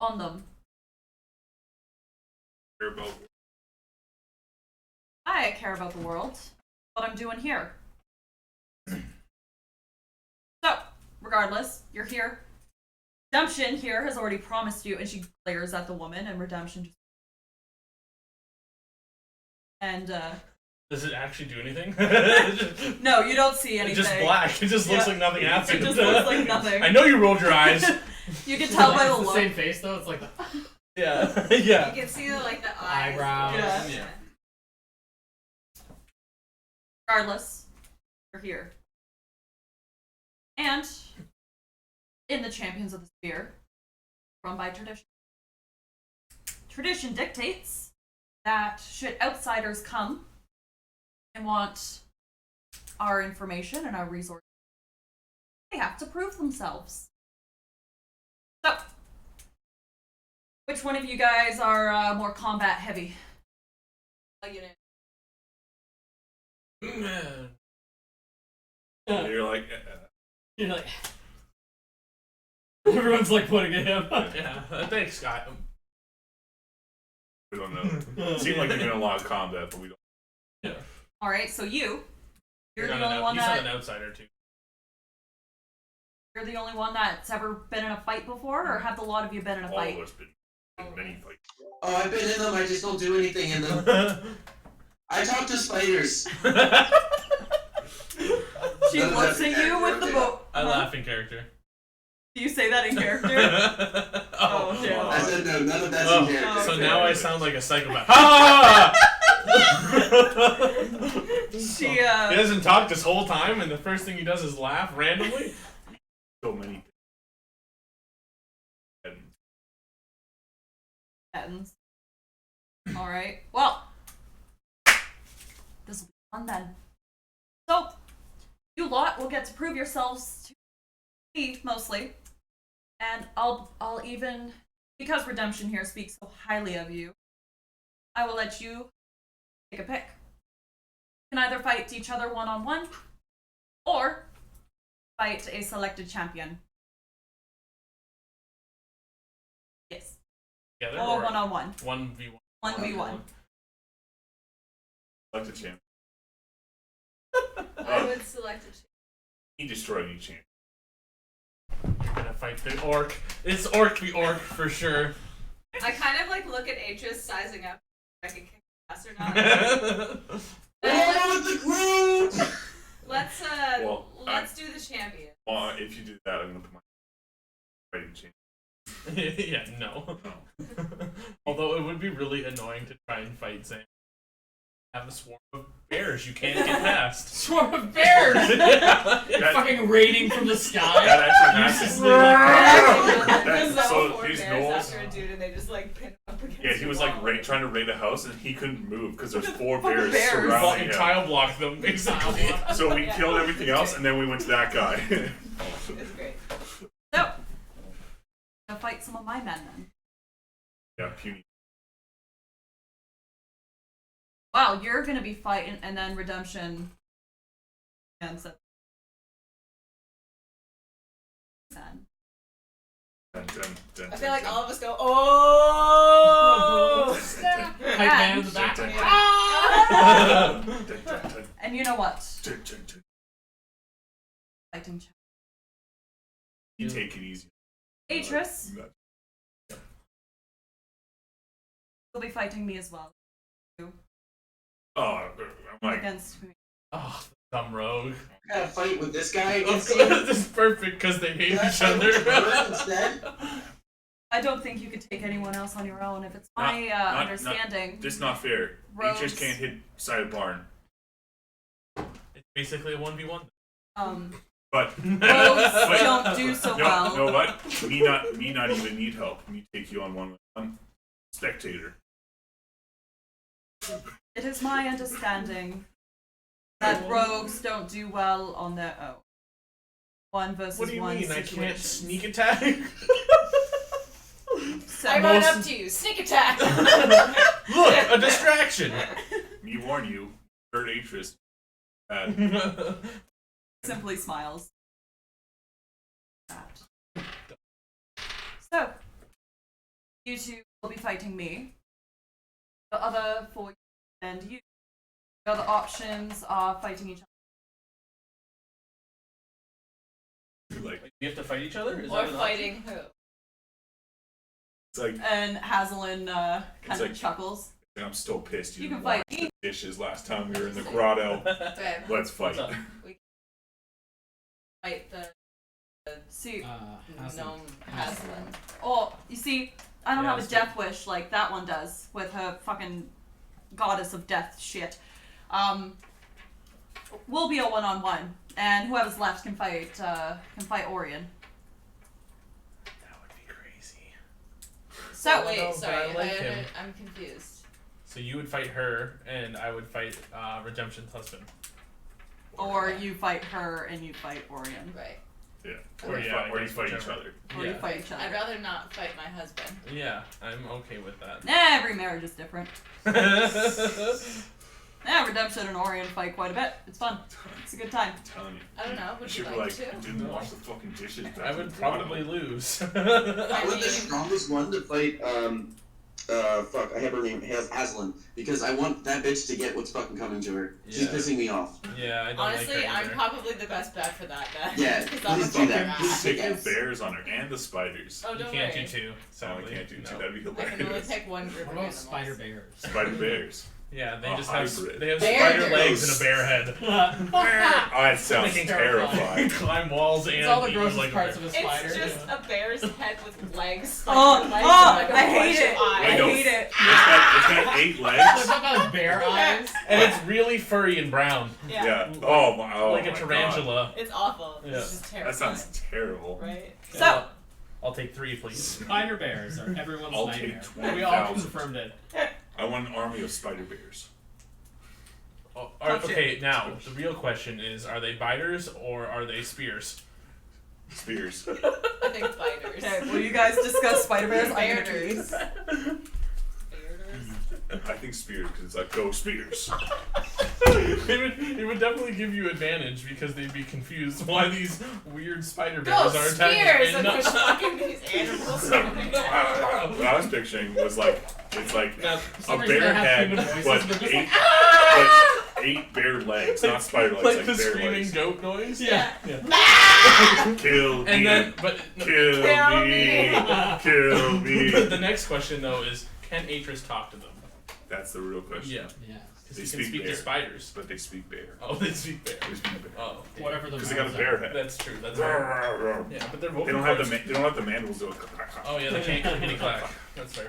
on them. I care about the world. What I'm doing here. So, regardless, you're here. Redemption here has already promised you, and she glares at the woman, and Redemption just... And, Does it actually do anything? No, you don't see anything. It's just black. It just looks like nothing happened. It just looks like nothing. I know you rolled your eyes. You can tell by the look. Same face though. It's like the... Yeah. Yeah. You can see the eyes. Eyebrows. Yeah. Regardless, you're here. And in the Champions of the Spear, run by tradition. Tradition dictates that should outsiders come and want our information and our resources, they have to prove themselves. So, which one of you guys are more combat heavy? You're like, everyone's like pointing at him. Yeah. Thanks, Scott. we don't know. It seemed like you're in a lot of combat, but we don't. Yeah. Alright, so you're the not only one that... an outsider, too. You're the only one that's ever been in a fight before, or have a lot of you been in a fight? All of us been in many fights. Oh, I've been in them, I just don't do anything in them. I talk to spiders. She looks at you with the boat. I laugh in character. Do you say that in character? Oh, shit. I said no, none of that's in character. So now I sound like a psychopath. Ha! She, He doesn't talk this whole time, and the first thing he does is laugh randomly? So many ends. Alright, well. This will be fun then. So, you lot will get to prove yourselves to me, mostly. And I'll even, because Redemption here speaks so highly of you, I will let you take a pick. You can either fight each other one-on-one, or fight a selected champion. Yes. Together Or or one-on-one. 1v1? 1v1. Select a champ. I would select a champ. He destroyed each champ. You're gonna fight the orc. It's orc v orc for sure. I kind of look at Atris sizing up if I can kick ass or not. Oh, the group! Let's do the champion. Well, if you do that, I'm gonna put my fighting champ. Yeah, no. Although it would be really annoying to try and fight Sam. Have a swarm of bears you can't get past. Swarm of bears! Yeah. Fucking raiding from the sky. That actually happens. So these gnolls. After a dude and they just pin up against Yeah, he was the wall. trying to raid a house and he couldn't move because there's 4 Fucking bears bears. surrounding him. Tile block them, basically. So we killed everything else and then we went to that guy. It's great. So, I'll fight some of my men then. Yeah, puny. Wow, you're gonna be fighting, and then Redemption. And so. Then. Dun, dun, dun, I feel like dun, all of us go, oh! dun, Hype man in the back. dun, dun, Ah! dun, dun, dun, dun, And you know what? dun, dun, dun. Fighting champ. You take it easy. Atris, you'll be fighting me as well. Oh, I'm like, Against me. Oh, dumb rogue. I gotta fight with this guy Of against course, him. this is perfect because they hate Can I each fight with the bird other. instead? I don't think you could take anyone else on your own. If it's my understanding. this is not fair. Rogues. He just can't hit side of barn. It's basically a 1v1. But Rogues don't do so well. You know what? Me not even need help. Me take you on one spectator. It is my understanding that rogues don't do well on their own. One versus What do you one mean? I situation. can't sneak attack? So I run up to you, sneak attack! Look, a distraction. Me warn you, third Atris. simply smiles. you two will be fighting me. The other 4 and you. The other options are fighting each other. Like, You have to fight each other? Is Or that an fighting who? it's like And Hazelin kind It's of like- chuckles. I'm still pissed you You didn't can fight wash me. the dishes last time we were in the grotto. Babe, Let's fight. What's up? fight the See, gnome Haslin. oh, you see, I don't Yeah, have a that's death wish like that one does with her fucking goddess of death shit. We'll be a one-on-one, and whoever's left can fight Orion. That would be crazy. So Wait, no, but sorry, I like him. I'm confused. So you would fight her, and I would fight Redemption's husband. or you fight her and you fight Orion, Right. Yeah. Or yeah, Or you fight each whichever. other. or Yeah. you fight each other. I'd rather not fight my husband. Yeah, I'm okay with that. Every marriage is different. Yeah, Redemption and Orion fight quite a bit. It's fun. It's a good time. I'm telling you. I don't know. You Would should you be like like, to? didn't wash the fucking dishes back I in would the grotto. probably lose. I want the strongest one to fight, fuck, I have her name, Haslin, because I want that bitch to get what's fucking coming to her. She's Yeah. pissing me off. Yeah, I don't Honestly, like her I'm either. probably the best bet for that then. Yeah, Because I'm a please do fucking that. ass. Take Yes. the bears on her and the spiders. Oh, You don't can't worry. do two, So sadly. I can't do two. No. That'd be I can only hilarious. pick one group What of about animals. spider bears? Spider bears. Yeah, they A just have hybrid. they have Bear spider bears. legs and a bear head. Oh, that sounds Fucking terrifying. Climb walls and It's all the eat grossest like a parts bear. of a spider. It's just a bear's head with legs. Oh, legs oh, and like a I hate bunch it. of eyes. I know. hate it. It's got 8 It's legs. about bear eyes. And it's really furry and brown, Yeah. Yeah. Oh my. Oh like a my tarantula. It's awful. Yeah. It's just God. terrifying. That sounds terrible. Right? So, I'll take 3, please. Spider bears are everyone's I'll nightmare. take We all 20,000. confirmed it. I want an army of spider bears. Oh, okay, now the real question is: are they biters or are they spears? Spears. I think spiders. okay, will you guys discuss spider bears? I'm gonna Bears. pee. I think spears because it's like go spears. It would definitely give you advantage because they'd be confused why these weird spider Go bears are attacking. spears! And there's fucking these animals. What I was picturing was like it's like Now, a bear head, but but 8, but 8 bear legs, not spider legs, like like the bear screaming legs. goat noise. Yeah. Kill me. And then, but Kill Kill me. me. Kill me. the next question though is: can Atris talk to them? That's the real question. Yeah, Yeah. because They he can speak speak to bear. spiders. But they speak bear. Oh, they speak bear. They speak bear. Oh, yeah. Whatever the Because they got a mouths bear are. head. That's true. That's fair. They Yeah, but they're don't have the mandibles do it. Oh yeah, they can't clickety clack. That's fair.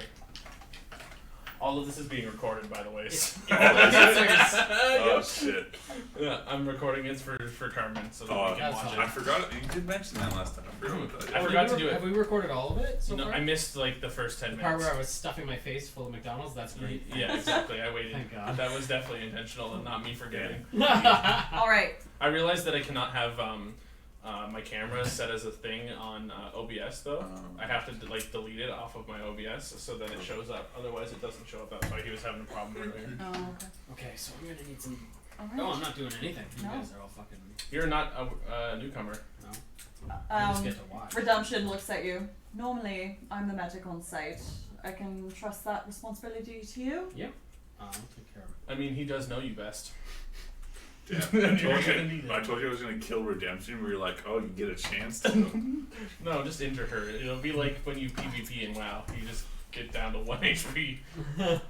All of this is being recorded, by the way. so- Oh shit! Yeah, I'm recording it for Carmen so that Oh, we can that's watch I it. forgot it. You did mention that last time. I forgot about that. I forgot to do it. Have we recorded all of it so No, far? I missed like the first 10 The part minutes. where I was stuffing my face full of McDonald's, that's great. Yeah, exactly. I waited. Thank God. That was definitely intentional and not me forgetting. All right. I realized that I cannot have my camera set as a thing on OBS though. I have to like delete it off of my OBS so that it shows up. Otherwise, it doesn't show up. That's why he was having a problem earlier. Oh, okay. Okay, so I'm gonna need some. All No, I'm right. not doing anything. You No. guys are all fucking. You're not a newcomer. No. I just get to watch. Redemption looks at you. Normally, I'm the medic on site. I can trust that responsibility to you. I'll take care of it. I mean, he does know you best. Yeah, You're I told gonna need you. it. I told you I was gonna kill Redemption. We were like, oh, you get a chance to. No, just injure her. It'll be like when you PvP in WoW. You just get down to 1 HP.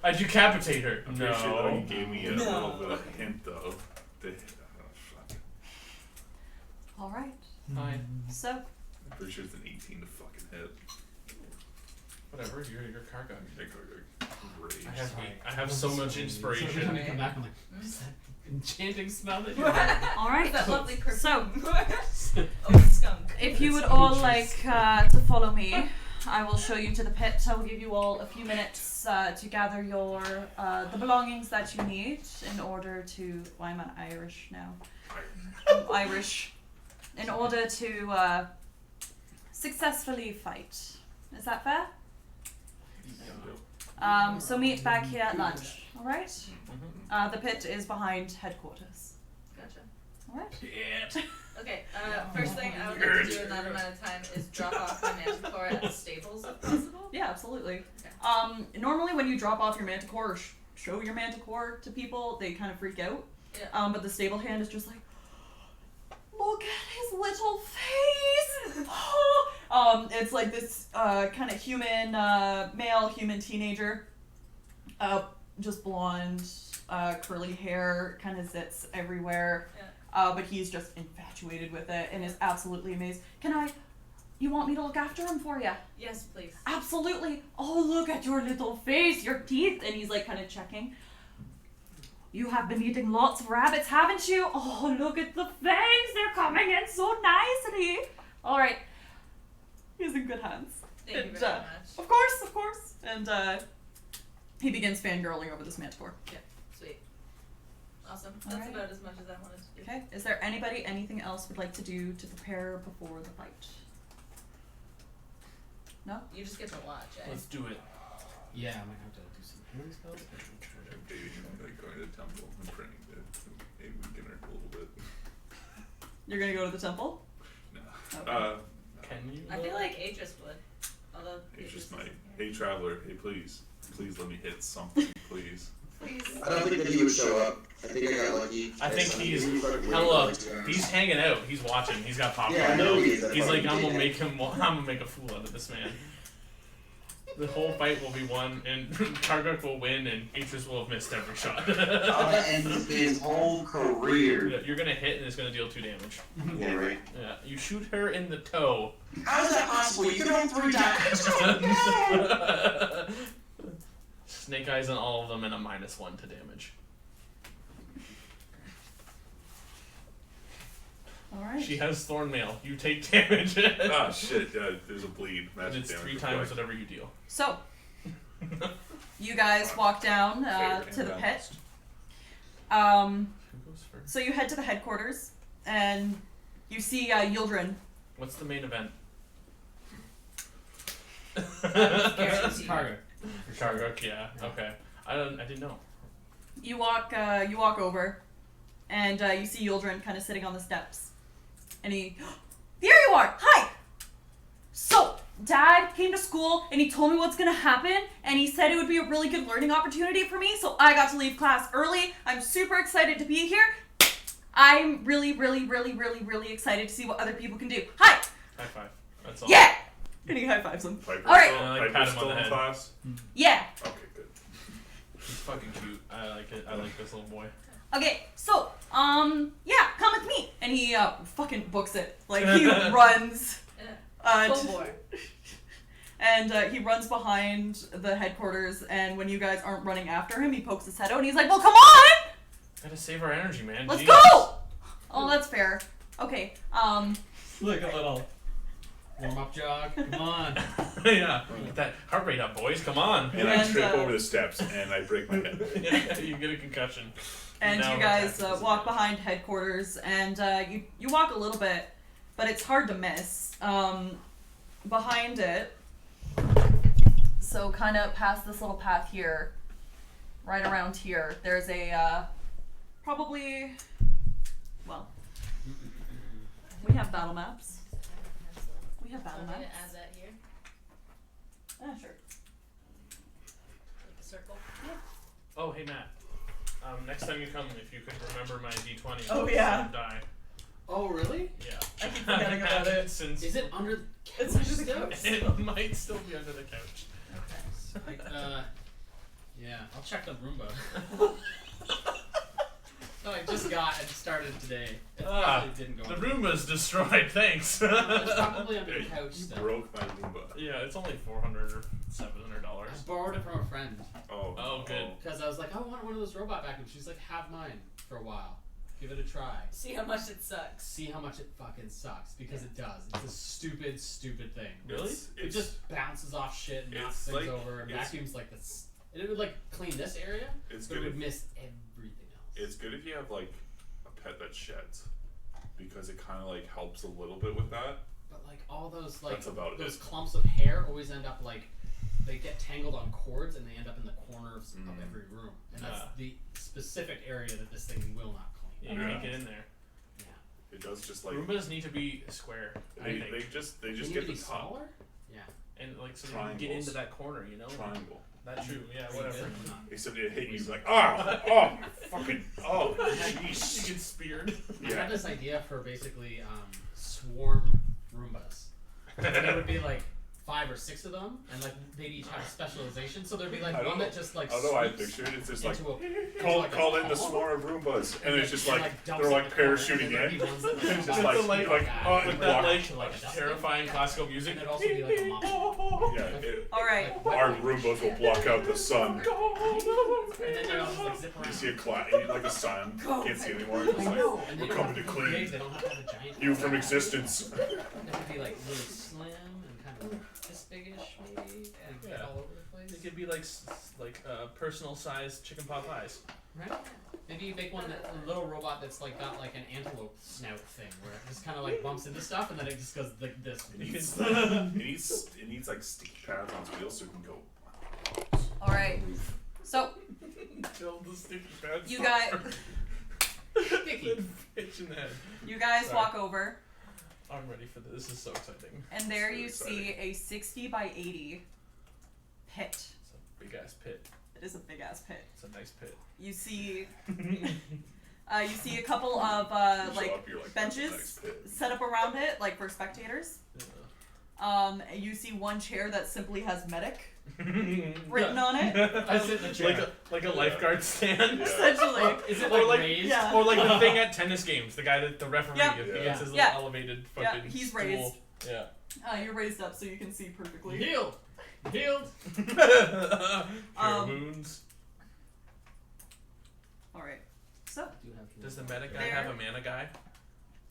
I decapitate her. I'm pretty sure though you No. gave me a No. little bit of a hint though. That, fuck. All right. Fine. So, I'm pretty sure it's an 18 to fucking hit. Whatever. You're car guy. Like, rage. I have so much So every inspiration. time you come back, I'm like, what is that enchanting smell that you're all right. That lovely perfume. So, Oh, skunk. if you would all like to follow me, I will show you to the pit. I will give you all a few minutes to gather your the belongings that you need in order to. Why am I Irish now? I'm Irish. In order to successfully fight. Is that fair? So meet back here at lunch. All right. The pit is behind headquarters. Gotcha. All right. Okay, first thing I would like to do in that amount of time is drop off my manticore at the stables if possible. Yeah, absolutely. absolutely. Normally when you drop off your manticore or show your manticore to people, they kind of freak out. Yeah. But the stable hand is just like, look at his little face. It's like this kind of human, male human teenager, just blonde, curly hair, kind of zits everywhere. Yeah. But he's just infatuated with it and is absolutely amazed. You want me to look after him for you? Yes, please. Absolutely. Oh, look at your little face, your teeth. And he's like kind of checking. You have been eating lots of rabbits, haven't you? Oh, look at the fangs. They're coming in so nicely. All right. He's in good hands. Thank you very much. Of course. And he begins fangirling over this manticore. Yeah, sweet. Awesome. That's Alright. about as much as I wanted to do. Okay. Is there anything else would like to do to prepare before the fight? No? You just get to watch, eh? Let's do it. Yeah, I might have to do some healing spells. Like going to the temple and praying that maybe we can earn a little bit. You're gonna go to the temple? No. Okay. Can you? I feel like Aegis would. Although It's just Aegis my, isn't hey here. traveler, hey please let me hit something, please. Please. I don't think that he would show up. I think I got lucky. I think Yes, he's he fucking waited hella. like 2 hours. He's hanging out. He's watching. He's got popcorn Yeah, I know now. he is. That's He's why like, he I'm did gonna it. make him. I'm gonna make a fool out of this man. The whole fight will be won, and Targok will win, and Atris will have missed every shot. And his whole career. Yeah, you're gonna hit, and it's gonna deal 2 damage. Yeah, right. Yeah, you shoot her in the toe. How is that possible? You can roll 3 dice. Snake eyes on all of them, and a -1 to damage. Alright. She has thorn mail. You take damage. Ah shit, yeah, there's a bleed. And Magic it's damage 3 times reflect. whatever you deal. So, you guys walk down Favorite to the hand pit. Who goes first? So you head to the headquarters, and you see Yildren. What's the main event? Guaranteed. Target. Targok, yeah. Okay. I didn't know. You walk over, and you see Yildren kind of sitting on the steps, and he, there you are. Hi. So, Dad came to school and he told me what's gonna happen, and he said it would be a really good learning opportunity for me. So I got to leave class early. I'm super excited to be here. I'm really, really, really, really, really excited to see what other people can do. Hi. High five. That's all. Yeah. And he high fives him. Piper's All right. still, Yeah, like, Piper's pat him still on the in head. class? Yeah. Okay, good. He's fucking cute. I like it. I like this little boy. Okay, so, yeah, come with me. And he, fucking books it. Like, he runs, Full bore. and, he runs behind the headquarters, and when you guys aren't running after him, he pokes his head out, and he's like, well, come on! Gotta save our energy, man. Let's Jesus. go! Oh, that's fair. Okay, Look, a little warm up jog. Come on. Yeah. Get that heart rate up, boys. Come on. And I And, trip over the steps and I break my head. Yeah, you get a concussion. and Now you we're guys, back to walk behind headquarters, and, you walk a little bit, but it's hard to miss. Behind it, so kind of past this little path here, right around here, there's a, probably, well, we have battle maps. We have battle Want me maps. to add that here? Sure. Like a circle? Oh, hey Matt. Next time you come, if you could remember my D20. Oh, yeah. Die. Oh, really? Yeah. I keep forgetting about it. Since Is it under the couch? It's under the still? couch. it might still be under the couch. Like, yeah, I'll check the Roomba. No, I just started today. It probably didn't go The under. Roomba's destroyed. Thanks. It's probably under the You couch still. broke my Roomba. Yeah, it's only $400 or $700. I borrowed it from a friend Oh. Oh, good. because I was like, I want one of those robot vacuums. She's like, have mine for a while. Give it a try. See how much it sucks. See how much it fucking sucks because it does. It's a stupid, stupid thing. Really? It just bounces off shit and knocks it's things like- over and it's- vacuums like this. And it would like clean this area, It's but it good. would miss everything else. It's good if you have like a pet that sheds, because it kind of like helps a little bit with that. But like all those like That's about those it. clumps of hair always end up like they get tangled on cords and they end up in the corners of every room. And that's Ah. the specific area that this thing will not clean. Yeah, you Yeah. can't get in there. Yeah. It does just like Roombas need to be square. I think. they just They need get to the be top. smaller? Yeah. And like so you can get into that corner, you know. Triangle. That's true. Yeah, whatever. Except it hit you like, fucking, jeez. You get speared. I had this idea for basically swarm Roombas. And there would be like 5 or 6 of them, and like they'd each have a specialization. So there'd be like one that just like. I don't know. I picture it. It's just like into call in the swarm of Roombas, and it's just like dumps they're like in the corner, parachuting and there'd in. be ones that It's just like, like with that like like a dustbin. terrifying classical music. And there'd also be like a mop. All right. Our Roombas will block out the sun. And then they'd also like zip around. You see a cloud, like a sun. Can't see anymore. It's I like, know. And we're they coming don't to have be big, clean they don't have to have a giant. you from existence. They could be like really slim and kind of this big-ish maybe, and get all over the place. It could be like personal-sized chicken pot pies. Right? Maybe you make one a little robot that's like got like an antelope snout thing where it just kind of like bumps into stuff and then it just goes like this. It needs like sticky pads on wheels so it can go. All right. So Till the sticky pads. you guys, Pitch in the head. you guys Sorry. walk over, I'm ready for this. This is so exciting. and there So you exciting. see a 60 by 80 pit. It's a big ass pit. It is a big ass pit. It's a nice pit. You see, you see a couple of You show like up, you're like, "That's a benches nice pit." set up around it, like for spectators. You see one chair that simply has medic written on it. I sit in the chair. Like a lifeguard stand. Yeah. Essentially. Is it Or like like- raised? yeah. Or like the thing at tennis games, the guy that the referee Yep. if he Yeah. gets his Yeah. little elevated Yeah, fucking he's stool. raised. Yeah. You're raised up so you can see perfectly. Healed. Healed. Wounds. Alright. So, Does the medic guy have a mana guy?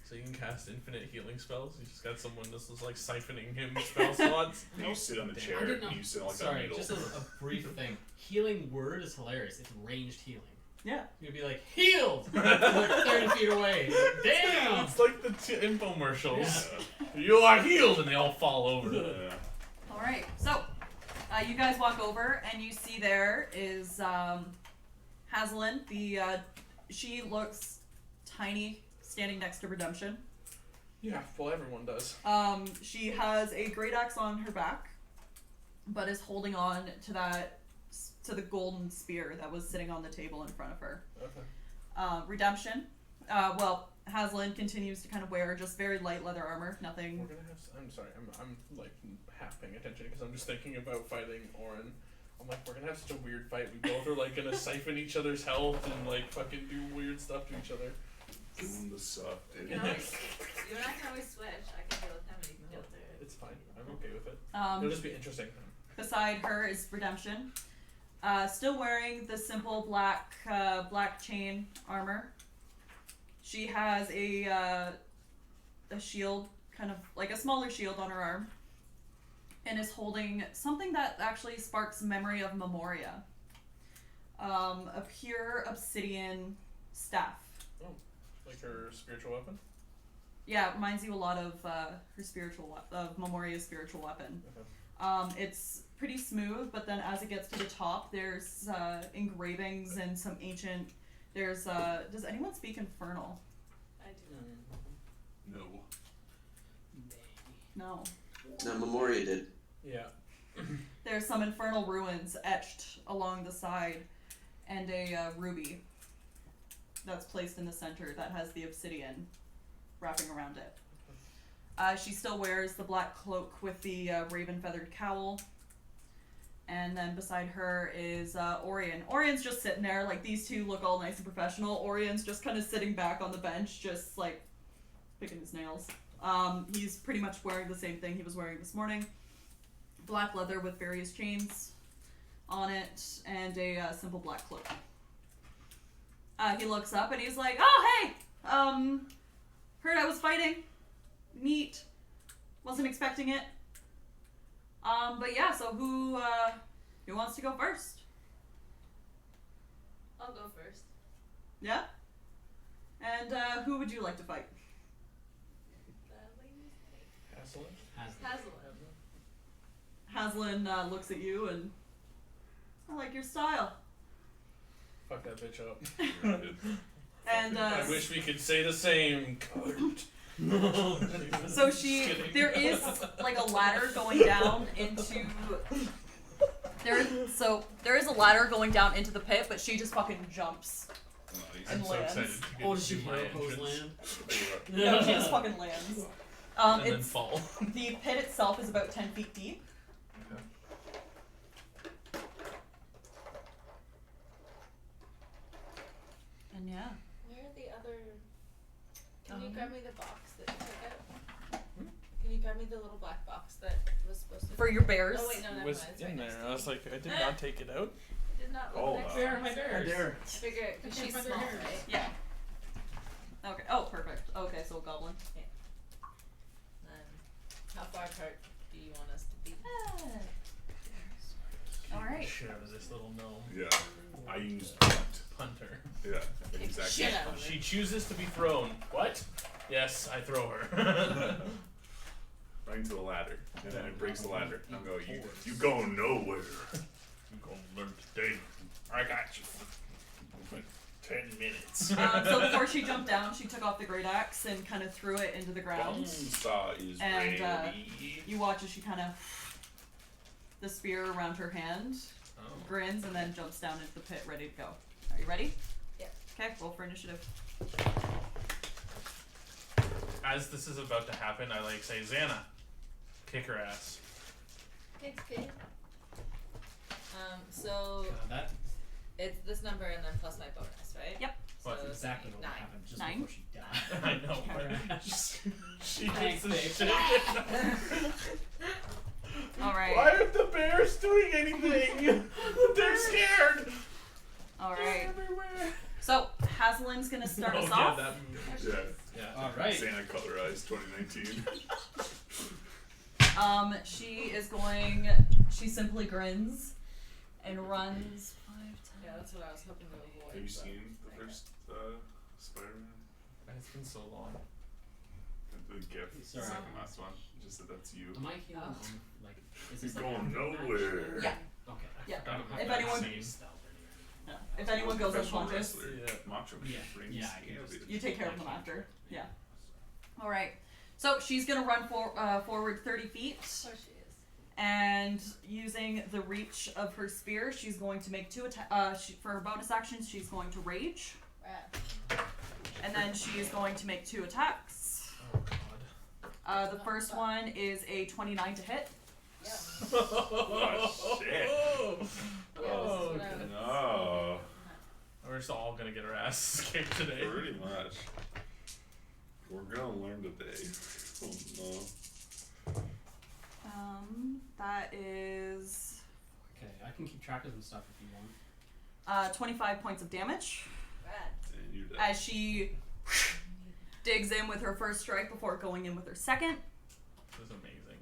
So you can cast infinite healing spells? You just got someone that's just like siphoning him spell slots? You sit on the chair I didn't know. and you sit on like that Sorry, needle. just a brief thing. Healing word is hilarious. It's ranged healing. yeah. You'd be like, healed! like 30 feet away. Damn! It's like the infomercials. You are healed, and they all fall over. Yeah. Alright. So, you guys walk over and you see there is Hazelin. She looks tiny standing next to Redemption. Yeah, well, everyone does. She has a great axe on her back, but is holding on to the golden spear that was sitting on the table in front of her. Okay. Redemption. Hazelin continues to kind of wear just very light leather armor. Nothing. We're gonna have. I'm sorry. I'm like half paying attention because I'm just thinking about fighting Orin. I'm like, we're gonna have such a weird fight. We both are like gonna siphon each other's health and like fucking do weird stuff to each other. Doing the suck, dude. You and I can always switch. I can deal with him and you can deal with it. It's fine. I'm okay with it. It'll just be interesting. Beside her is Redemption, still wearing the simple black chain armor. She has a shield, kind of like a smaller shield on her arm, and is holding something that actually sparks memory of Memoria. A pure obsidian staff. Like her spiritual weapon. Yeah, it reminds you a lot of her of Memoria's spiritual weapon. Okay. It's pretty smooth, but then as it gets to the top, there's engravings and some ancient. There's does anyone speak Infernal? I do. No. No. No, Memoria did. Yeah. There's some infernal ruins etched along the side, and a ruby that's placed in the center that has the obsidian wrapping around it. She still wears the black cloak with the raven feathered cowl. And then beside her is Orion. Orion's just sitting there, like these two look all nice and professional. Orion's just kind of sitting back on the bench, just like picking his nails. He's pretty much wearing the same thing he was wearing this morning. Black leather with various chains on it, and a simple black cloak. He looks up and he's like, "Oh, hey! Heard I was fighting. Neat. Wasn't expecting it. But yeah, so who wants to go first? I'll go first. Yeah? And who would you like to fight? The lady's name. Hassling. Hazelin. Haslin looks at you and I like your style. Fuck that bitch up. And I wish we could say the same. So there is like a ladder going down into. There is a ladder going down into the pit, but she just fucking jumps. Nice. I'm And so lands. excited to get Oh, to did she see my hero pose entrance. land? No, she just fucking lands. And then It's fall. the pit itself is about 10 feet deep. And yeah. Where are the other? Can you Um, grab me the box that you took out? Can you grab me the little black box that was supposed to? For your bears. Oh wait, no, never Was mind. It's in right there. next to I was me. like, I did not take it out. I did not look Oh, next wow. to My me. bears. I figure because I she's can't small, find the right? Yeah. Okay. Oh, perfect. Okay, so goblin. How far apart do you want us to be? All right. Shit out of this little gnome. Yeah. I use punt. Punter. Yeah. Exactly. Shit out of She her. chooses to be thrown. What? Yes, I throw her. Right into the ladder. And then it breaks the ladder. And I'm going, you going nowhere. I'm gonna learn today. I got you. 10 minutes. So before she jumped down, she took off the great axe and kind of threw it into the ground. Bonesaw is And, ready. You watch as she kind of the spear around her hand, Oh. grins, and then jumps down into the pit, ready to go. Are you ready? Yeah. Okay, roll for initiative. As this is about to happen, I like say, Xana, kick her ass. Thanks, kid. So God, that it's this number and then plus my bonus, right? Yep. So What? is exactly what 9. happened just 9? before she died. I know. Her She ass. gets the Thanks, shit. All right. Why aren't the bears doing anything? They're scared. All right. They're everywhere. So Hazelin's gonna start us yeah, off. that Yeah. yeah. All right. Santa colorized 2019. She simply grins and runs 5, 10. Yeah, that's what I was hoping to avoid. Have you but seen the I got first Spider-Man? It's been so long. The GIF, the Sorry. second last one. Just that that's you. Am I healing Oh. on, like, is He's this like going after the match? nowhere. Yeah. Okay. Yeah. I don't have If that anyone- same stealth or anything. No. If anyone goes Professional unconscious, wrestler. Yeah. Macho Man Yeah. brings Yeah, I can innovative- just- you take care of them after. Yeah. All right. So she's gonna run forward 30 feet, Of course she is. and using the reach of her spear, she's going to make 2 attacks. For her bonus actions, she's going to rage, Rad. and then she is going to make 2 attacks. Oh god. The first one is a 29 to hit. Yeah. Oh, shit. Oh, Yeah, this is what I would. No. We're just all gonna get our asses kicked today. Pretty much. We're gonna learn today. Oh no. That is Okay, I can keep track of some stuff if you want. 25 points of damage Rad. And you're dead. as she digs in with her first strike before going in with her second. This is amazing.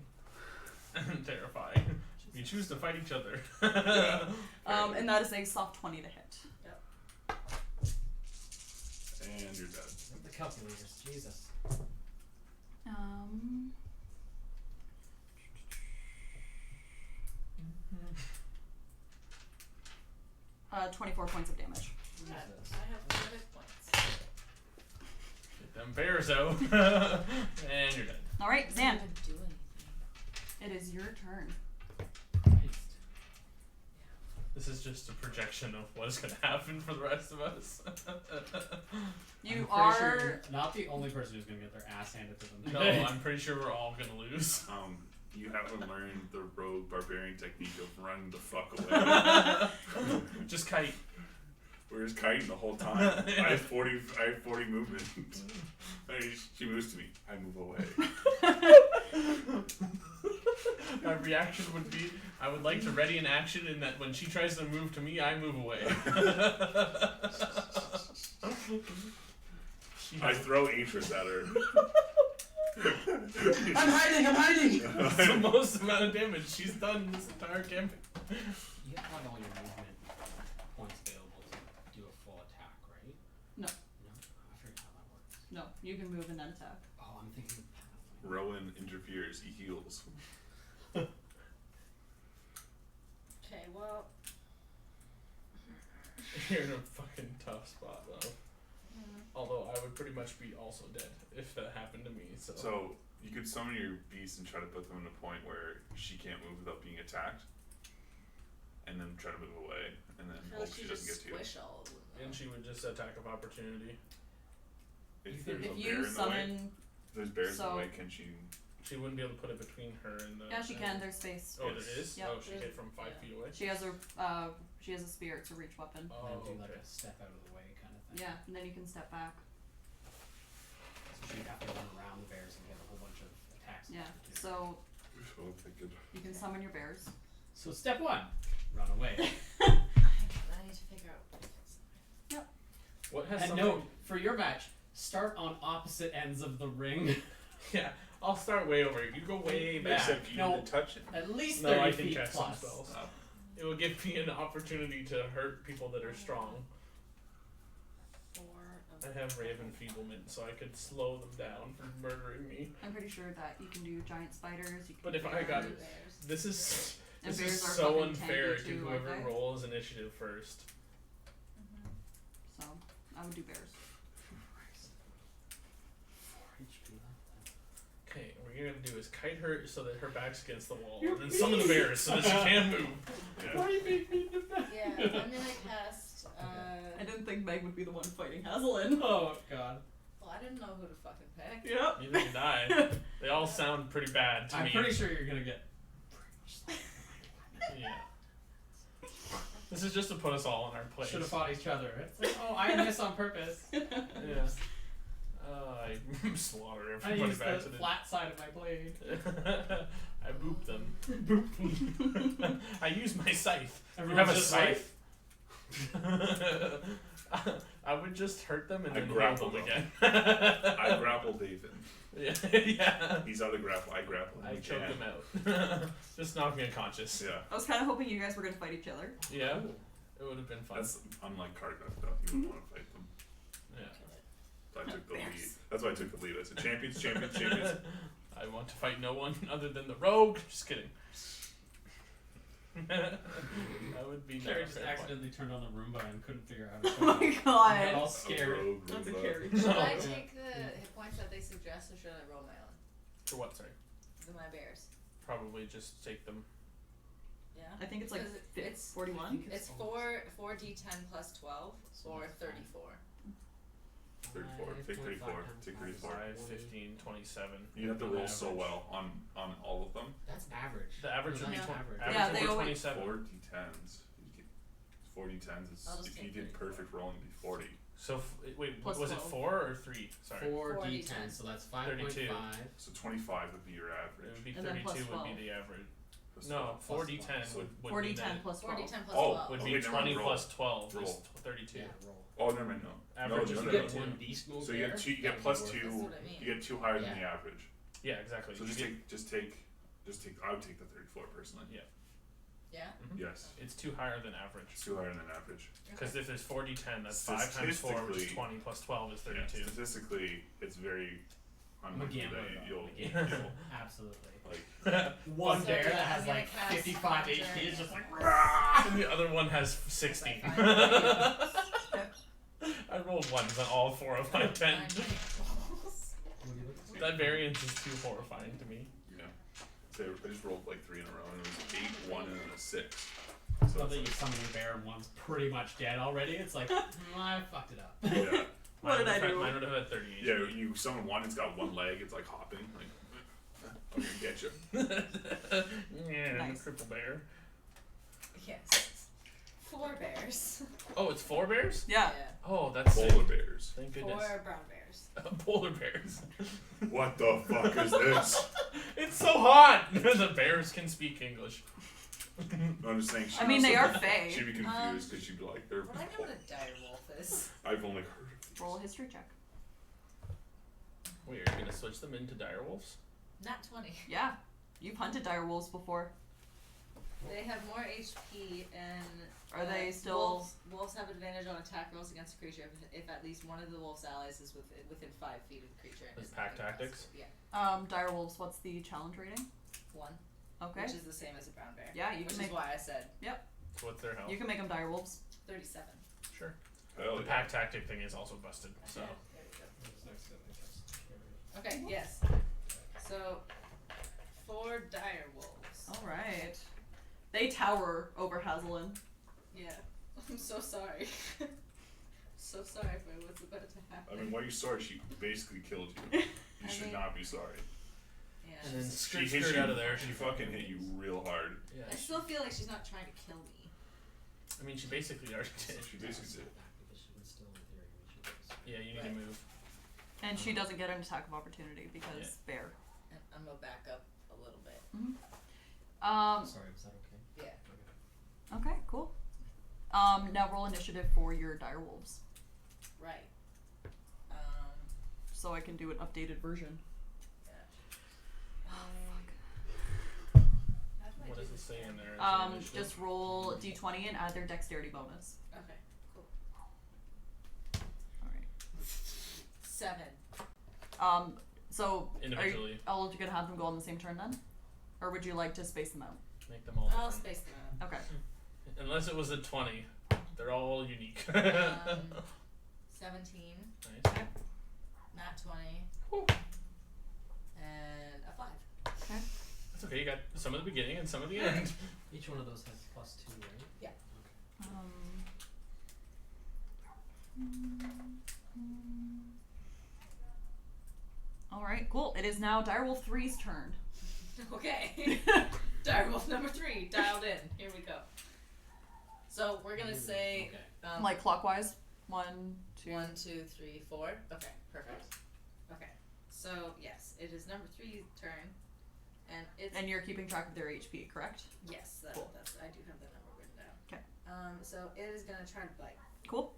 And terrifying. We choose to fight each other. And that is a soft 20 to hit. And you're dead. The calculators, Jesus. 24 points of damage. Jesus. I have 5 points. Get them bears out. And you're dead. All right, I Zan, didn't do anything. it is your turn. Christ. This is just a projection of what is going to happen for the rest of us. You I'm pretty are. sure not the only person who's gonna get their ass handed to them. No, today. I'm pretty sure we're all going to lose. You haven't learned the rogue barbarian technique of running the fuck away. Just kite. We're just kiting the whole time. I have 40 movement. She moves to me. I move away. My reaction would be, I would like to ready an action in that when she tries to move to me, I move away. I throw Atris at her. I'm hiding! That's the most amount of damage she's done this entire campaign. You have like all your movement points available to do a full attack, right? No. No? I forget how that works. No, you can move and then attack. Oh, I'm thinking path. Rowan interferes. He heals. Okay, well, You're in a fucking tough spot, though. Although I would pretty much be also dead if that happened to me. So you could summon your beast and try to put them in a point where she can't move without being attacked, and then try to move away, and then I feel hope like she she doesn't get just to you. squish all of them. and she would just attack of opportunity. If You there's If a bear you in the way, summon, if there's bears in so- the way, can she? She wouldn't be able to put it between her and the. yeah, she can. There's space. Oh, there is. Yep. Oh, she hit from 5 feet away. She has a spear. It's a reach weapon. Oh, And then do okay. like a step out of the way kind of thing. Yeah, and then you can step back. So she'd have to run around the bears and get a whole bunch of attacks. Yeah. against her, too. So So I'm thinking. you can summon your bears. So step 1, run away. I need to figure out what it is. What has And something? note, for your match, start on opposite ends of the ring. Yeah, I'll start way over. You go way back. Except you No. need to touch it. At least No, 30 I can feet cast some plus. spells. Oh. It will give me an opportunity to hurt people that are strong. 4 I of have Raven Feeblement, so I could slow them down from murdering me. I'm pretty sure that you can do giant spiders. You can But do if I got bears. bears. This is And this bears is are so fucking unfair tanky to too, whoever aren't they? rolls initiative first. So I would do bears. 4 HP left. Okay, what you're gonna do is kite her so that her back's against the wall, and then summon the bears so that she can't move. Yeah. Yeah, I'm gonna cast. I didn't think Meg would be the one fighting Hazelin. Oh god. Well, I didn't know who to fucking pick. Yep. Neither did I. They all sound pretty bad to I'm me. pretty sure you're gonna get Yeah. This is just to put us all in our place. should have fought each other. It's like, oh, I miss on purpose. Yeah. I slaughter I everybody used by the accident. flat side of my blade. I boop them. Boop them. I use my scythe. You Everyone's have a just like- scythe? I would just hurt them and I then heal grapple them them. again. I grapple David. Yeah. Yeah. He's out of grapple. I grapple him. I We choke can't. him out. Just knock me unconscious. Yeah. I was kind of hoping you guys were gonna fight each other. Yeah. It would have been fun. That's unlike Cardiff though. You wouldn't want to fight them. Yeah. So I took the lead. That's why I took the lead. I said champions, champions, champions. I want to fight no one other than the rogue. Just kidding. That would be Carrie not a just fair fight. accidentally turned on the Roomba and couldn't figure out how to Oh my I got all god. scared. Rogue That's a Roomba. carry. Should I No. take the hit points that they suggest, or should I roll my own? For what, sorry? My bears. Probably just take them. Yeah. I think it's like Because it's 41. It's 4d10 plus 12 or 34. 34. Take 34. Take 34. 5, 15, 27. You have to roll so well on all of them. That's average. The average would be That's average Yeah, would they be always- 27. 4 d10s. You get 4 d10s. Is, I'll just if you take did 34. perfect rolling, it'd be 40. So wait, Plus was it 12. 4 or 3? Sorry. 4 4 d10, D10. so that's 32. 5.5. So 25 would be your It average. would be And then 32 plus would be 12. the average. Plus No, 12. 4d10 So would 40, be 10 that. plus 12. 4d10 plus Oh, 12. Would okay, be never 20 mind, plus 12 roll. is 32. Yeah, roll. Oh, never mind. No. Average no, is no, You no, get no. one beast move So you there, get two. You that get would plus be worth it. 2. That's what I mean. You get 2 higher than Yeah. the average. Yeah, exactly. So You get- just take. I would take the 34 personally. Yeah. Yeah? Mhm. Yes. It's 2 higher than average. It's 2 higher than average. Because if there's 4d10, that's 5 times 4, which is Statistically- 20 plus 12 is Yeah, 32. statistically, it's very unlikely Gamble that though. you'll Absolutely. like. One So, bear yeah, that has I'm gonna like cast 55 Conjure HP is and- just like. And the other one has 60. If I I rolled 1s on all 4 of my 10. find That variance is too horrifying to me. Yeah. So I just rolled like 3 in a row, and it was 8, 1, and then a 6. Love So that you it's summon your bear and one's pretty much dead already. It's like, I fucked it up. like, yeah, What did I do? Mine would have had 30 yeah. You summon one, it's got one leg, it's like hopping. Like, I'm gonna get you. Yeah, Nice. cripple bear. Yes. 4 bears. Oh, it's 4 bears? Yeah. Oh, that's sick. Polar bears. Thank 4 goodness. brown bears. Polar bears. What the fuck is this? It's so hot! The bears can speak English. No, I'm just saying. I mean, they are fey. She'd be confused because she'd be like, they're. Would I know what a dire wolf is? I've only heard of these. Roll a history check. Wait, are you gonna switch them into direwolves? Not 20. Yeah. You've hunted dire wolves before. They have more HP and. Are they still- Wolves have advantage on attack rolls against a creature if at least one of the wolf's allies is within 5 feet of the creature. and That's is pack not tactics? impressive. Yeah. Dire wolves, what's the challenge rating? 1. Okay. Which is the same as a brown bear. Yeah, you Which can is make why I said So what's their health? you can make them dire wolves. 37. Sure. Hell The yeah. pack tactic thing is also busted. So There you go. Okay, yes. So 4 dire wolves. All right. They tower over Hazelin. Yeah. I'm so sorry. So sorry for what's about to happen. I mean, why are you sorry? She basically killed you. You I should mean- not be sorry. Yeah. and then She skirt hit you out of there. She fucking hit you real hard. Yeah. I still feel like she's not trying to kill me. I mean, she basically already did. She basically did. Because she would still, in theory, reach you guys. Yeah, you need Right. to move. And she doesn't get an attack of opportunity because bear. And I'm gonna back up a little bit. Sorry, was that okay? Yeah. Okay, cool. Now roll initiative for your dire wolves, Right. so I can do an updated version. Yeah. How do I What do does it this say again? in there? Just roll d20 and add their dexterity bonus. Okay. Cool. All right. 7. So Individually. are you gonna have them go on the same turn then, or would you like to space them out? Make them all I'll different. space them out. Okay. Unless it was a 20. They're all unique. 17. Nice. Nat 20. Whew. And a 5. Okay. That's okay. You got some at the beginning and some at the end. Each one of those has +2, right? Yeah. All right, cool. It is now Direwolf 3's turn. Okay. Direwolf number 3 dialed in. Here we go. So we're gonna say Okay. Like clockwise. 1, 2. 1, 2, 3, 4. Okay, perfect. Okay. So yes, it is number 3's turn, and it's And you're keeping track of their HP, correct? yes, Cool. that's I do have the number written down. Okay. So it is gonna try to bite. Cool.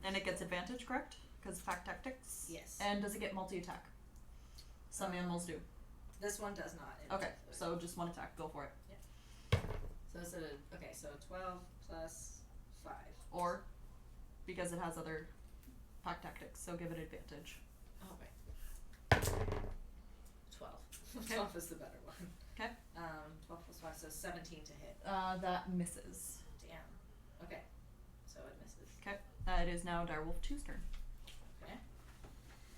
And it gets advantage, correct? Because pack tactics. Yes. And does it get multi-attack? Some animals do. This one does not. It Okay, does- so just one attack. Go for it. so it's a okay. So 12 plus 5. Or, because it has other pack tactics, so give it advantage. Oh wait. 12. 12 is the better one. 'Kay. 12 plus 5, so 17 to hit. That misses. Damn. Okay. So it misses. Okay. It is now Direwolf 2's turn. Okay.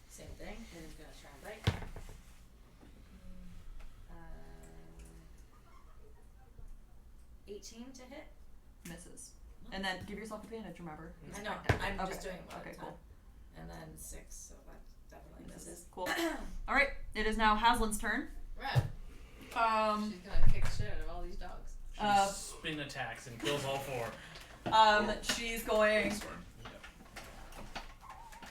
Same thing. It is gonna try and bite. 18 to hit. Misses. And then give yourself advantage, remember. It's I know. pack tactic. I'm just Okay. doing one Okay, at a cool. time. And then 6, so that definitely misses. Cool. Alright, it is now Haslin's turn. Right. Um, She's gonna kick shit out of all these dogs. She spin attacks and kills all 4. she's going Storm.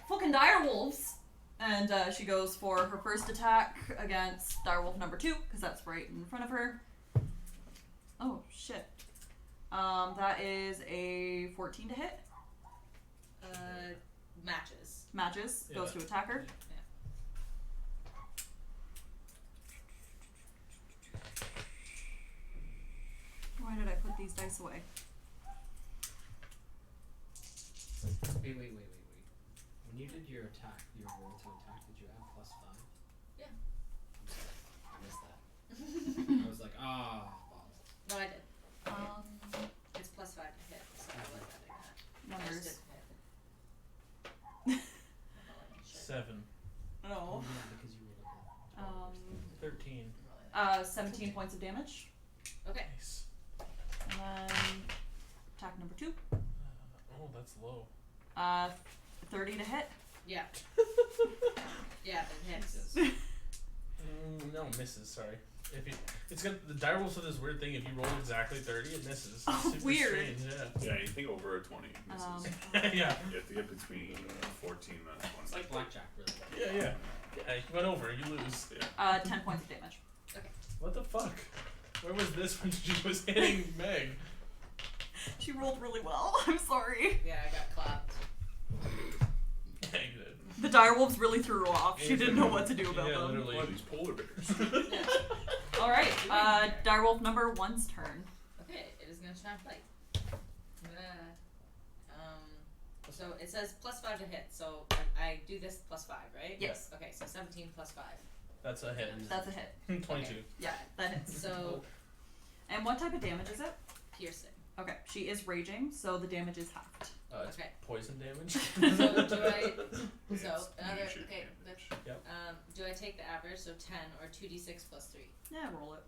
fucking direwolves. And she goes for her first attack against direwolf number 2, because that's right in front of her. Oh, shit. That is a 14 to hit. Matches. Matches. Goes Yeah. to attacker. Why did I put these dice away? Wait. When you did your attack, your roll to attack, did you add +5? Yeah. I'm sorry, I missed that. I was like, balls. No, I did. Um, It's plus 5 to hit, so I was adding that. I just numbers. didn't hit. 7. No. Oh, yeah, because you were looking at 13. 17 points of damage. Okay. Nice. And then attack number 2. Oh, that's low. 30 to hit. Yeah. Yeah, it hits. No, misses. Sorry. If you, it's gonna the direwolves have this weird thing. If you roll exactly 30, it misses. It's Oh, super weird. strange, Yeah, anything over a 20 misses. Yeah. yeah. You have to get between 14 and 20. It's like blackjack, really. Yeah. Yeah. You went over. You lose. Yeah. 10 points of damage. What the fuck? Where was this when she was hitting Meg? She rolled really well. I'm sorry. Yeah, I got clapped. Meg did. The direwolves really threw her off. She Yeah, didn't know what to do about yeah, them. literally. What are these polar bears? Alright, direwolf number 1's turn. Okay, it is gonna try and fight. I'm gonna, so it says plus 5 to hit, so I do this plus 5, right? Yes. Okay, so 17 plus 5. That's a hit. That's a hit. 22. Okay. Yeah, that hits. So, And what type of damage is it? piercing. Okay, she is raging, so the damage is halved. It's Okay. poison damage. So do I? So another. Nature Okay. damage. Do I take the average? So 10 or 2d6 plus 3? Yeah, roll it.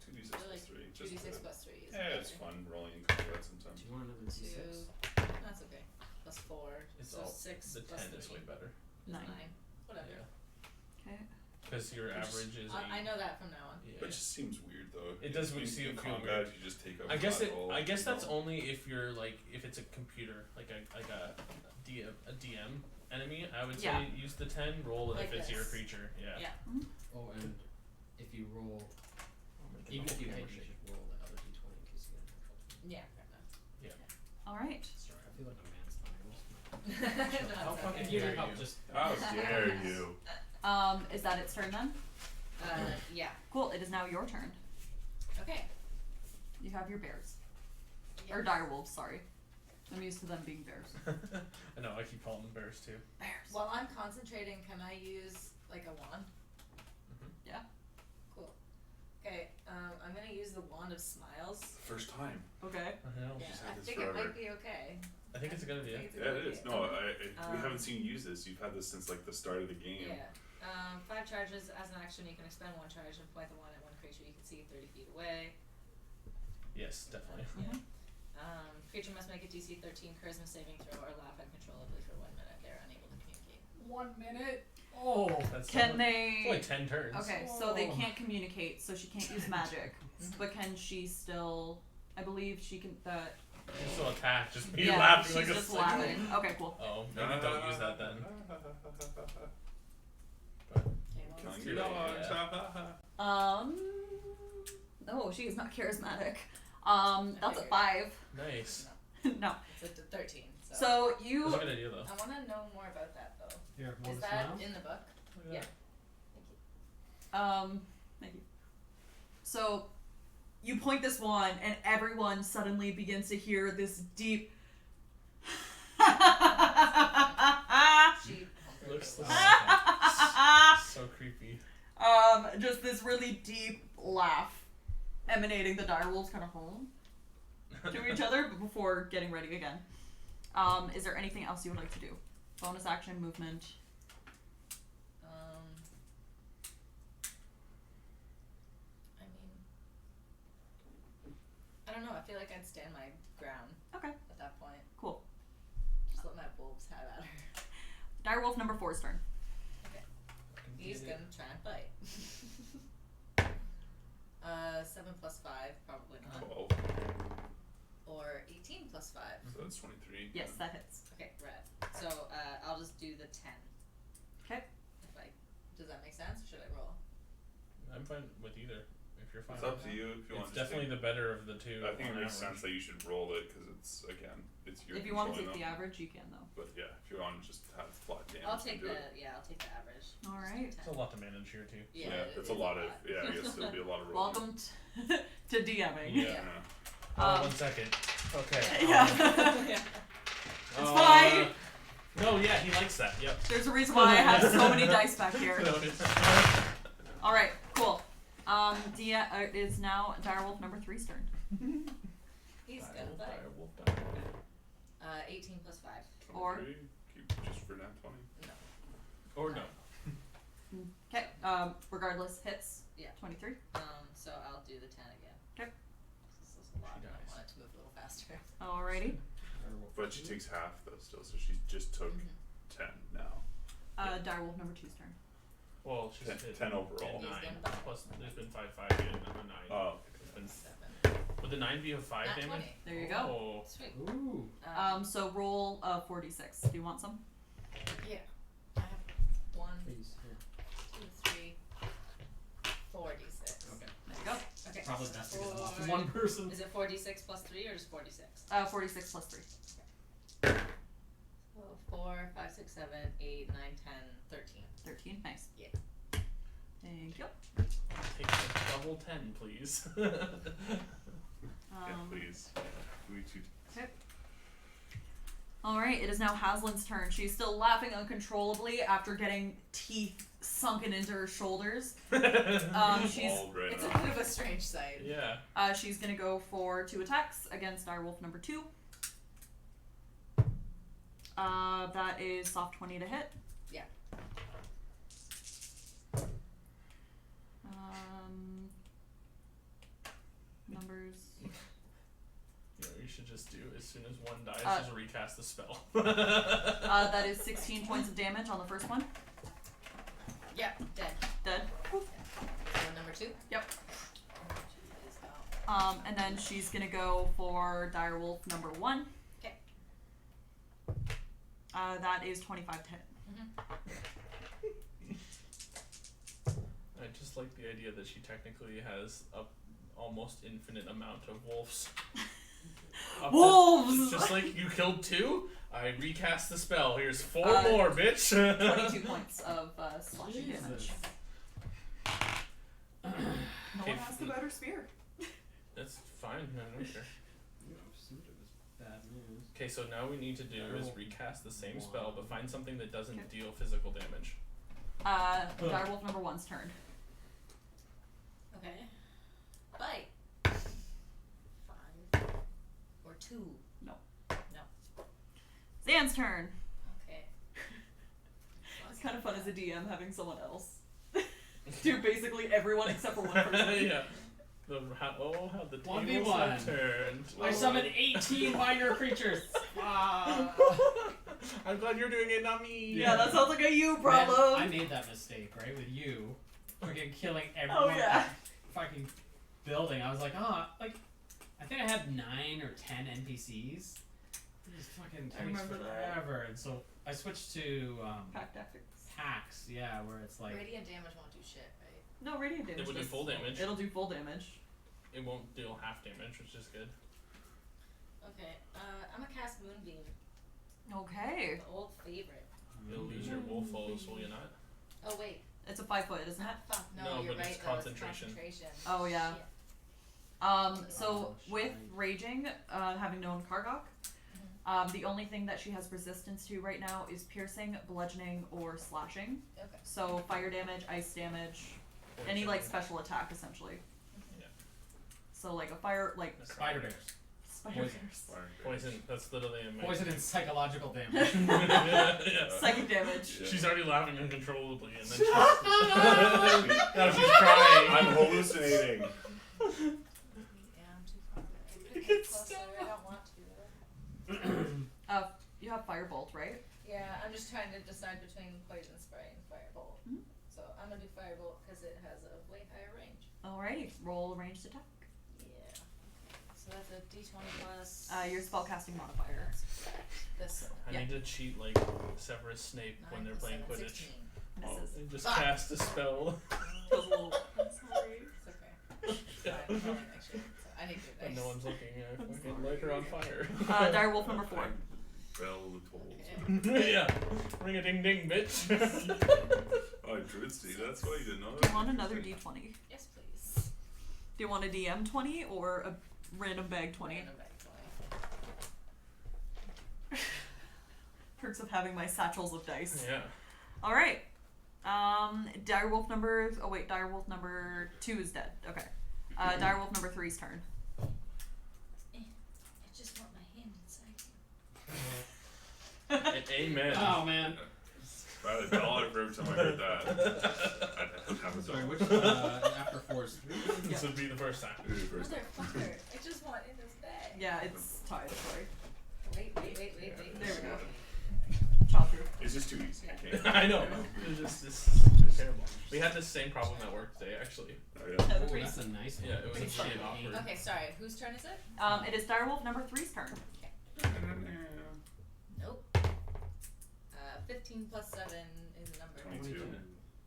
2d6 I feel plus like 3. 2d6 Just plus 3 is yeah, it's better. fun rolling in combat sometimes. Do you want another Two. D6? That's okay. Plus 4. It's So all 6 the plus 10 3 is way better. is 9. Nine. Whatever. Okay. Because your average is I 8. know that from now on. Yeah. But it just seems weird though. It does in, feel in weird. combat, you just take a I guess flat it. roll, I guess you that's know. only if you're like if it's a computer like a DM enemy. I would say Yeah. use the 10. Roll it Like if it's your this. creature. Yeah. Yeah. Oh, and if you roll, I'll make it even all if you camera hit, you shake. should roll the other D20 in case you get a natural 20. Yeah, fair enough. All right. Sorry, I feel like a mansplainer. No, How it's fucking If okay. you dare need help, you. just How dare you? Is that its turn then? Yeah. Cool. It is now your turn. Okay. You have your bears. Yeah. Or direwolves, sorry. I'm used to them being bears. I know. I keep calling them bears too. Bears. While I'm concentrating, can I use like a wand? Yeah. Cool. Okay. I'm gonna use the wand of smiles. First time. Okay. I know. Yeah, She's had I this think it forever. might be okay. I think it's a good idea. I think it's a Yeah, good it is. idea. No, we Um, haven't seen you use this. You've had this since like the start of the game. Yeah. 5 charges. As an action, you can expend 1 charge and point the wand at one creature you can see 30 feet away. Yes, definitely. Mhm. Creature must make a DC 13 charisma saving throw or laugh uncontrollably for 1 minute. They're unable to communicate. 1 minute. Oh, That's Can it's they? only 10 turns. Okay, so they Oh. can't communicate, so she can't use magic. But can she still? I believe she can. You can still attack. Just be Yeah, laughing she's like a just psycho. laughing. Okay, cool. Oh, maybe don't use that then. Okay, well, Killing let's your do it. dogs. No, she is not charismatic. That's a figured. 5. Nice. No. It's a 13. So you. That's a good idea though. I want to know more about that though. here, Is that in the book? Look at Yeah. that. Thank you. So, you point this wand, and everyone suddenly begins to hear this deep. Sheep. Looks so, so creepy. Just this really deep laugh emanating the direwolves kind of home to each other before getting ready again. Is there anything else you would like to do? Bonus action, movement. I mean, I don't know. I feel like I'd stand my ground Okay, at that point. cool. Just let my wolves have at her. Direwolf number 4's turn. He's gonna try and bite. 7 plus 5, probably not. 12. Or 18 plus 5. So that's 23. Yes, that hits. Okay, rad. So I'll just do the 10. Okay. If I, does that make sense? Or should I roll? I'm fine with either. If you're fine. It's with up to that. you if you want It's to. definitely the better of the two. I think it on makes average. sense that you should roll it because it's again, it's your. If you want to controlling take the them. average, you can though. But yeah, if you want to just have flat damage. I'll take do the it. I'll take the average. All Just right. do It's 10. a lot to manage here too. Yeah, that's a lot of yeah. I guess there'll be a lot of rolling. Welcome to DMing. Yeah. Yeah. 1 second. Okay. Yeah. It's fine. No, yeah, he likes that. Yep. There's a reason why I have so many dice back here. Noted. All right, cool. It is now Direwolf number 3's turn. He's gonna bite. Direwolf, direwolf. 18 plus 5. Or- 23, keep just for nat 20. No. Or no. Okay. Regardless, hits. Yeah. 23. So I'll do the 10 again. 'Kay. This is a lot. She and I dies. want it to move a little faster. Alrighty. But she takes half though still, so she just took 10 now. Direwolf number 2's turn. Well, she's 10, hit 10 overall. He's 9. gonna bite. Plus, there's been 5, 5, and a 9. Oh, It's been 7. would the 9 be a 5 Nat damage? 20. There you go. Oh. Sweet. Ooh. So roll 46. Do you want some? Yeah. I have 1, Please. Yeah. 2, 3, 46. Okay. There you go. Okay. Probably best to get them off to Four- one person. Is it 46 plus 3 or just 46? 46 plus 3. 4, 5, 6, 7, 8, 9, 10, 13. 13. Nice. Yeah. Thank you. Take the double 10, please. yeah, please. Do we two? Alright, it is now Haslin's turn. She's still laughing uncontrollably after getting teeth sunken into her shoulders. She's Bald right It's a now. bit of a strange sight. Yeah. she's gonna go for 2 attacks against Direwolf number 2. That is soft 20 to hit. Yeah. Numbers. You know, you should just do as soon as one dies, just recast the spell. That is 16 points of damage on the first one. Yeah, dead. Dead. So number 2? Yep. Number 2 is out. And then she's gonna go for Direwolf number 1. Okay. That is 25 to hit. I just like the idea that she technically has a almost infinite amount of wolves. Wolves! Just like you killed 2, I recast the spell. Here's 4 more, bitch. 22 points of slashing damage. No one asked about her spear. That's fine. I don't care. Bad news. Okay, so now we need to do is recast the same spell, but find something that doesn't deal physical damage. Direwolf number 1's turn. Okay. Bite. 5. Or 2. No. No. Zan's turn. Okay. It's kind of fun as a DM having someone else do basically everyone except for one person. Yeah. How the tables 1v1. have turned. I summoned 18 minor creatures. I'm glad you're doing it, not me. Yeah, that sounds like a you Man, problem. I made that mistake, right, with you. Freaking killing everyone. Oh, yeah. Fucking building. I was like, like, I think I had 9 or 10 NPCs. It just fucking I takes remember that. forever. And so I switched to Pack tactics. packs, yeah, where it's like. Radiant damage won't do shit, right? No, radiant damage. It would do does- full damage. It'll do full damage. It won't deal half damage, which is good. Okay. I'm gonna cast Moonbeam. Okay. The old favorite. You'll lose your wolf foes, will you not? Oh wait. It's a 5 foot, isn't it? Fuck. No, No, you're but right. it's though, concentration. It's concentration. Oh, yeah. Shit. So Oh, with shite. raging, having known Kargok, the only thing that she has resistance to right now is piercing, bludgeoning, or slashing. Okay. So fire damage, ice damage, any like special attack essentially. Yeah. So like a fire, like Spider bears. spider Poison. bears. Poison. That's literally in my. Poison and psychological damage. Yeah. Psychic damage. Yeah. She's already laughing uncontrollably, and then now she's I'm crying. hallucinating. Yeah, I'm too far away. I It get gets closer. stuck. I don't want to. You have firebolt, right? Yeah, I'm just trying to decide between poison spray and firebolt. Mhm. So I'm gonna do firebolt because it has a way higher range. Alrighty, roll ranged attack. Yeah. So that's a D20 plus. Your spellcasting modifier. This. I Yeah. need to cheat like Severus Snape 9 when they're plus playing 7, Quidditch. 16. Misses. And just Ah. cast a spell. I'm sorry. It's okay. Yeah. Fine, I'll make sure. So I need to do When this. no one's looking, I I'm fucking sorry. light her on fire. Direwolf number 4. Bell the tolls. Okay. Yeah. Ring a ding ding, bitch. Oh, Druid Seed, that's why you didn't know Do that? you want another d20? Yes, please. Do you want a DM 20 or a random bag 20? Random bag 20. Perks of having my satchels of dice. Yeah. Alright. Direwolf number. Oh, wait, Direwolf number 2 is dead. Okay. Direwolf number 3's turn. I just want my hand inside you. Amen. Oh man. If I had $1 for every time I heard that, I'd have a Sorry, dollar. which after 4 is 3? This would be the first time. Motherfucker. I just want in this bag. Yeah, it's tied. Sorry. Wait. There we go. Chop through. It's just too easy. I can't. I know. It's just it's terrible. We had this same problem at work today, actually. Oh, yeah. Yeah, the Oh, threes. that's a nice one. Yeah, it was Big fucking champagne. awkward. Okay, sorry. Whose turn is it? It is Direwolf number 3's turn. Nope. 15 plus 7 is the number. 22.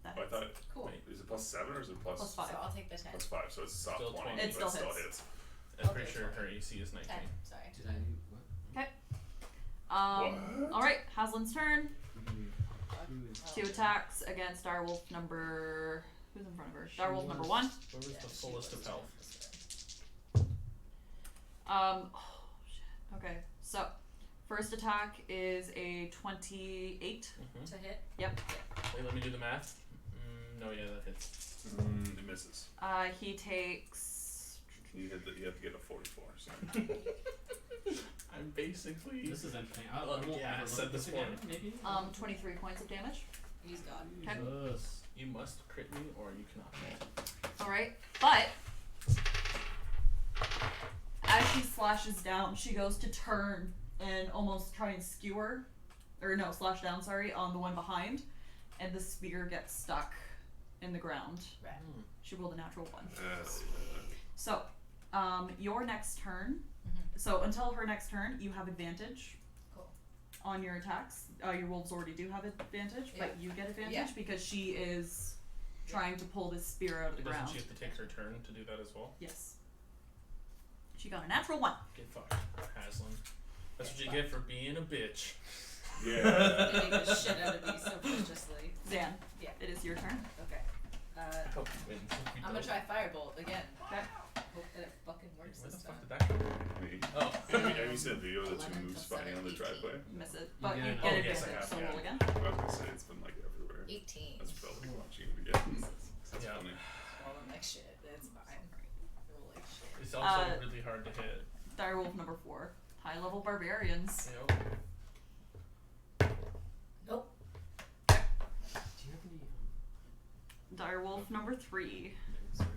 That Oh, I hits. thought, Cool. is it plus 7 or is it plus Plus So 5. I'll take the 10. plus 5? So it's a soft Still 20, 20. It but still it still hits. hits. I'm pretty Okay, sure cool. her AC is 19. 10. Sorry. Did I what? What? Alright, Haslin's turn. Oh. 2 attacks against Direwolf number. Who's in front of her? Direwolf number 1. Where was Yeah, the she fullest was of health? Oh shit. Okay, so first attack is a 28. Mm-hmm. To hit? Wait, let me do the math. No, yeah, that hits. It misses. He takes. You have to get a 44. So. I'm basically. This is interesting. Oh, I won't yeah, I ever said look this at again, morning. maybe? 23 points of damage. He's gone. Okay. Jesus. You must crit me or you cannot hit. Alright, but as she slashes down, she goes to turn and almost try and skewer, or no, slash down, sorry, on the one behind, and the spear gets stuck in the ground. Right. She rolled a natural 1. Yes. So, your next turn, Mhm. so until her next turn, you have advantage Cool. on your attacks. Your wolves already do have advantage, but Yeah. you get advantage Yeah. because she is trying to pull this spear out of the Doesn't ground. she have to take her turn to do that as well? Yes. She got a natural 1. Get fucked, Haslin. That's what you get for being a bitch. Yeah. Hitting the shit out of me so viciously. Zan, Yeah. it is your turn. Okay. I hope you win. If you I'm gonna don't- try Firebolt again. Okay. Hope that it fucking works Where the this fuck time. did that come from? Me. Oh. Have you seen the video of the 11 two moves plus fighting on the 7, 18. driveway? Miss it. You But get you an- get oh, yes, I advantage, have, so yeah. roll again. I was gonna say it's been like everywhere. 18. That's felt like watching it again. That's Yeah. funny. Well, I'm like shit. It's fine. Roll like shit. It's also Uh, really hard to hit. Direwolf number 4. High level barbarians. Yep. Nope. Do you have any? Direwolf number 3. Sorry.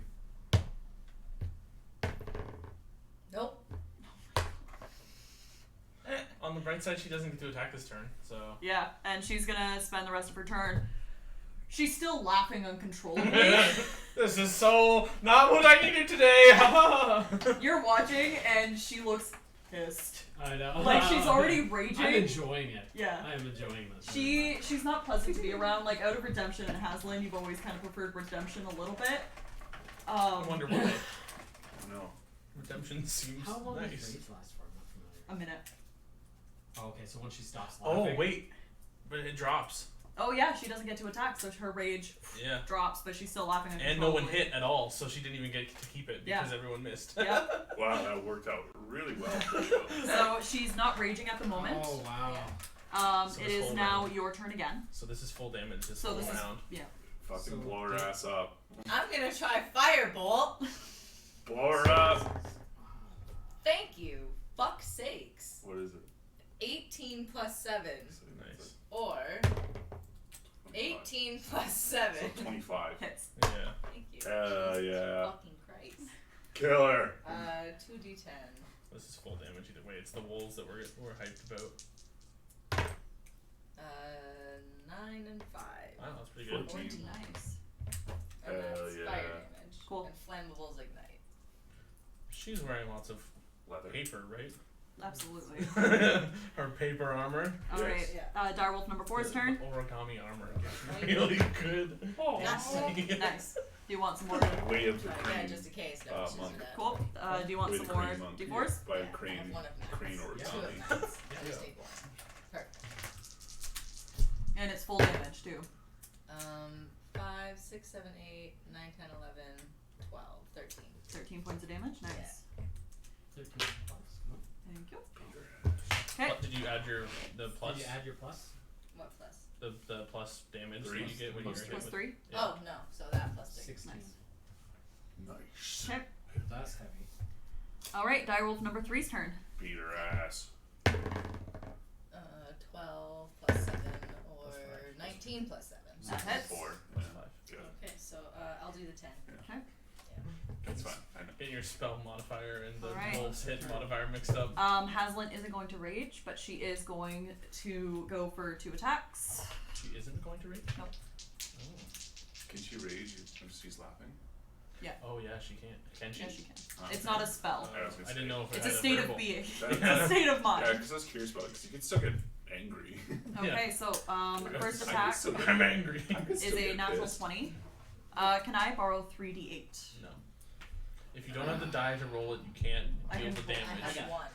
Nope. On the bright side, she doesn't get to attack this turn, so. Yeah, and she's gonna spend the rest of her turn. She's still laughing uncontrollably. This is so not what I needed today. You're watching, and she looks pissed. I know. Like she's already raging. I'm enjoying it. Yeah. I am enjoying this. She's not pleasant to be around. Like out of Redemption and Haslin, you've always kind of preferred Redemption a little bit. I wonder why. Oh no. Redemption seems How long does nice. rage last for? I'm not familiar. A minute. Oh, okay, so when she stops Oh laughing. wait, but it drops. Oh yeah, she doesn't get to attack, so her rage Yeah. drops, but she's still laughing And no one uncontrollably. hit at all, so she didn't even get to keep it because everyone missed. Yeah. Wow, that worked out really well for you. So she's not raging at the moment. Oh wow. So It it's is full now round. your turn again. So this is full damage this So whole this is round. yeah. Fucking So blow her good. ass up. I'm gonna try Firebolt. Blow her up. Thank you. Fuck sakes. What is it? 18 plus 7. Nice. Or 18 plus 7. So 25. Hits. Yeah. Thank you. Hell yeah. Fucking Christ. Killer. 2d10. This is full damage either way. It's the wolves that we're hyped about. 9 and 5. Wow, that's pretty good. 14. Nice. And Hell that's yeah. fire damage. Cool. And flammables ignite. She's wearing lots of Leather. paper, right? Absolutely. Her paper armor. Alright. Yeah. Direwolf number 4's turn. Origami armor Nice. gets really good. Nice. Nice. Do you want some more? Way of the But crane. yeah, just in case. No, she's monk. in that. Cool. Do you want Way some the more crane monk. D4s? By Yeah, crane. I have one of nines. Crane or Yeah. 2 of something. nines. Yeah. I just need one. Perfect. And it's full damage too. 5, 6, 7, 8, 9, 10, 11, 12, 13. 13 points of damage. Nice. 13 plus. No. Thank you. Okay. Did you add the plus? Did you add your plus? What plus? The plus damage Three. that you get when Plus you're hit Plus with 3. Yeah. Oh, no. So that plus 3. 16. Nice. Nice. Okay. That's heavy. Alright, Direwolf number 3's turn. Beat her ass. 12 plus 7 or Plus 5. 19 plus 7. That hits. 4. Plus Yeah. 5. Good. Okay, so I'll do the 10. Okay. That's fine. I know. Getting your spell modifier and the Alright. wolf's hit modifier mixed up. Haslin isn't going to rage, but she is going to go for 2 attacks. She isn't going to rage? Nope. Oh. Can she rage if she's laughing? Oh yeah, she can. Can she? Yes, she can. Oh, It's okay. not a spell. I was gonna I didn't say. know if it It's a had state verbal. of being. That- It's a state of Yeah, mind. because I was curious about it, because you can still get angry. Okay, so first I attack can still- I'm angry. I can is still a get natural pissed. 20. Can I borrow 3d8? No. If you don't have the die to roll it, you can't I deal can the roll- I damage. have one.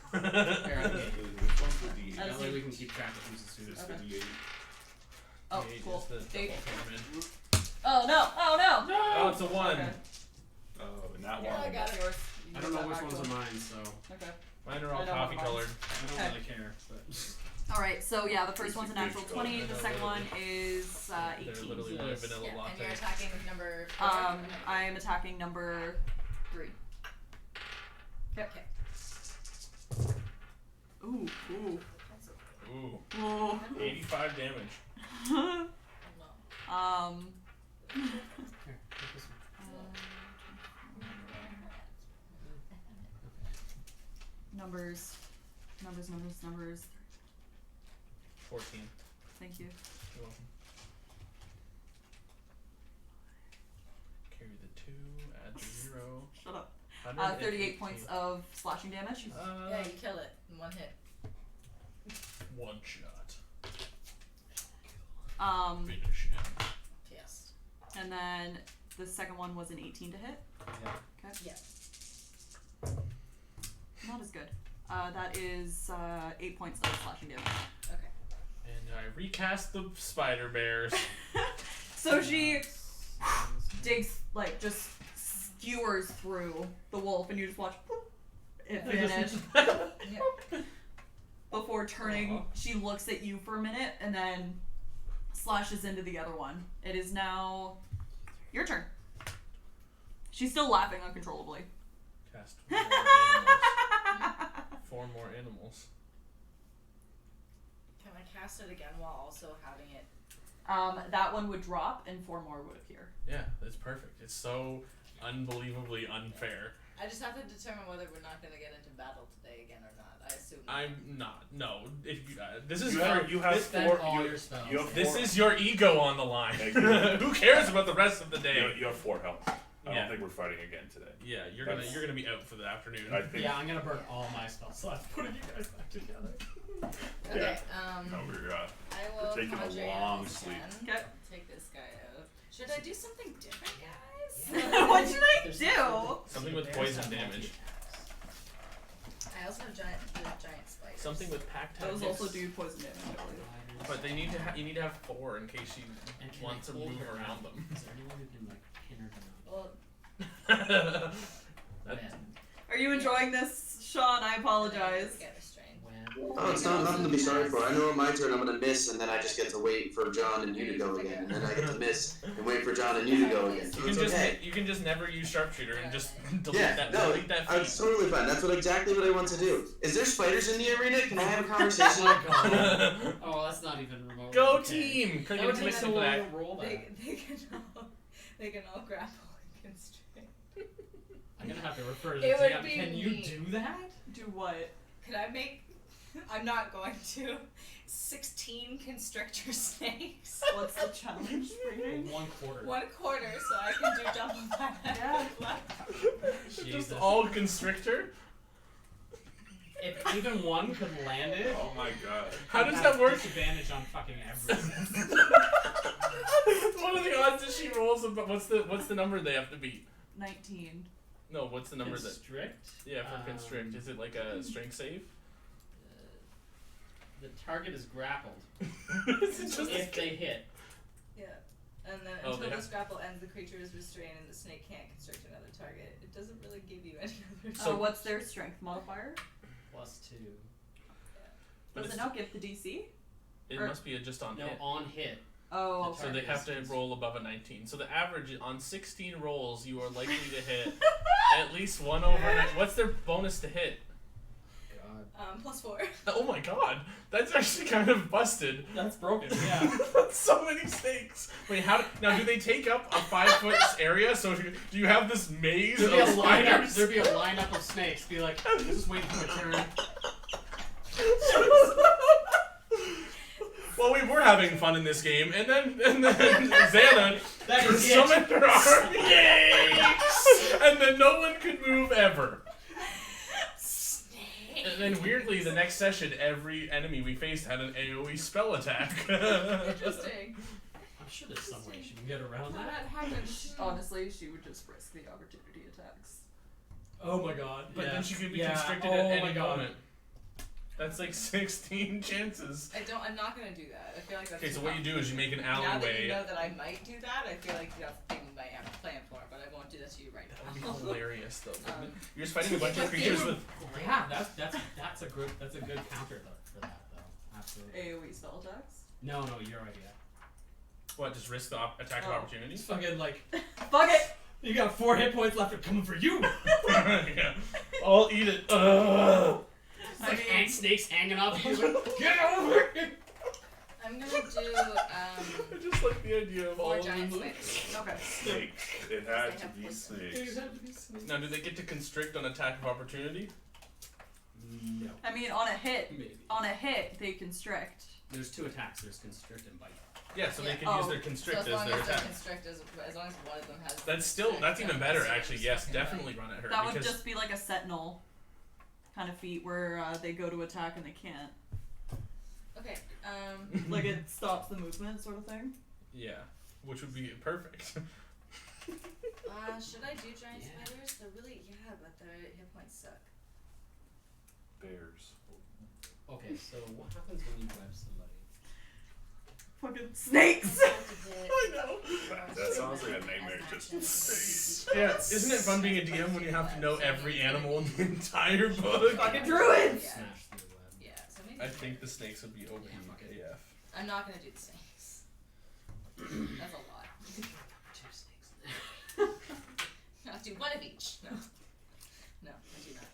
Here, I can get it. Which one's the D8? That That is way it. we can keep track of who's the student. It's the Okay. D8. Oh, D8 cool. is the double 8. pyramid. Oh no! Oh no! Oh, it's a 1. Okay. Oh, and that Yeah, I one. got it. Yours. I don't know which ones are mine, so Okay. Mine are I all know coffee what colored. I don't Okay. really care. But Alright, so yeah, the first Basic one's a natural bitch 20, code. the second one is They're 18. literally my Yes. vanilla Yeah, and latte. you're attacking with number 4. I am attacking number 3. Yep. Okay. Ooh, cool. Ooh. Ooh. Ooh. 85 damage. No. Here, take this one. Numbers. 14. Thank you. You're welcome. Carry the 2, add the 0. Shut up. 118. 38 points of slashing damage. Yeah, you kill it in one hit. One shot. Finish him. Yes. And then the second one was an 18 to hit. Yeah. Okay. Yeah. Not as good. That is 8 points of slashing damage. Okay. And I recast the spider bears. So she digs, like, just skewers through the wolf, and you just watch it vanish. Yeah. Before turning, she looks at you for a minute and then slashes into the other one. It is now your turn. She's still laughing uncontrollably. Cast 4 more animals. 4 more animals. Can I cast it again while also having it? That one would drop and 4 more would appear. Yeah, that's perfect. It's so unbelievably unfair. I just have to determine whether we're not going to get into battle today again or not. I assume. I'm not. No. If you, this is You have, you have this, Spend four. all You, your spells. you have this four, is your ego on the line. Thank you. Who cares about the rest of the day? you have 4 health. I Yeah. don't think we're fighting again today. Yeah, you're That's- gonna be out for the afternoon. I think. Yeah, I'm gonna burn all my spell slots, putting you guys back together. Okay. No, we're I will taking a conjure long animals sleep. again. Okay. Take this guy out. Should I do something different, guys? What should I There's do? Something with poison damage. I also have giant spiders. Something with pack tactics. Those also do poison damage, I believe. But they need to. You need to have 4 in case you And can want I to hold move her around down? them. Is there anyone who can like pin her down? Well, That- When? Are you enjoying this, Sean? I apologize. Get restrained. When? Oh, it's not nothing to be sorry for. I know on my turn I'm gonna miss, and then I just get to wait for John and you to go again, and then I get to miss and wait for John and you to go again. So You it's can just okay. you can just never use sharpshooter and just delete Yeah, that no, delete that it's feat. totally fine. That's exactly what I want to do. Is there spiders in the arena? Can I have a conversation? Oh, that's not even remote. Go okay. team! Can That you would take mix so it long back? to roll that. They can all grapple and constrain. I'm gonna have to refer to It the would DM. be Can you neat. do that? Do what? Could I make? I'm not going to. 16 constrictor snakes. What's the challenge rating? 1/4. 1/4, so I can do double that. Yeah. Just Jesus. all constrictor? If even one could land it, Oh my god. How I'd does have that work? Disadvantage on fucking everything. What are the odds that she rolls? But what's the number they have to beat? 19. No, what's the number that? Constrict? Yeah, for constrict. Is it like a strength save? The target is grappled. Is it just If they hit. Yeah. And then Oh, until they this grapple ends, the creature is restrained and the snake can't constrict another target. It doesn't really give you any other. So what's their strength modifier? +2. But Does it it's- not give the DC? It Or- must be just on No, hit. on hit. Oh, The So they target have to is- roll above a 19. So the average on 16 rolls, you are likely to hit at least 1 over. What's their bonus to hit? God. +4. Oh my god, that's actually kind of busted. That's broken, yeah. That's so many snakes. Wait, now do they take up a 5-foot area? So do you have this maze There'd be, a of lineup, spiders? there'd be a lineup of snakes. Be like, just waiting for my turn. Well, we were having fun in this game, and then Xana That is it. summoned her army, and then no one could move ever. And then weirdly, the next session, every enemy we faced had an AoE spell attack. Interesting. I'm sure there's some way she can get around How that. that happens. honestly, she would just risk the opportunity attacks. Oh my god. But yeah. then she could be Yeah. constricted Oh at my any god. moment. That's like 16 chances. I'm not gonna do that. I feel like that's Okay, so too what you do is you make an Now that you alleyway. know that I might do that, I feel like you have things I am plan for, but I won't do that to you right That would be now. hilarious, though. Um, You're just fighting a bunch of it creatures would- with. Yeah, that's a good counter though for that though. Absolutely. AoE spell attacks? No, your idea. What? Just risk the attack of Oh. opportunity? It's fucking like Fuck it! you got 4 hit points left. They're coming for you. Yeah. I'll eat it. Ugh. It's I like mean- Ant snakes hanging off you. Like, get over here! I'm gonna do I just like the idea of all 4 of giant them. snakes. Okay. Snakes. It They had to have be poison. snakes. Now, do they get to constrict on attack of opportunity? No. I mean, on a hit, Maybe. they constrict. There's 2 attacks. There's constrict and bite. Yeah, so they Yeah. can Oh. use their So constrict as as long their as they're attack. constrict, as long as one of them has. That's even better, actually. Yes, definitely run at her. That would because just be like a sentinel kind of feat where they go to attack and they can't. Okay. Like it stops the movement, sort of thing. yeah, which would be perfect. Should I do giant Yeah. spiders? They're really but their hit points suck. Bears. Okay, so what happens when you web somebody? Fucking snakes! I know. That sounds like a nightmare. Just Yeah, isn't it fun being a DM when you have to know every animal in the entire book? Fucking druids! Yeah. Smash through the web. Yeah. So maybe. I think the snakes would be OP AF. I'm not gonna do the snakes. That's a lot. 2 snakes. I'll do one of each. No. No, I do not.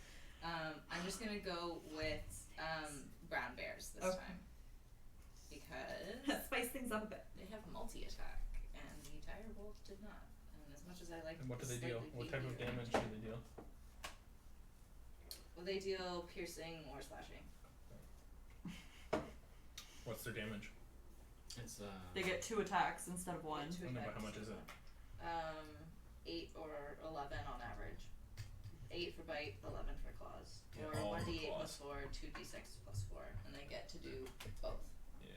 I'm just gonna go with brown bears this Okay. time. Because Spice things up a bit. they have multi-attack, and the dire wolf did not. And as much as I like And what do they deal? slightly What type of beat you- damage do they deal? Well, they deal piercing or slashing. What's their damage? It's They get 2 attacks instead of 1. Two I don't know, but attacks. how much is it? 8 or 11 on average. 8 for bite, 11 for claws. Yeah, Or all 1d8 claws. plus 4, 2d6 plus 4, and they get to do both. Yeah.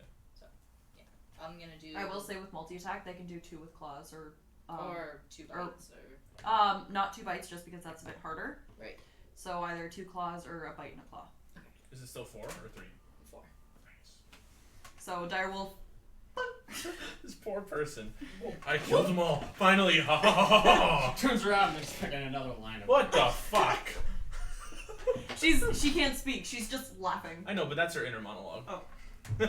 I'm gonna do. I will say with multi-attack, they can do 2 with claws or... or 2 bites, or. not 2 bites just because that's a bit harder. Right. So either 2 claws or a bite and a claw. Is it still 4 or 3? 4. Nice. So direwolf. This poor person. I killed them all. Finally. Ha ha ha ha. turns around and there's fucking another line of What the fuck? She can't speak. She's just laughing. I know, but that's her inner monologue. Oh. I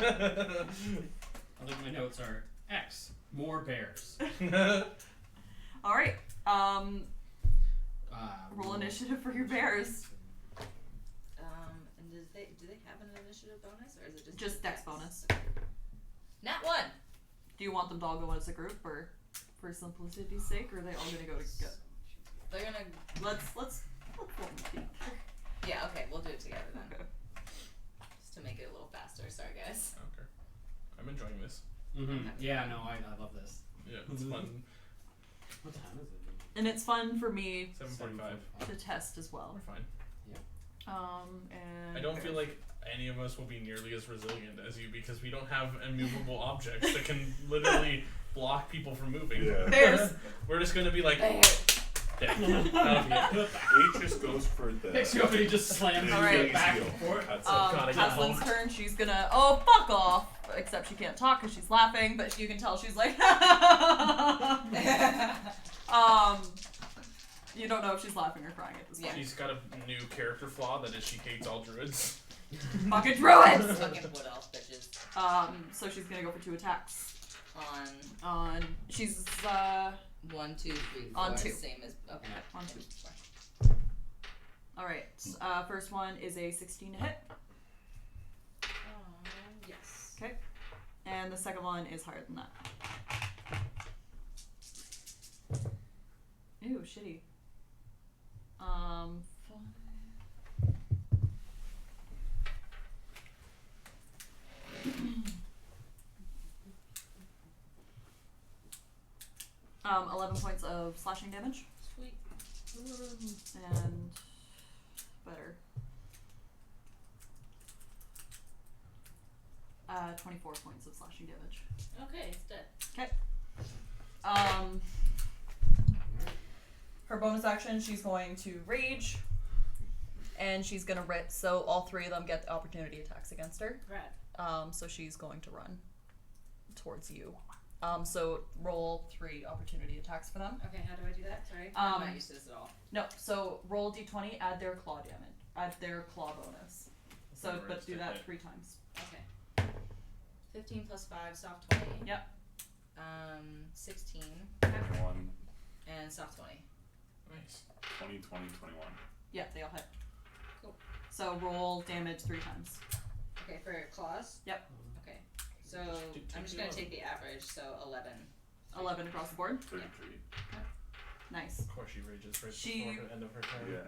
think my notes are X. More bears. All right. Roll initiative for your bears. And do they have an initiative bonus, or is it Just dex bonus. Nat 1! Do you want them to all go as a group, or for simplicity's sake, or are they all gonna go together? They're gonna. Let's put them together. Yeah, okay, we'll do it together then. Okay. Just to make it a little faster. Sorry, guys. Okay. I'm enjoying this. Mm-hmm. Yeah, no, I love this. Yeah, it's fun. What time is it? And it's fun for me 7:45. to test as well. We're fine. And I don't feel like any of us will be nearly as resilient as you because we don't have immovable objects that can literally block people from moving. Yeah. bears. We're just gonna be like, Bear. "Dead." That'll be it. 8 just goes for the. Picks you up and he just slams All you right. back and forth. That's God, I got Aslan's home. turn. She's gonna fuck off. Except she can't talk because she's laughing, but you can tell she's like you don't know if she's laughing or crying at this point. She's got a new character flaw that is she hates all druids. Fucking druids! Fucking wood elf bitches. So she's gonna go for 2 attacks. On She's 1, 2, 3, 4. On 2. Same as. Okay. On 2. Alright, first one is a 16 to hit, Yes. and the second one is higher than that. Ew, shitty. 11 points of slashing damage, Sweet. and better. 24 points of slashing damage. Okay, it's dead. Her bonus action, she's going to rage, and she's gonna so all 3 of them get the opportunity attacks against her. Rad. So she's going to run towards you. So roll 3 opportunity attacks for them. Okay, how do I do that? Sorry. I'm not used to this at all. No, so roll d20, add their claw damage, add their claw bonus. So, but do that 3 times. Okay. 15 plus 5, soft 20. Yep. 16. 21, And soft 20. Nice. 20, 20, 21. Yeah, they all hit. Cool. So roll damage 3 times. Okay, for claws? Yep. Okay. So I'm just gonna take the average, so 11. 11 across the board. 33. Nice. Of course she rages right before the end of her turn. Yeah.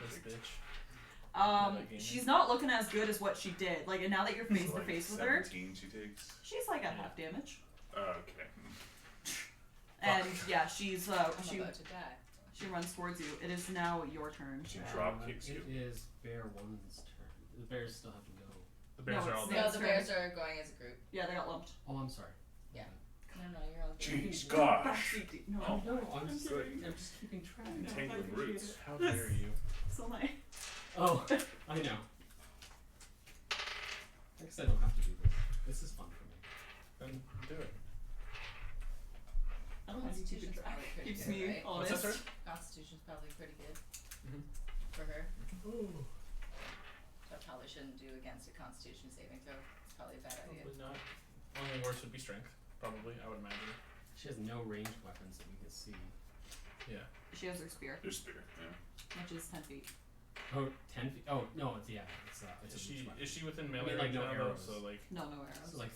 This bitch. She's not looking as good as what she did. Like, and now that you're face So, to like, face with her, 17 she takes. she's like at half damage. Okay. And yeah, she's I'm she about to die. she runs towards you. It is now your turn. She drop kicks It you. is Bear 1's turn. The bears still have to go. The bears No, are all it's dead. No, That's the right. bears are going as a group. Yeah, they got lumped. Oh, I'm sorry. Yeah. No, you're all good. Jeez, gosh. Backseat. No, Oh. No, I'm just Good. keeping track. Entangled I appreciate roots. it. How dare you? So am I. Oh, I know. I guess I don't have to do this. This is fun for me. Then do it. I don't know how you keep it Constitution's track. probably pretty Keeps good, me right? What's honest. that, sir? Constitution's probably pretty good Mhm. for her. Ooh. So I probably shouldn't do against a Constitution saving throw. It's probably a bad idea. Probably not. Only worse would be strength. Probably, I would imagine. She has no ranged weapons that we can see. Yeah. She has her spear, There's spear. Yeah. which is 10 feet. Oh, 10 feet. Oh, no, it's a Is reach weapon. she within I mean, mean, range like, no now, though? arrows. So like No, no arrows. So, like,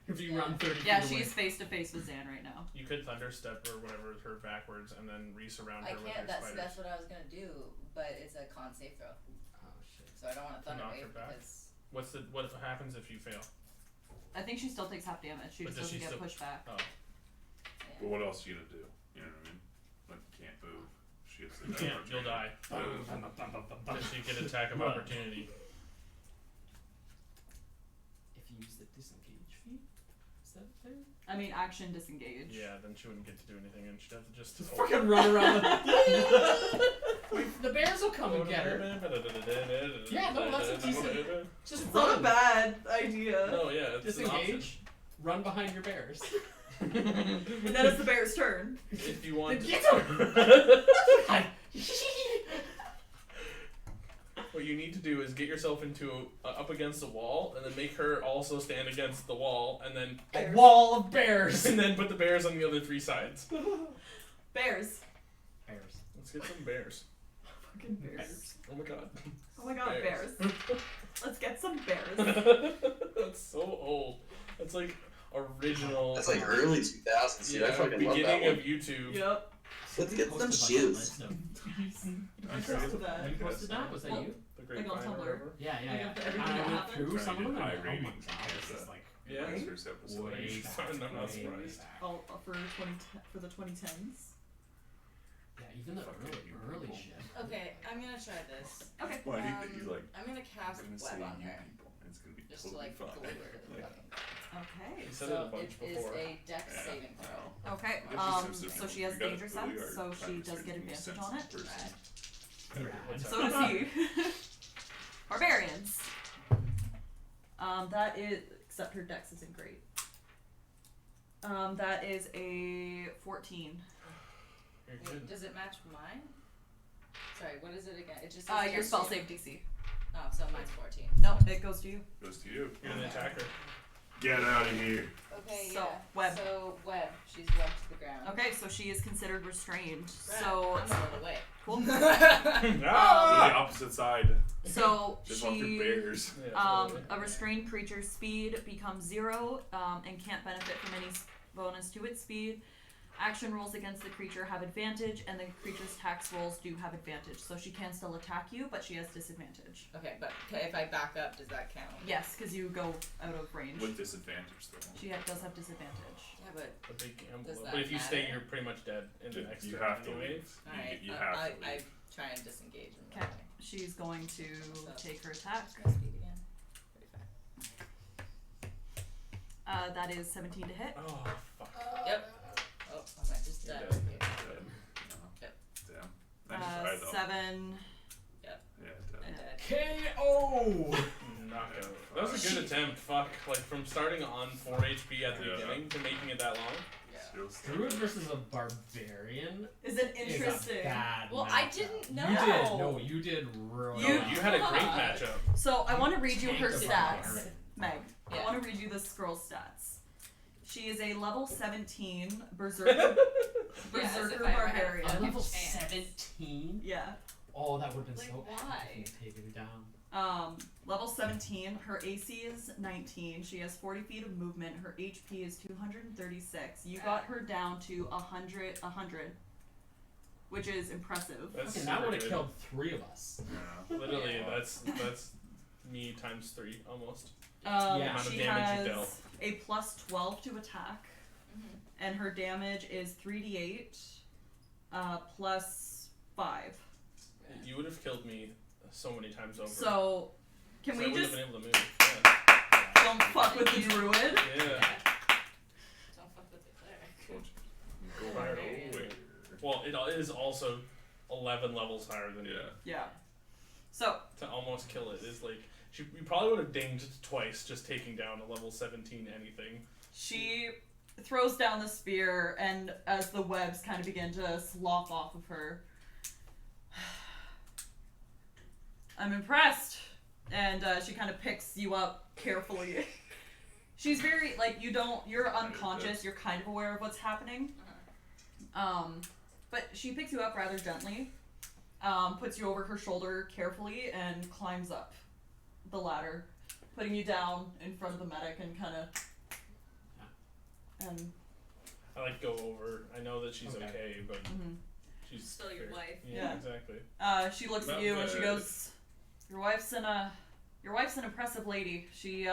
if you run 30 Yeah, feet away. she's face to face with Zan right now. you could thunder step or whatever her backwards and then resurround I her with your can't. spiders. That's what I was gonna do, but it's a con save throw, Oh, shit. so I don't want to thunder knock wave her back? because What happens if you fail? I think she still takes half damage. She But just does doesn't she get still- pushed back. Oh, But what else are you gonna do? You know what I mean? Like, you can't move. She has you can't. You'll die. Unless you get attack of opportunity. If you use the disengage feat, is that there? I mean, action disengage. Yeah, then she wouldn't get to do anything, and she'd have to just. Just fucking run around. The bears will come and get her. Yeah, no, that's a decent- Just It's not a run. bad idea. No, yeah, it's an option. Disengage. Run behind your bears. And then it's the bear's turn. If you want. Get What you need to do is get yourself into up against the wall, and then make her also stand against the wall, and then A wall of bears. and then put the bears on the other 3 sides. Bears. Bears. Let's get some bears. Fucking bears. Oh my god. Oh my god, bears. Let's get some bears. That's so old. That's like original. That's like early 2000s, dude. I Yeah, fucking love that beginning one. of YouTube. Yep. Let's get some Posted shiz. list of- I posted that. You posted that? Was that you? The Like on Grapevine or Tumblr. whatever. Yeah, Like, yeah, if yeah. everything I that went happened. through Trying some to of them get and high oh my ratings god, because this is of like Yeah. Last first episode. way Fine, back. I'm not way surprised. back. Oh, for the 2010s. Yeah, even the Fucking early people. shit. okay, I'm gonna try this. Okay. Why do you think you like? I'm gonna cast I'm gonna web say on you her, people. It's gonna be just to totally like fine. glue her to the Like, fucking. Okay. You said it a So bunch it is before. a dex Yeah. saving throw. Okay. It's just so So she has we gotta danger really sense, are so she trying to does search get the advantage most on it. sensitive person. Rad. So does he. Barbarians. That is, except her dex isn't great. That is a 14. You're Wait, good. does it match mine? Sorry, what is it again? It just Your dex spell saving. save DC. Oh, so mine's 14. No, it goes to you. Goes to you. You're an attacker. Get out of here. Okay, So, yeah. web. So web. She's webbed to the ground. Okay, so she is considered restrained. Right. So, I'm out of the way. cool. Ah! The opposite side. So Just walk through she, bears. Yeah, absolutely. a restrained creature's speed becomes 0, and can't benefit from any bonus to its speed. Action rolls against the creature have advantage, and the creature's tax rolls do have advantage. So she can still attack you, but she has disadvantage. Okay, but if I back up, does that count? Yes, because you go out of range. With disadvantage though. She does have disadvantage. Yeah, but A big gamble. Does though. that But if you stay, matter? you're pretty much dead in the next You turn have to anyway. leave. alright. You have to I leave. try and disengage and Okay. She's going to take her attack. Speed again. 35. That is 17 to hit. Oh, fuck. Yep. Oh, I might just die. You're with dead. you. Dead. Yep. Damn. Nice try though. 7 Yeah, and dead. dead. KO! Knockout. That was a good attempt. Fuck. Like from starting on 4 HP at the Yeah. beginning to making it that long. Yeah. Still Druid versus a barbarian Is it is interesting? a bad Well, I matchup. didn't You know. did. No, you did really No, You- you had a great Fuck. matchup. So I want to read you her Tanked a stats, barbarian. Meg. I Yeah. want to read you this girl's stats. She is a level 17 berserker. Yeah, as if Berserker I ever had a barbarian. A level Chance. 17? Yeah. Oh, that would have been Like, so why? taking her down. Level 17. Her AC is 19. She has 40 feet of movement. Her HP is 236. You got her down to 100, which is impressive. That's Okay, that super would have good. killed 3 of us. Yeah. Literally, that's me times 3 almost. Yeah. Amount of She damage you has dealt. a plus 12 to attack, and her damage is 3d8 plus 5. You would have killed me so many times over. So, can So I we wouldn't just have been able to move. Yeah. don't fuck with the druid? Yeah. Don't fuck with the cleric. Go Fire away. away. Well, it is also 11 levels higher than me. Yeah. Yeah. So, To almost kill it is like you probably would have dinged twice just taking down a level 17 anything. she throws down the spear, and as the webs kind of begin to slough off of her, I'm impressed. And she kind of picks you up carefully. She's very, like, you're unconscious, you're kind of aware of what's happening. But she picks you up rather gently, puts you over her shoulder carefully, and climbs up the ladder, putting you down in front of the medic and kind of. And I like go over. I know that she's okay, but she's Still your wife. Yeah, Yeah. exactly. she looks at Not you and she bad. goes, Your wife's an impressive lady. She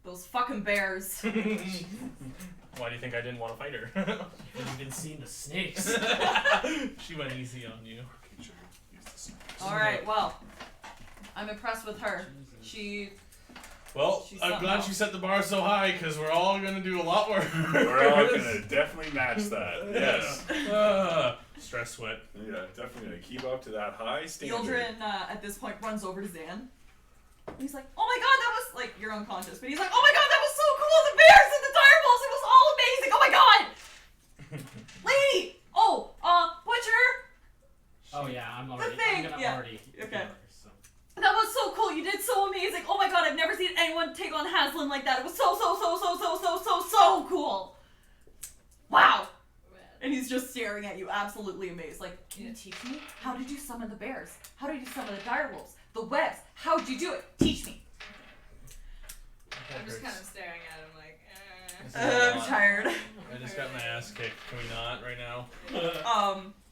those fucking bears. Why do you think I didn't want to fight her? Have you been seeing the snakes? She went easy on you. Okay, sure. Use the snacks. All right, well, I'm impressed with her. She Well, She's I'm something glad else. she set the bar so high because we're all gonna do a lot worse. We're all gonna definitely match that. Yes. Stress sweat. Yeah, definitely gonna keep up to that high standard. Yildren at this point runs over to Zan. And he's like, "Oh my god, that was like you're unconscious," but he's like, "Oh my god, that was so cool! The bears and the direwolves, it was all amazing! Oh my god, lady! Oh, butcher! Oh yeah, I'm already. thing, I'm gonna yeah. already. Okay. kill her, so. That was so cool! You did so amazing! Oh my god, I've never seen anyone take on Haslin like that. It was so cool! Wow!" And he's just staring at you, absolutely amazed. Like, "Can you teach me? How did you summon the bears? How did you summon the direwolves? The webs? How'd you do it? Teach me." I'm just kind of staring at him like, I'm tired. I just got my ass kicked. Can we not right now?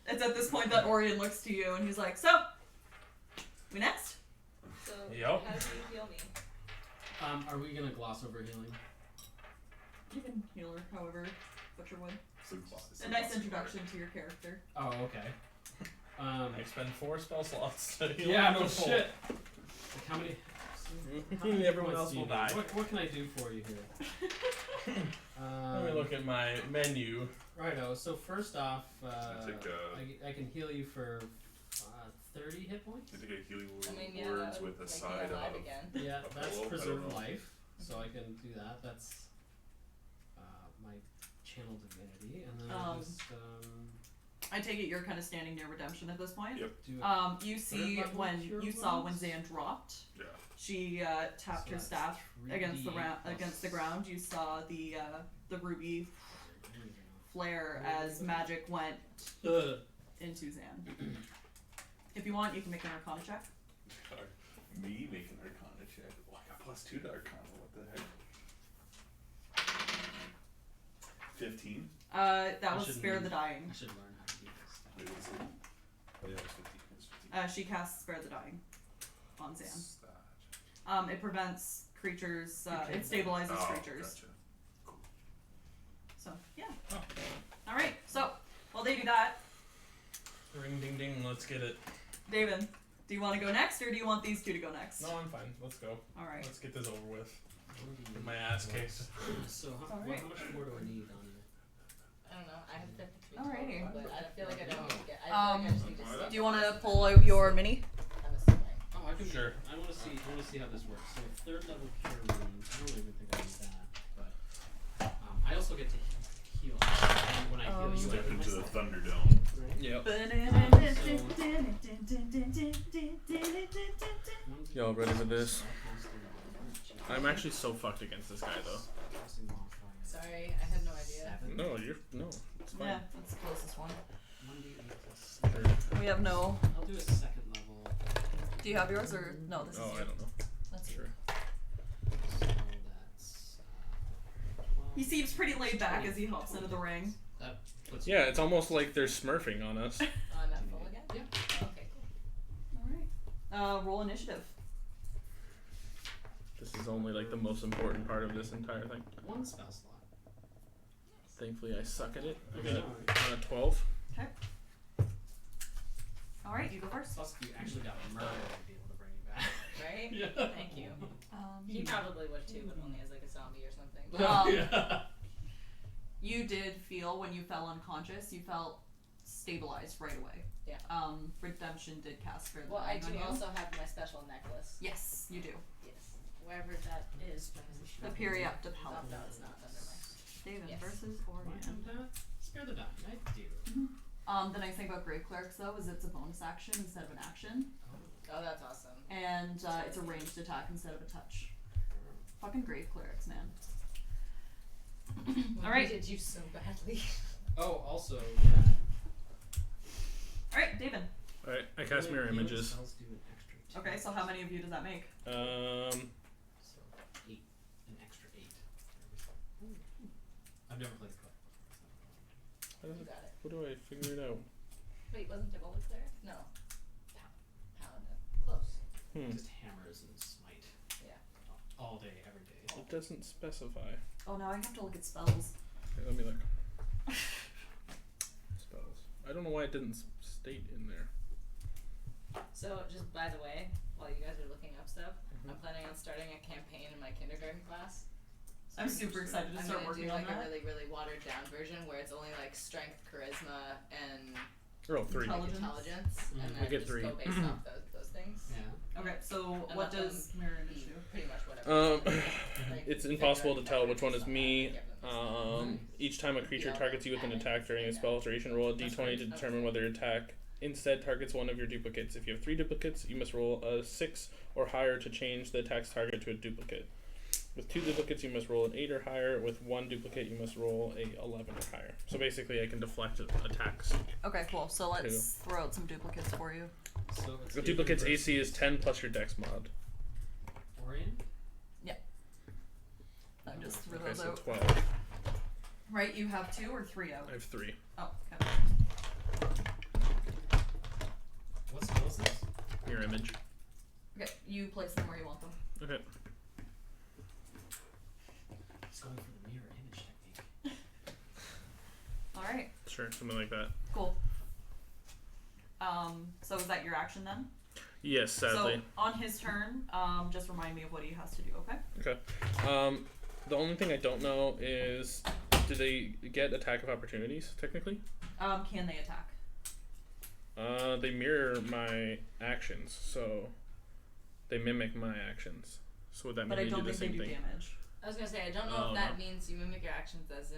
It's at this point that Orion looks to you and he's like, "So, we next?" So, Yep. how do you heal me? Are we gonna gloss over healing? You can heal her, however Butcher would. It's A nice introduction to your character. Oh, okay. I spend 4 spell slots to heal. Yeah, no people. shit. Like how many? How many Everyone points else do you will need? die. What can I do for you here? Let me look at my menu. Righto. So first off, take I can heal you for 30 hit points. I think I heal you I mean, with yeah, words that would with a make side me alive of. again. Yeah, that's I don't preserve know. life, so I can do that. That's my channel divinity, and then I just I take it you're kind of standing near redemption at this point. Yep. do it. You see Third level when cure you saw when wounds? Zan dropped, Yeah. she tapped So her that's staff 3d8 against the plus- ground. You saw the ruby There we go. flare as magic went into Zan. If you want, you can make an Arcana check. Me making Arcana check. Oh, I got +2 to Arcana. What the heck? 15. That I was should Spare learn. the Dying. I should learn how to do this. Wait, what's it? Oh yeah, it was 15. It was 15. She casts Spare the Dying on Zan. What's that? It prevents creatures. Okay. It stabilizes Oh, creatures. gotcha. Cool. So yeah. All right. So while they do that, Ring ding ding, let's get it. David, do you want to go next, or do you want these two to go next? No, I'm fine. Let's go. All right. Let's get this over with. Get my ass kicked. So how, Alright. how much more do I need on you? I don't know. I have 53 Alrighty. total, but I feel like I don't get. I feel like I just need to Do you want to pull out your mini? I'm assuming. Oh, I can. Sure. I want to see how this works. So third level cure wounds. I don't even think I need that, but I also get to heal. And when I heal you, I Step heal into the myself, Thunderdome. right? Yep. Y'all ready for this? I'm actually so fucked against this guy though. Sorry, I had no idea. No, it's fine. Yeah, that's the closest one. 1d8 plus 7. We have no. I'll do a second level. Do you have yours or no? This Oh, is I you. don't know. That's Sure. So that's 12. He seems pretty laid back as he hops into the ring. That puts Yeah, it's almost like they're smurfing on us. On that full again? Yeah. Okay, cool. All right. Roll initiative. This is only like the most important part of this entire thing. 1 spell slot. Thankfully, I suck at it. I got a 12. Okay. All right, you go first. Plus, you actually got murdered to be able to bring you back. Right? Yeah. Thank you. He You, probably would too, but only as like a zombie or something. Um, you did feel when you fell unconscious, you felt stabilized right away. Yeah. Redemption did cast for the Well, I on do you. also have my special necklace. Yes, you do. Yes. Wherever that is. The periaptip Oh, help. no, it's not under my. David Yes. versus Why Orion. not? Spare the dying. I do. The nice thing about Grave Clerics though is it's a bonus action instead of an action, Oh, that's awesome. and it's a ranged attack instead of a touch. Fucking Grave Clerics, man. All right. We did you so badly. Oh, also. All right, David. Alright, I cast mirror healing images. spells do an extra 2. Okay, so how many of you does that make? So 8, an extra 8. I've never played Cleric before. How does You it, got it. how do I figure it out? Wait, wasn't Devola cleric? No. Paladin. Close. Just hammers and smite. Yeah. All day, every day. It doesn't specify. Oh, now I have to look at spells. Okay, let me look. Spells. I don't know why it didn't state in there. So, just by the way, while you guys are looking up stuff, I'm planning on starting a campaign in my kindergarten class. So I'm super excited to I'm start gonna working do on like that. a really, really watered down version where it's only like strength, charisma, and Oh, 3. Intelligence. intelligence, and Mhm. then I get just 3. go based off those things. Yeah. Okay, so And what let does mirror image do? Pretty much whatever. It's figure impossible out to tell which one is something, me. give them this. Each time a creature Yeah. targets you with an attack during a spell's duration, roll a That's d20 to great. determine whether your attack instead targets one of your duplicates. If you have 3 duplicates, you must roll a 6 or higher to change the attack's target to a duplicate. With 2 duplicates, you must roll an 8 or higher. With 1 duplicate, you must roll a 11 or higher. So basically, I can deflect attacks. Okay, cool. So let's throw out some duplicates for you. So it's The David duplicate's versus AC is 10 plus your dex mod. Orion? I'm just threw Okay, those so out. 12. Right, you have 2 or 3 out? I have 3. Oh, okay. What spell is this? Mirror image. Okay, you place them where you want them. Okay. He's going for the mirror image technique. Alright, Sure, something like that. cool. So is that your action then? Yes, sadly. So on his turn, just remind me of what he has to do, okay? Okay. The only thing I don't know is, do they get attack of opportunities, technically? Can they attack? They mirror my actions, so they mimic my actions. So would that mean But I they don't do the think they same do thing? damage. I was gonna say, I don't know Oh, if that no. means you mimic your actions as in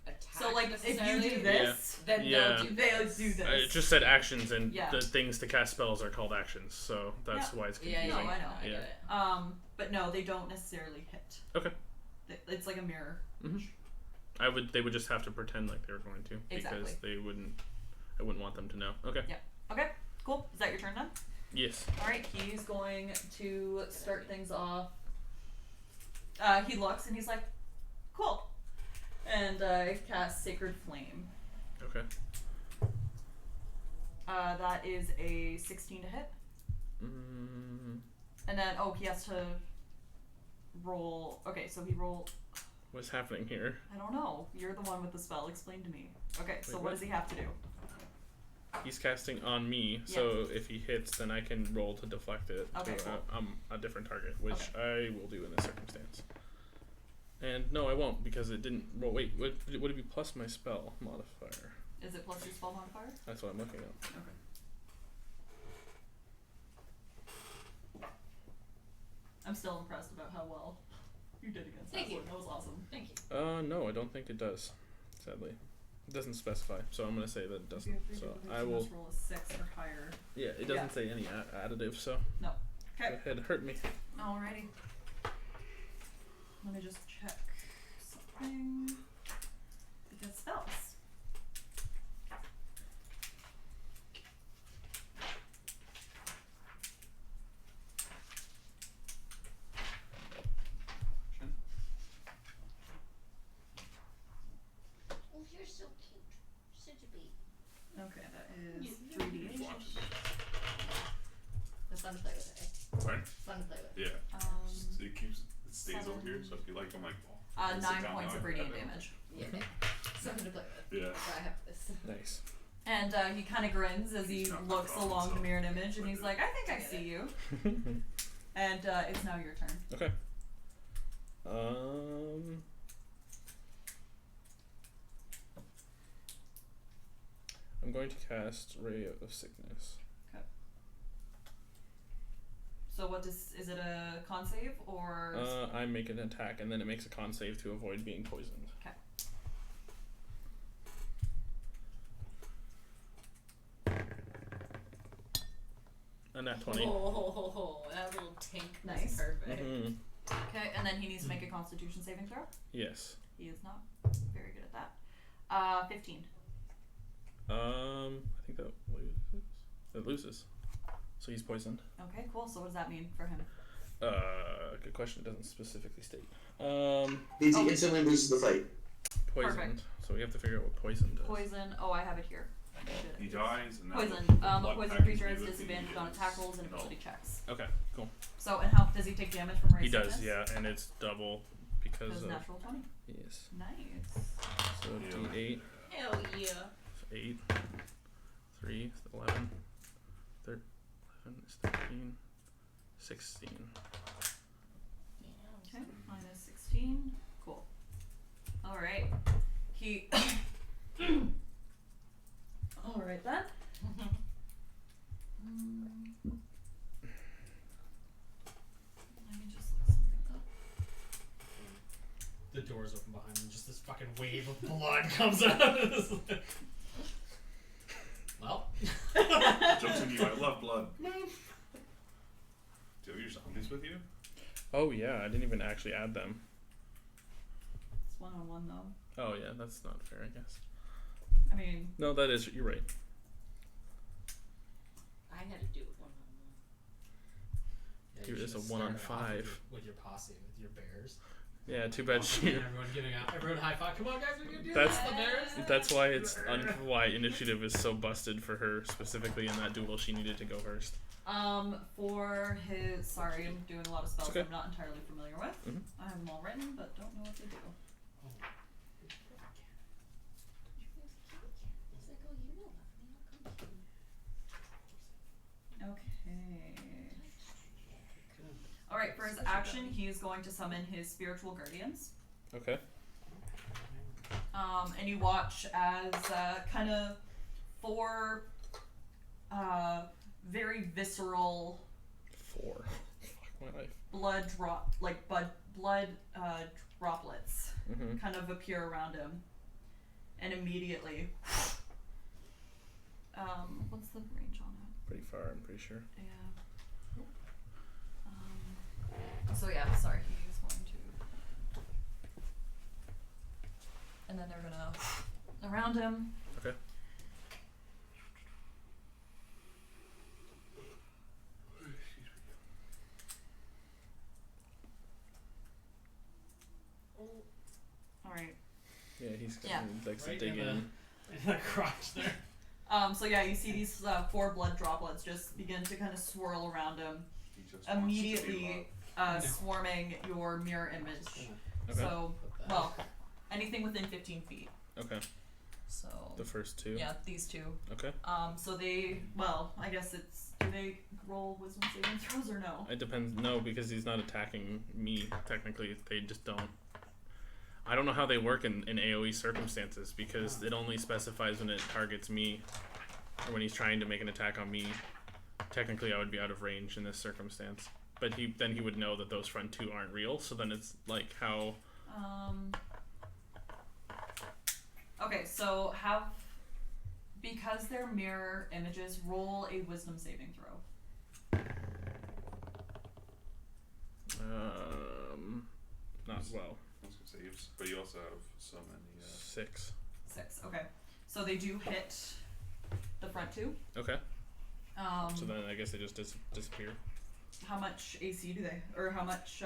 attack. So like if you necessarily, do this, then Yeah. they'll do they'll this. do this. It just said actions, and Yeah. the things to cast spells are called actions, so that's why it's Yeah, confusing. No, I know. I Yeah. get it. But no, they don't necessarily hit. Okay. It's like a mirror. They would just have to pretend like they were going to, Exactly. because I wouldn't want them to know. Okay. Yeah. Okay, cool. Is that your turn then? Yes. Alright, he's going to start things off. He looks and he's like, cool. And cast Sacred Flame. Okay. That is a 16 to hit. Mm, And then, he has to roll. Okay, so he rolled. what's happening here? I don't know. You're the one with the spell. Explain to me. Okay, so Wait, what what? does he have to do? He's casting on me, so if he hits, then I can roll to deflect it Okay, to cool. a different target, which I will do in this circumstance. And no, I won't, because it didn't. Well, wait, would it be plus my spell modifier? Is it plus your spell modifier? That's what I'm looking at. Okay. I'm still impressed about how well you did against Thank that you. one. That was awesome. Thank you. No, I don't think it does. Sadly, it doesn't specify, so I'm gonna say that it If doesn't. you have three So duplicates, I you will. must roll a 6 or higher. Yeah, it doesn't say any additive, so No. go Okay. ahead, hurt me. Alrighty. Let me just check something. Because spells. Okay, that is 3d8. It's fun to play with it. Sorry? Fun to play with. Yeah. It stays over here, so if you like, I'm like, oh. 9 points of radiant damage. Yeah. Something to play with. Yeah. That's why I have this. Nice. And he kind of grins as he He's not my looks problem, along so- the mirrored image, and he's like, I think I see you. And it's now your turn. Okay. I'm going to cast Ray of Sickness. So what is it a con save or? I make an attack and then it makes a con save to avoid being poisoned. Okay. A nat 20. Oh, that little tink was Nice. perfect. Mm-hmm. Okay, and then he needs to make a Constitution saving throw. Yes. He is not very good at that. 15. I think that loses. It loses. So he's poisoned. Okay, cool. So what does that mean for him? Good question. It doesn't specifically state. Means he instantly loses the fight. Poisoned. Perfect. So we have to figure out what poison does. Poison. Oh, I have it here. He dies, and then Poison. the A blood poison package creature has with the, disadvantage on attack rolls and no. ability checks. Okay, cool. So, and how does he take damage from He raise does, sickness? yeah, and it's double because Does of natural 20. yes. Nice. So Yeah. D8, Hell yeah. 8, 3, is 11, 11 is 13, 16. Okay, minus 16. Cool. Alright. He. Alright then. Let me just look something up. The door's open behind him, just this fucking wave of blood comes out of this. Well. Jumps in you. I love blood. Do you have your zombies with you? Oh yeah, I didn't even actually add them. It's 1-on-1 though. Oh yeah, that's not fair, I guess. I mean, No, that is, you're right. I had to do it one Yeah, Here you is a should've 1 on started off 5. with your posse, with your bears. Yeah, too bad And she. everyone giving out, everyone high five. Come on, guys, we can do That's- this. The bears. That's why it's why initiative is so busted for her specifically in that duel. She needed to go first. for his. Sorry, I'm doing a lot of spells Okay. I'm not entirely familiar with. Mhm. I have them all written, but don't know what they do. Okay. Alright, for his action, he is going to summon his spiritual guardians. Okay. And you watch as kind of 4 very visceral 4. Fuck my life. blood droplets Mm-hmm. kind of appear around him, and immediately what's the range on it? Pretty far, I'm pretty sure. Yeah. So yeah, sorry, he's going to, and then they're gonna around him. Okay. All right. Yeah, he's Yeah. likes to Right dig in in. In the crotch there. So yeah, you see these 4 blood droplets just begin to kind of swirl around him, He just wants to be immediately swarming your mirror image. Okay. So, well, anything within 15 feet. Okay. So The first 2. yeah, these 2. Okay. So they, well, I guess it's, do they roll wisdom saving throws or no? It depends. No, because he's not attacking me. Technically, they just don't. I don't know how they work in AoE circumstances because it only specifies when it targets me, or when he's trying to make an attack on me. Technically, I would be out of range in this circumstance. But he would know that those front 2 aren't real. So then it's like how. Okay, so because they're mirror images, roll a wisdom saving throw. Not well. Those are saves, but you also have so many. 6. 6. Okay, so they do hit the front 2. Okay. So then I guess they just disappear. How much AC do they, or how much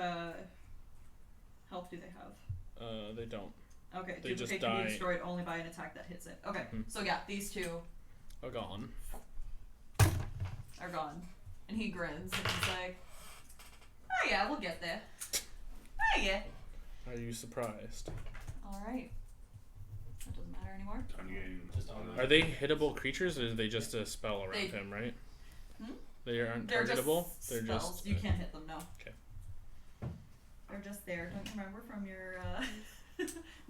health do they have? They don't. Okay, They just duplicate can die. be destroyed only by an attack that hits it. Okay, Hmm. so yeah, these two are gone. are gone. And he grins and he's like, oh yeah, we'll get there. Oh yeah. Are you surprised? Alright. That doesn't matter anymore. I'm getting. Just all Are they hittable creatures, or are they just a spell around They- him, right? Hmm? They aren't They're targetable? just They're spells. just... You can't hit them, no. Okay. They're just there. Don't you remember from your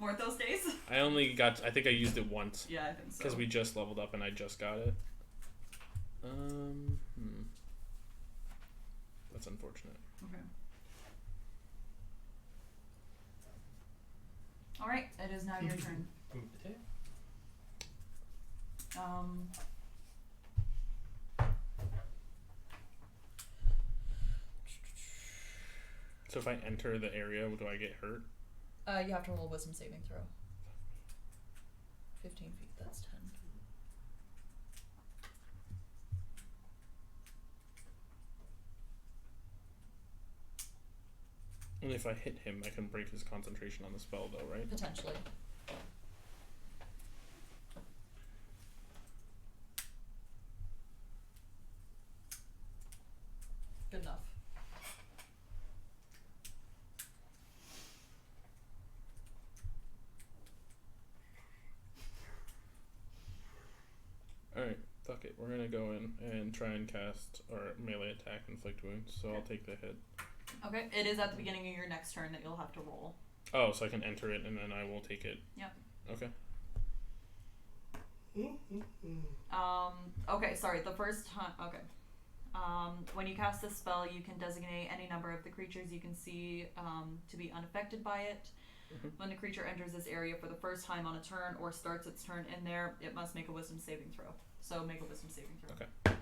Morthos days? I only got... I think I used it once. Yeah, I think so. Because we just leveled up and I just got it. That's unfortunate. Okay. Alright, it is now your turn. Move the tail. So if I enter the area, do I get hurt? You have to roll a wisdom saving throw. 15 feet, that's 10. And if I hit him, I can break his concentration on the spell, though, right? Potentially. Good enough. Alright, fuck it. We're gonna go in and try and cast or melee attack inflict wounds, so I'll take the hit. Okay, it is at the beginning of your next turn that you'll have to roll. Oh, so I can enter it and then I will take it. Yep. Okay. Okay, sorry, the first time, okay. When you cast this spell, you can designate any number of the creatures you can see to be unaffected by it. Mhm. When the creature enters this area for the first time on a turn or starts its turn in there, it must make a wisdom saving throw. So make a wisdom saving throw. Okay.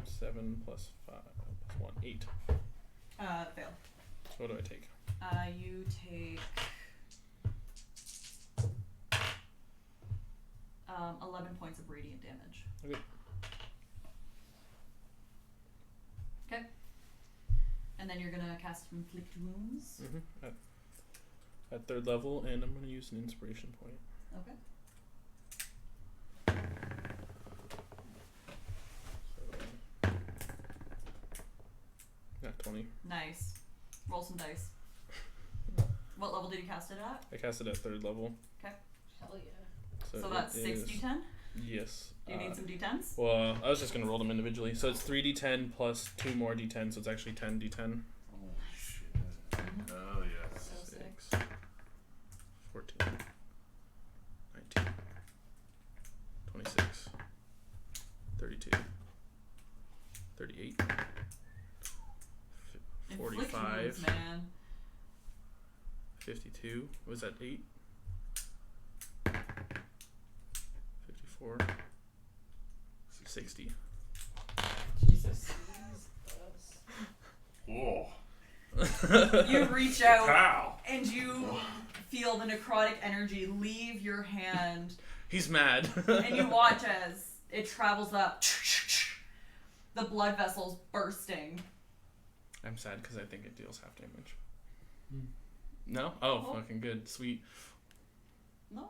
7 plus 5 plus 1, 8. Fail. So what do I take? You take 11 points of radiant damage. Okay. Okay. And then you're gonna cast inflict wounds. Mm-hmm. At 3rd level, and I'm gonna use an inspiration point. Okay. So, not 20. Nice. Roll some dice. What level did you cast it at? I cast it at 3rd level. Hell yeah. So that's it 6 is- d10? Yes. Do you need some d10s? Well, I was just gonna roll them individually. So it's 3d10 plus 2 more d10, so it's actually 10d10. Oh shit. Oh yes. So 6. 14, 19, 26, 32, 38, Inflict 45, wounds, man. 52, was that 8? 54, 60. Jesus. Whoa. You reach out Pow. and you feel the necrotic energy leave your hand, He's mad. and you watch as it travels up. The blood vessels bursting. I'm sad because I think it deals half damage. Hmm. No? Oh, Oh. fucking good. Sweet. No?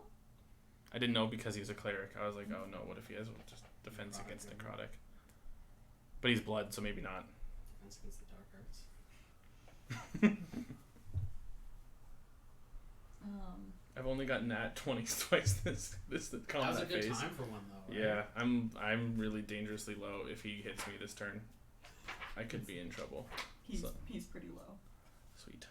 I didn't know because he's a cleric. I was like, oh no, what if he has just defense against necrotic? But he's blood, so maybe not. Defense against the dark arts. I've only gotten nat 20s twice this That was a combat good phase. time for one though. Right? Yeah, I'm really dangerously low. If he hits me this turn, I could be in trouble. He's So- pretty low. Sweet.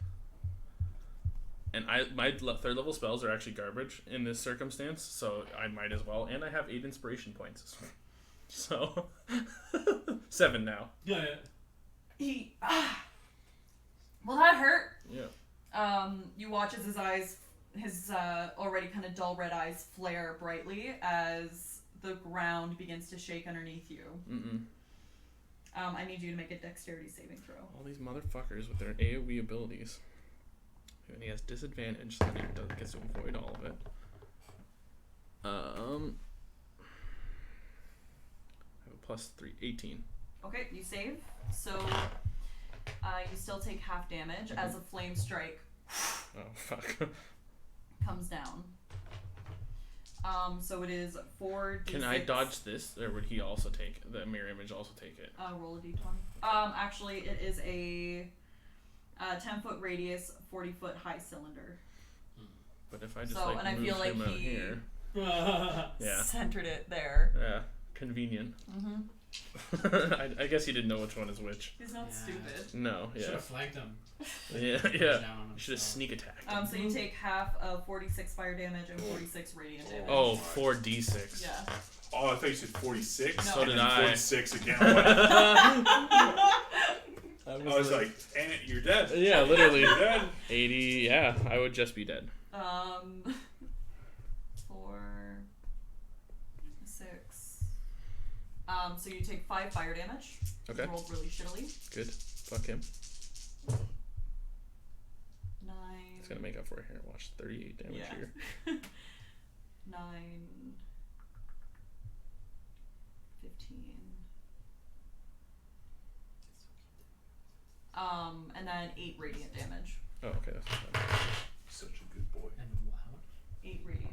And my 3rd level spells are actually garbage in this circumstance, so I might as well. And I have 8 inspiration points, so 7 now. Yeah. He well, that hurt. Yeah. You watch as his already kind of dull red eyes flare brightly as the ground begins to shake underneath you. I need you to make a dexterity saving throw. All these motherfuckers with their AoE abilities. And he has disadvantage, so then he gets to avoid all of it. I have a plus 3, 18. Okay, you save. So you still take half damage as a flame strike Oh, fuck. comes down. So it is 4d6. Can I dodge this, or would he also take the mirror image? Also take it. Roll a d20. Actually, it is a 10-foot radius, 40-foot high cylinder. But if I just So, and I move feel like him out he here, yeah, centered it there. yeah, convenient. I guess he didn't know which one is which. He's not Yeah. stupid. No, Should yeah, have flanked him. yeah. Down on Should have himself. sneak attacked. So you take half of 46 fire damage and 46 radiant damage. Oh, 4d6. Yeah. Oh, I thought you said 46. No. So and did then I. 46 again. I was like, and you're dead. Yeah, literally. You're dead. 80. Yeah, I would just be dead. 4, 6. So you take 5 fire damage. Okay, Rolled really shittily. good. Fuck him. 9. It's gonna make up for it here. Watch, 38 damage Yeah. here. 9. 15. And then 8 radiant damage. Oh, okay, that's fine. Such a good boy. And wow. 8 radiant.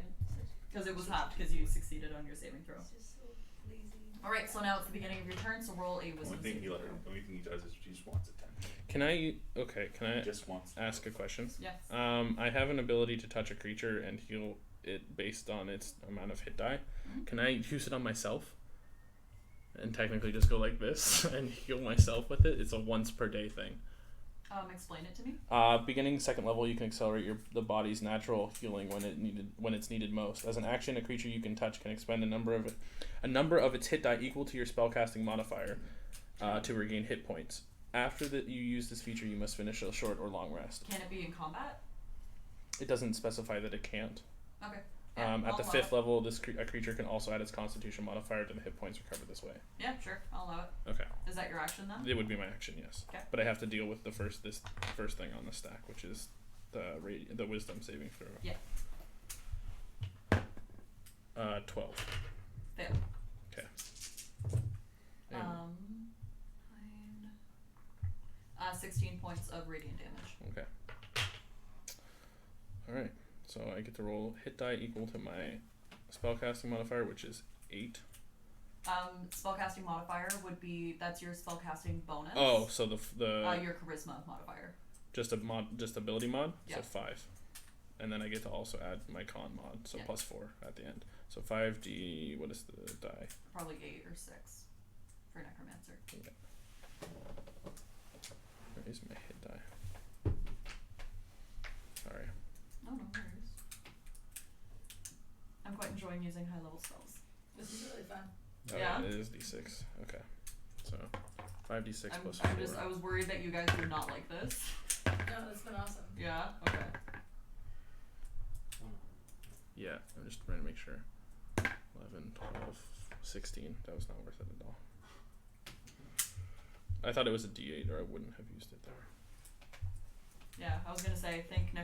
Because it was halved because you succeeded on your saving throw. It's just so lazy. Alright, so now it's the beginning of your turn, so roll a The wisdom only thing saving throw. the only thing he does is he just wants attention. Can I He just wants ask a question? Yes. I have an ability to touch a creature and heal it based on its amount of hit die. Mhm. Can I use it on myself? And technically just go like this and heal myself with it? It's a once per day thing. Explain it to me. Beginning second level, you can accelerate the body's natural healing when it's needed most. As an action, a creature you can touch can expend a number of its hit die equal to your spellcasting modifier to regain hit points. After that you use this feature, you must finish a short or long rest. Can it be in combat? It doesn't specify that it can't. Okay. Yeah, At I'll the allow 5th it. level, a creature can also add its Constitution modifier to the hit points recovered this way. Yeah, sure. I'll allow it. Okay, Is that your action then? it would be my action, yes. Okay. But I have to deal with this first thing on the stack, which is the Wisdom saving throw. Yeah. 12. Fail. Okay. Nine. 16 points of radiant damage. Okay. All right. So I get to roll hit die equal to my spellcasting modifier, which is 8. Spellcasting modifier would be that's your spellcasting bonus. Oh, so the your charisma modifier. just ability mod, Yeah. so 5, and then I get to also add my con mod, so Yeah. plus 4 at the end. So 5d. What is the die? Probably 8 or 6 for necromancer. Where is my hit die? Sorry. No worries. I'm quite enjoying using high level spells. This is really fun. Oh, Yeah? It is d6. Okay. So 5d6 plus I 4. was worried that you guys would not like this. No, that's been awesome. Yeah. Okay. Yeah, I'm just trying to make sure. 11, 12, 16. That was not worth it at all. I thought it was a d8, or I wouldn't have used it there. Yeah, I was gonna say I think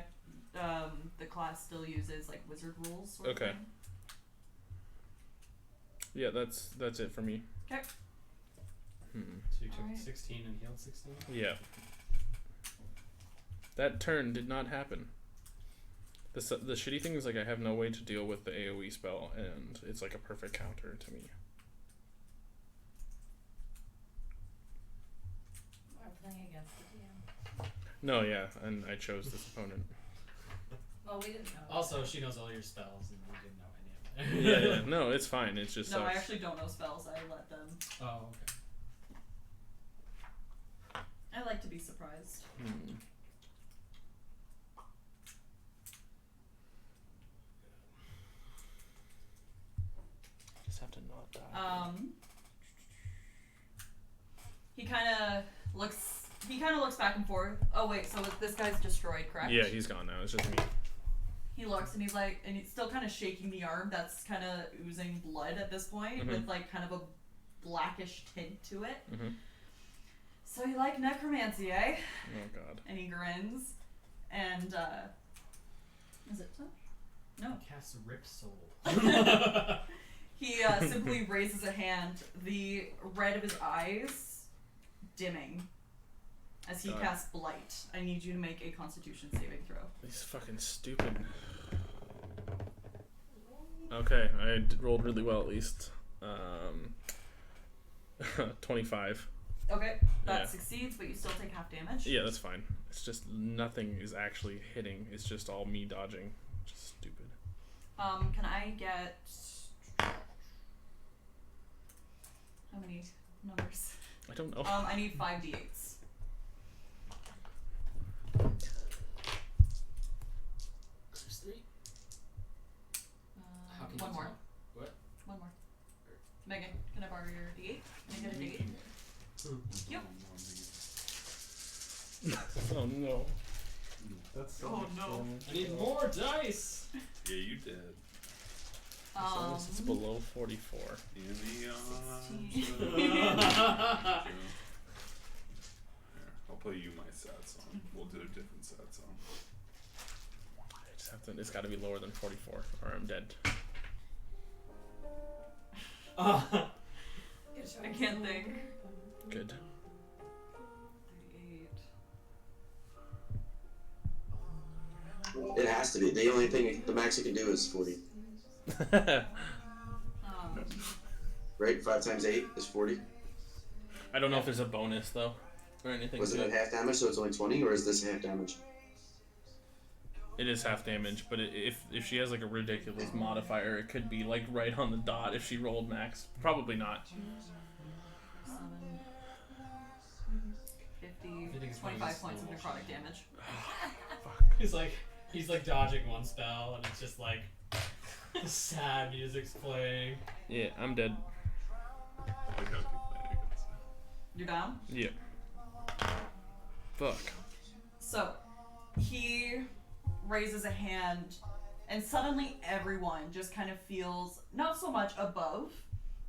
the class still uses like wizard rules. Sort of Okay. thing. Yeah, that's it for me. Okay. So you took Alright. 16 and healed 16? Yeah. That turn did not happen. The shitty thing is like I have no way to deal with the AoE spell, and it's like a perfect counter to me. We're playing against the DM. No, yeah, and I chose this opponent. Well, we didn't know. Also, she knows all your spells, and we didn't know any of it. Yeah, no, it's fine. It's just No, I sucks. actually don't know spells. I let them. Oh, okay. I like to be surprised. Just have to not die. He kind of looks back and forth. Oh wait, so this guy's destroyed, correct? Yeah, he's gone now. It's just me. He looks and he's like, and he's still kind of shaking the arm that's kind of oozing blood at this point, Mhm. with like kind of a blackish tint to it. Mhm. So you like necromancy, eh? Oh god. And he grins, and is it touch? No. Cast Rip Soul. He simply raises a hand, the red of his eyes dimming as he God. casts Blight. I need you to make a Constitution saving throw. He's fucking stupid. Okay, I rolled really well at least. 25. Okay, that Yeah. succeeds, but you still take half damage. Yeah, that's fine. It's just nothing is actually hitting. It's just all me dodging. Just stupid. Can I get how many numbers? I don't know. I need 5d8s. There's 3. How can One you more. tell? What? One more. Megan, can I borrow your d8? Can I get a d8? Thank you. Oh no. That's so Oh, much no. damage. I need more dice. Yeah, you did. As long as it's below 44. In the arms 16. of Here, I'll play you my sad song. We'll do a different sad song. I just have to. It's got to be lower than 44, or I'm dead. I can't think. Good. 38. It has to be. The only thing, the max you can do is 40. Right? 5 times 8 is 40. I don't know if there's a bonus though, or anything. Was to it at half damage, so it's only 20, or is this half damage? It is half damage, but if she has like a ridiculous modifier, it could be like right on the dot if she rolled max. Probably not. 7, 50, Everything's 25 minus points of necrotic damage. He's like dodging one spell, and it's just like the sad music's playing. Yeah, I'm dead. Look how keep playing against. You're down? Yeah. Fuck. So, he raises a hand, and suddenly everyone just kind of feels, not so much above,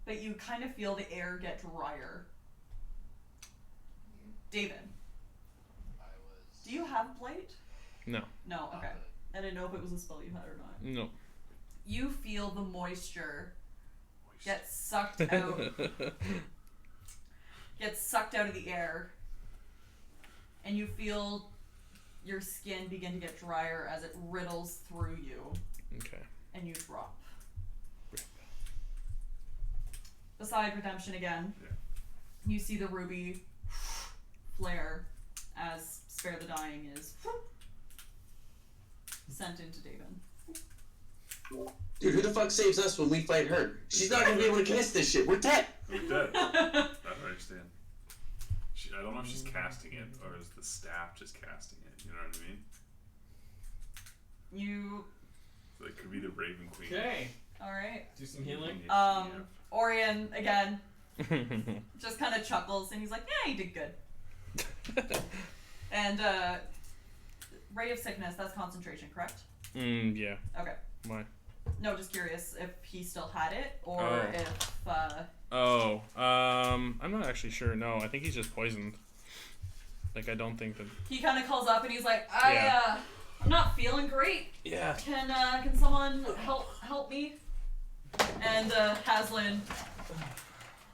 but you kind of feel the air get drier. David, do you have Blight? No. No, okay. I didn't know if it was a spell you had or not. No. You feel the moisture get sucked out, gets sucked out of the air, and you feel your skin begin to get drier as it riddles through you, Okay. and you drop. Beside Redemption again, Yeah. you see the ruby flare as Spare the Dying is sent into David. Dude, who the fuck saves us when we fight her? She's not gonna be able to cast this shit. We're dead. We're dead. I don't understand. I don't know if she's casting it or is the staff just casting it. You know what I mean? You, So it could be the Raven Queen. Okay, alright. do some healing. Orion, again, just kind of chuckles and he's like, yeah, you did good. And, Ray of Sickness, that's concentration, correct? Yeah. Okay. Why? No, just curious if he still had it or Oh. if, I'm not actually sure. No, I think he's just poisoned. Like, I don't think that. he kind of calls up and he's like, Yeah. I'm not feeling great. Yeah. Can someone help me? And, Haslin,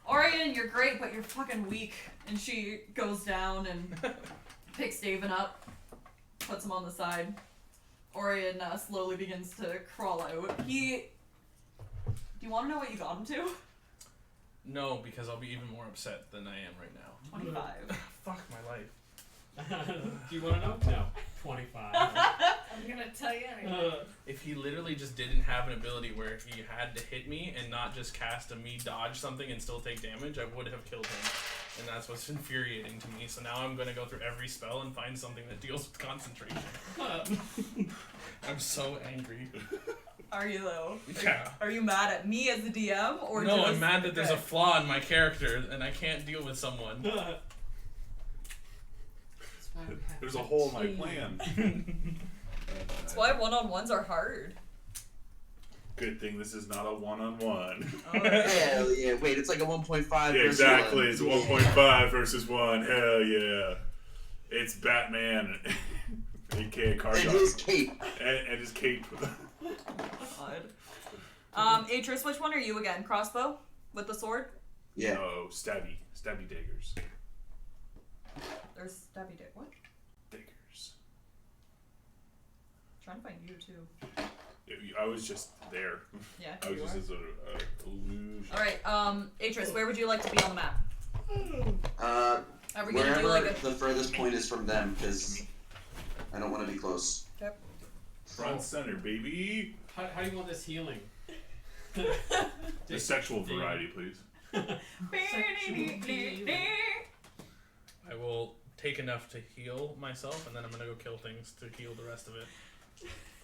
Orion, you're great, but you're fucking weak. And she goes down and picks David up, puts him on the side. Orion slowly begins to crawl out. Do you want to know what you got him to? No, because I'll be even more upset than I am right now. 25. Fuck my life. Do you want to know? No. 25. I'm gonna tell you anyway. If he literally just didn't have an ability where he had to hit me and not just cast a me dodge something and still take damage, I would have killed him. And that's what's infuriating to me. So now I'm gonna go through every spell and find something that deals with concentration. I'm so angry. Are you though? Yeah. Are you mad at me as the DM or No, just I'm mad that there's a okay. flaw in my character and I can't deal with someone. There's a hole in my plan. That's why one-on-ones are hard. Good thing this is not a one-on-one. Hell yeah. Wait, it's like a 1.5 Yeah, versus exactly. 1. It's 1.5 versus 1. Hell yeah. It's Batman, aka Car And his cape. and his cape. God. Atris, which one are you again? Crossbow? With the sword? Yeah. No, stabby daggers. There's stabby dick. What? Daggers. Trying to find you too. I was just there. Yeah. I was just as an illusion. All right. Atris, where would you like to be on the map? Are we gonna Wherever do like a? the furthest point is from them, because I don't want to be close. Front center, baby. How do you want this healing? The sexual variety, please. I will take enough to heal myself, and then I'm gonna go kill things to heal the rest of it.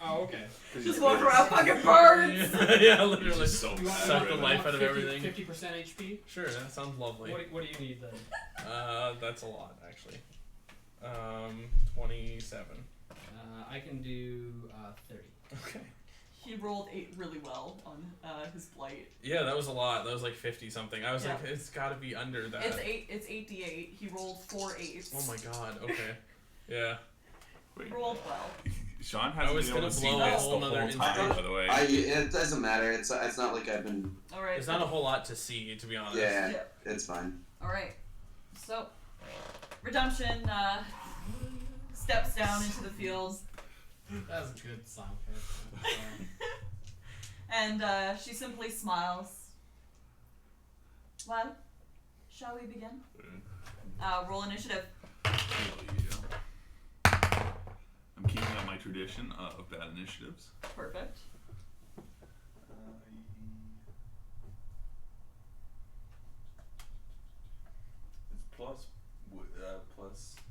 Oh, okay. Just walk around fucking birds. Yeah, literally. Just so You want, Suck the mad life out of 50% everything. 50% HP? Sure, that sounds lovely. What do you need then? That's a lot, actually. 27. I can do 30. Okay. He rolled 8 really well on his blight. Yeah, that was a lot. That was like 50 something. I was Yeah. like, it's gotta be under that. It's 8. It's 8d8. He rolled 4 8s. Oh my god, okay. Yeah. Wait, Rolled well. Sean I hasn't was been able gonna to see blow a this whole the nother whole time, instance. by the way. It doesn't matter. It's not like I've been. All right. There's not a whole lot to see, to be honest. Yeah, Yeah. it's fine. All right. So, Redemption steps down into the field, That was a good sound character. and she simply smiles. Well, shall we begin? Roll initiative. Hell yeah. I'm keeping up my tradition of bad initiatives. Perfect. It's plus.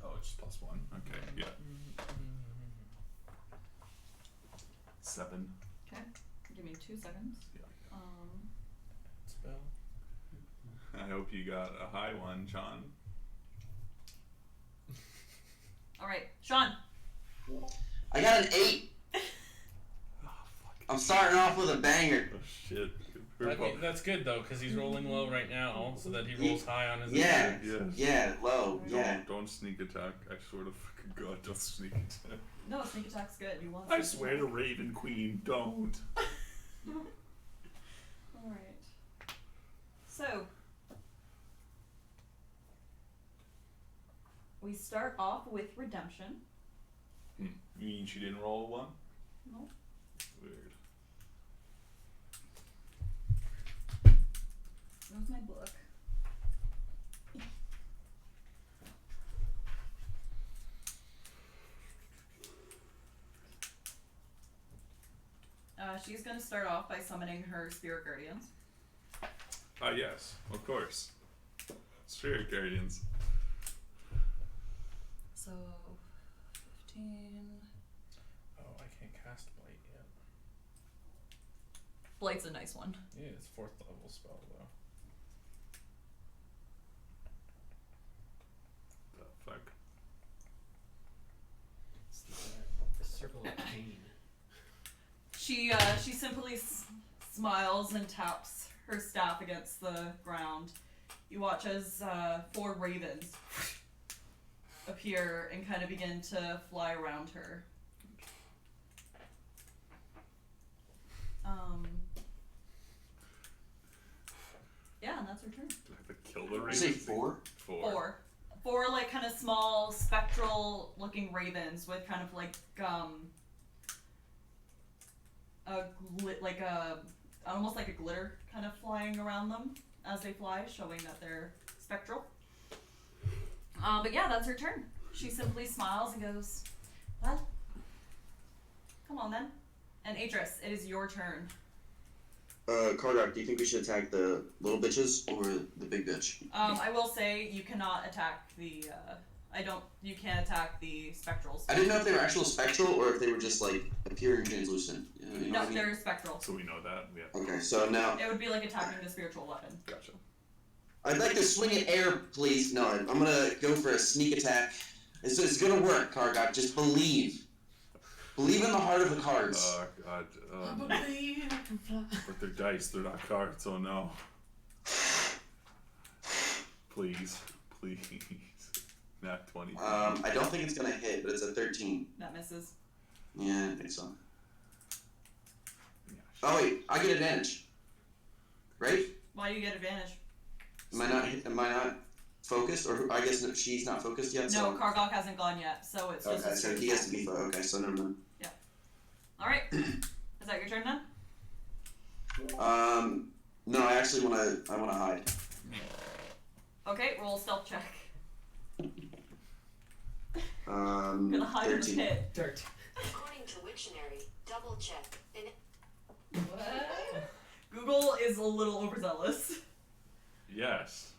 Oh, it's just +1. Okay, yeah. 7. Okay. Give me 2 seconds. Yeah. Spell. I hope you got a high one, John. All right, Sean. I got an 8. Oh, fuck. I'm starting off with a banger. Oh, shit. That's good though, because he's rolling low right now, so that he rolls high on his Yeah. initiative. Yes. Yeah, low. Yeah. Don't sneak attack. I swear to fucking God, don't sneak attack. No, sneak attack's good. You want? I sneak swear to attack. Raven Queen, don't. All right. So we start off with Redemption. You mean she didn't roll a 1? No. Weird. Where's my book? She's gonna start off by summoning her spirit guardians. Ah, yes, of course. Spirit Guardians. So 15. Oh, I can't cast Blight yet. Blight's a nice one. Yeah, it's 4th level spell though. The fuck? It's the circle of pain. She simply smiles and taps her staff against the ground. You watch as 4 ravens appear and kind of begin to fly around her. Yeah, and that's her turn. Do I have to kill the Did Raven? you say 4? 4. 4 like kind of small spectral looking ravens with kind of like almost like a glitter kind of flying around them as they fly, showing that they're spectral. But yeah, that's her turn. She simply smiles and goes, well, come on then. And Atris, it is your turn. Kardak, do you think we should attack the little bitches or the big bitch? I will say you cannot attack the, you can't attack the spectrals. I didn't know if they were actual spectral or if they were just like appearing translucent. You know No, what I mean? they're spectral. So we know that. Yeah. Okay, so now It would be like attacking the spiritual weapon. Gotcha. I'd like to swing in air, please. No, I'm gonna go for a sneak attack. It's gonna work, Kardak. Just believe. Believe in the heart of the cards. Oh, God. But they're dice, they're not cards, oh no. Please. Nat 20. I don't think it's gonna hit, but it's a 13. That misses. Yeah, I think so. Yeah, Oh wait, I get advantage. Right? Why do you get advantage? Am I not focused? Or I guess she's not focused yet. No, So. Kargok hasn't gone yet, so it's just Okay, a so he has to be. Okay, so never mind. Alright. Is that your turn then? No, I actually wanna hide. Okay, roll a stealth check. Gonna hide in the 13. pit. Dirt. According to Wiktionary, double check. What? Google is a little overzealous. Yes.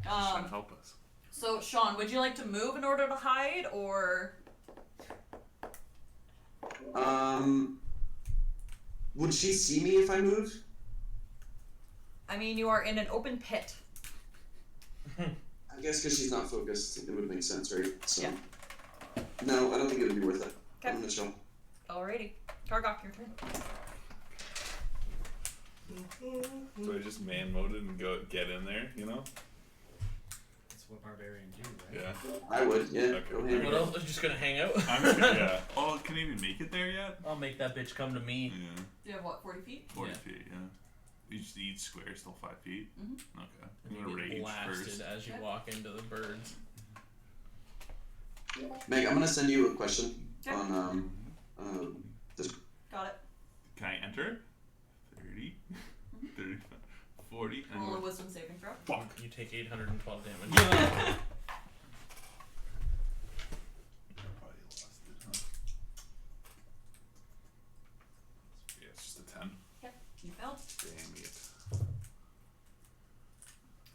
She's trying to help us. So, Sean, would you like to move in order to hide, or... Would she see me if I moved? I mean, you are in an open pit. I guess because she's not focused, it would make sense, right? So, Yeah. No, I don't think it would be worth it. Okay. I'm gonna chill. Alrighty. Targok, your turn. So I just man moded and go get in there, you know? That's what barbarians do, right? Yeah. I would, yeah. Okay. Go What ahead. else? Just gonna hang out? I'm just gonna, yeah. Oh, can I even make it there yet? I'll make that bitch come to me. Yeah. Do you have, what, 40 feet? 40 Yeah. feet, yeah. Each square is still 5 feet. Mhm. Okay. And I'm gonna you get rage blasted first. as you walk into the birds. Meg, I'm gonna send you a question Okay. on this. Got it. Can I enter? 30, 30, 40. and Roll a go- wisdom saving throw. Fuck. You take 812 damage. Probably lost it, huh? Yeah, it's just a 10. Okay, you failed. Damn it.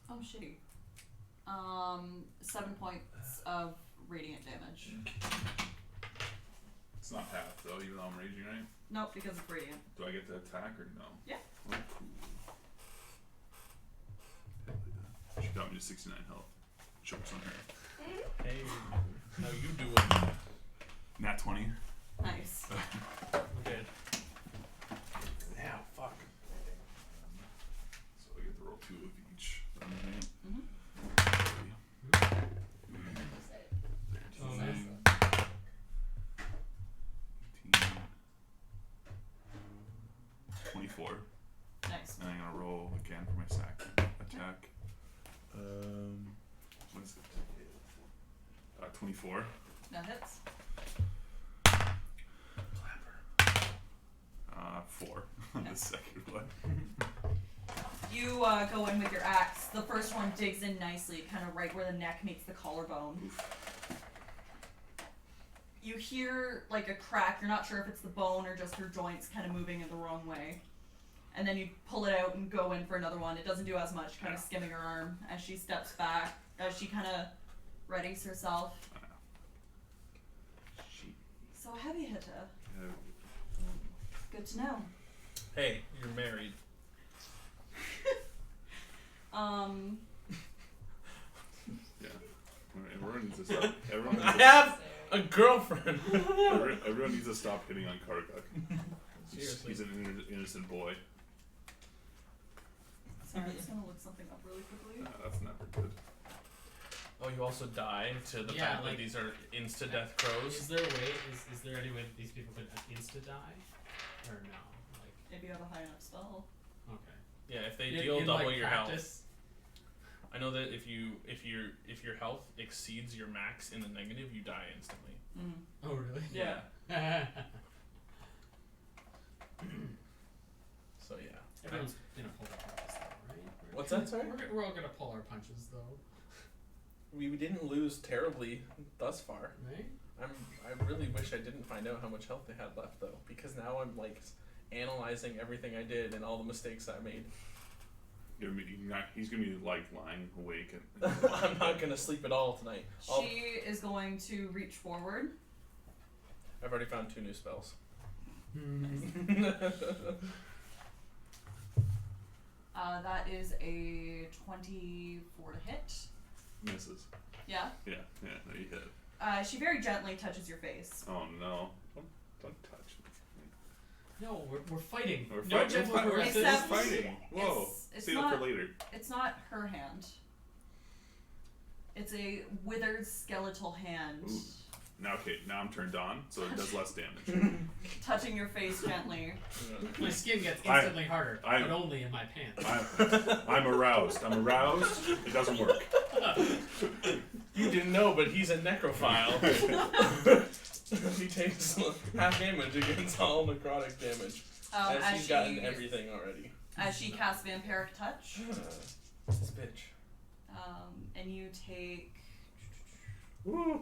Oh, shitty. 7 points of radiant damage. It's not half though, even though I'm raging, right? Nope, because it's radiant. Do I get to attack or no? Yeah. Oh, cool. She got me to 69 health. Chokes on her. Hey, how you doing? Nat 20. Nice. Good. Now, fuck. So I get to roll 2 of each. Mhm. 24. Nice. And I'm gonna roll again for my sack attack. What is it? 24. That hits. 4 on the second one. You go in with your axe. The first one digs in nicely, kind of right where the neck meets the collarbone. You hear like a crack. You're not sure if it's the bone or just her joints kind of moving in the wrong way. And then you pull it out and go in for another one. It doesn't do as much, kind of skimming her arm as she steps back, as she kind of readies herself. She. So heavy hitter. Good to know. Hey, you're married. Yeah. Everyone needs to stop. Everyone I needs to, have a girlfriend. everyone needs to stop hitting on Karguk. Seriously. He's an innocent boy. Sorry, I'm just gonna look something up really quickly. That's never good. Oh, you also die to the Yeah, fact like- that these are insta-death Is crows? there a way? Is there any way that these people could insta die, or no? Like, If you have a high enough spell. okay. Yeah, if they In- deal in, double like, your health. practice? I know that if your health exceeds your max in the negative, you die instantly. Mm. Oh really? Yeah. So yeah. Everyone's gonna pull their punches though, right? What's that, sorry? We're all gonna pull our punches though, We didn't lose terribly thus far. right? I really wish I didn't find out how much health they had left though, because now I'm like analyzing everything I did and all the mistakes I made. He's gonna be like lying awake and I'm not gonna sleep at all tonight. She is going to reach forward. I've already found 2 new spells. That is a 24 to hit. misses. Yeah. Yeah, no, you hit. She very gently touches your face. Oh no! Don't touch me. No, we're fighting. We're No fighting. gentle We're caresses. Except- fighting. Whoa! It's Save it not- for later. It's not her hand. It's a withered skeletal hand Ooh. Now I'm turned on, so it does less damage. touching your face gently. My skin gets instantly harder, I'm- but only in my pants. I'm aroused. I'm aroused. It doesn't work. You didn't know, but he's a necrophile. He takes half damage against all necrotic damage. as As she's she gotten everything already. as she casts vampiric touch, This bitch. and you take Woo.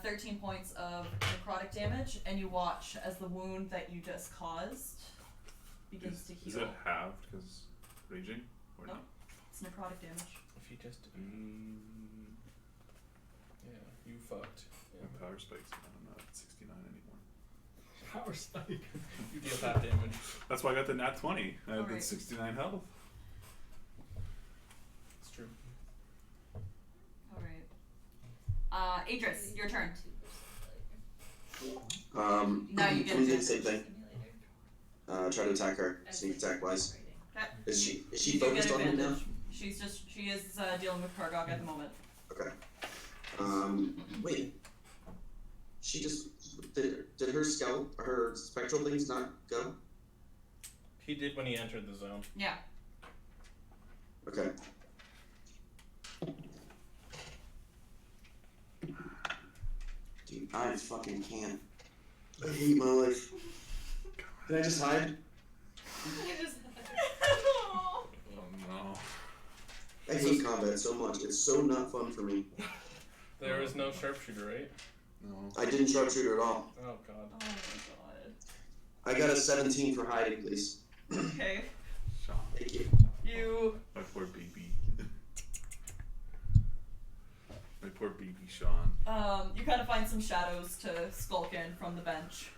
13 points of necrotic damage, and you watch as the wound that you just caused begins to Is heal. it halved because raging? Or Nope. It's necrotic damage. If you just. Yeah, you fucked. My power spikes. I'm not at 69 anymore. Power spike. You deal that damage. That's why I got the nat 20. I had the Alright. 69 health. It's true. Alright. Idris, your turn. Now you get I'm doing the advantage. same thing. Try to attack her, sneak attack wise. Okay. Is she You do focused get on him now? advantage. She is dealing with Kargok at the moment. Okay. Wait. She just did her spectral things not go? He did when he entered the zone. Yeah. Okay. Dude, I fucking can't. I hate my life. Can I just hide? Oh no. I hate combat so much. It's so not fun for me. There was no sharpshooter, right? No. I didn't sharpshooter at all. Oh god. Oh my god. I got a 17 for hiding, please. Okay. Sean. Thank you. You My poor baby. My poor baby Sean. you kind of find some shadows to skulk in from the bench.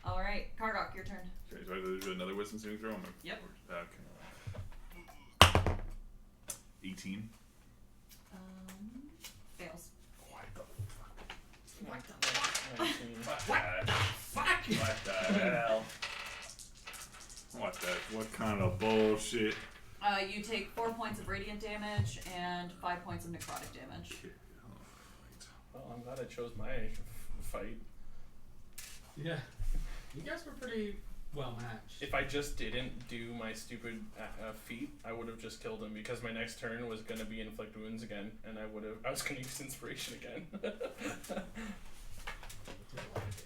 All right, Kargok, your turn. Okay, do I do another wisdom saving throw? Yep. Okay. 18. Fails. What the What? fuck? What the hell? What kind of bullshit? You take 4 points of radiant damage and 5 points of necrotic damage. Well, I'm glad I chose my fight. Yeah. You guys were pretty well matched. If I just didn't do my stupid feat, I would have just killed him because my next turn was gonna be inflict wounds again, and I was gonna use inspiration again.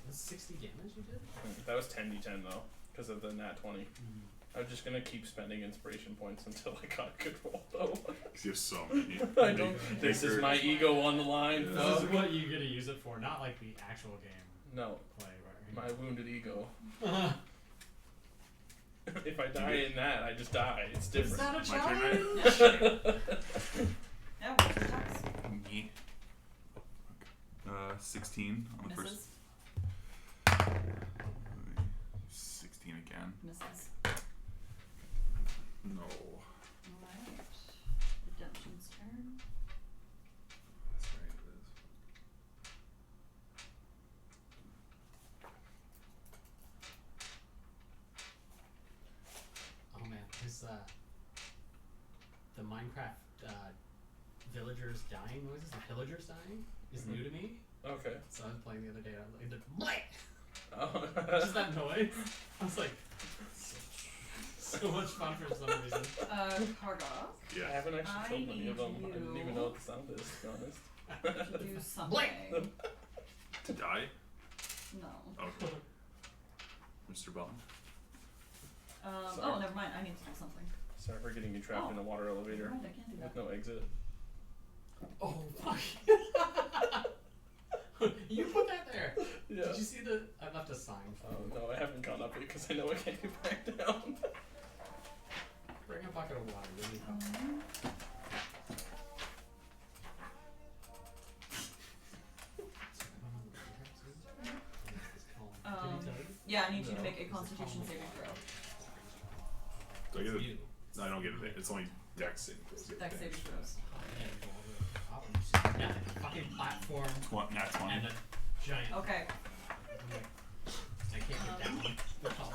Was 60 damage you did? That was 10d10 though, because of the nat 20. I was just gonna keep spending inspiration points until I got a good roll though. Because you have so many. I don't. This is my ego on the line. Yeah. This Fuck. is what you're gonna use it for, not like the actual game No, play, my wounded ego. right? If I die in that, I just die. It's Is different. that a My turn, challenge? Yeah, what's your attacks? Me. 16 on the first. Misses. 16 again. Misses. No. Alright. Redemption's turn. That's right, it is. Oh man, his the Minecraft villagers dying noises, the pillagers dying, is new to me. Okay. So I was playing the other day. I was like, "Bleh!" Oh. Just that noise. I was like, so much fun for some reason. Kargok, I Yeah. haven't actually I killed many of them. need I didn't even you- know what the sound is, to be honest. to do something. To die? No. Okay. Mr. Bond. Oh, Sorry. never mind. I need to do something. Sorry for getting you trapped in a water elevator Never mind, I can't do that. with no exit. Oh fuck! You put that there. Yeah. Did you see the? I left a sign. For Oh no, I haven't gone up it because I know I can't get back down. Bring a bucket of water. Really help. Yeah, I need you to No. make a Constitution saving throw. Do I get You. it? I don't get it. It's only Dex saving throws. Dex saving throws. Yeah, fucking platform Nat 20. and a giant. Okay. I'm like, I can't get down the column.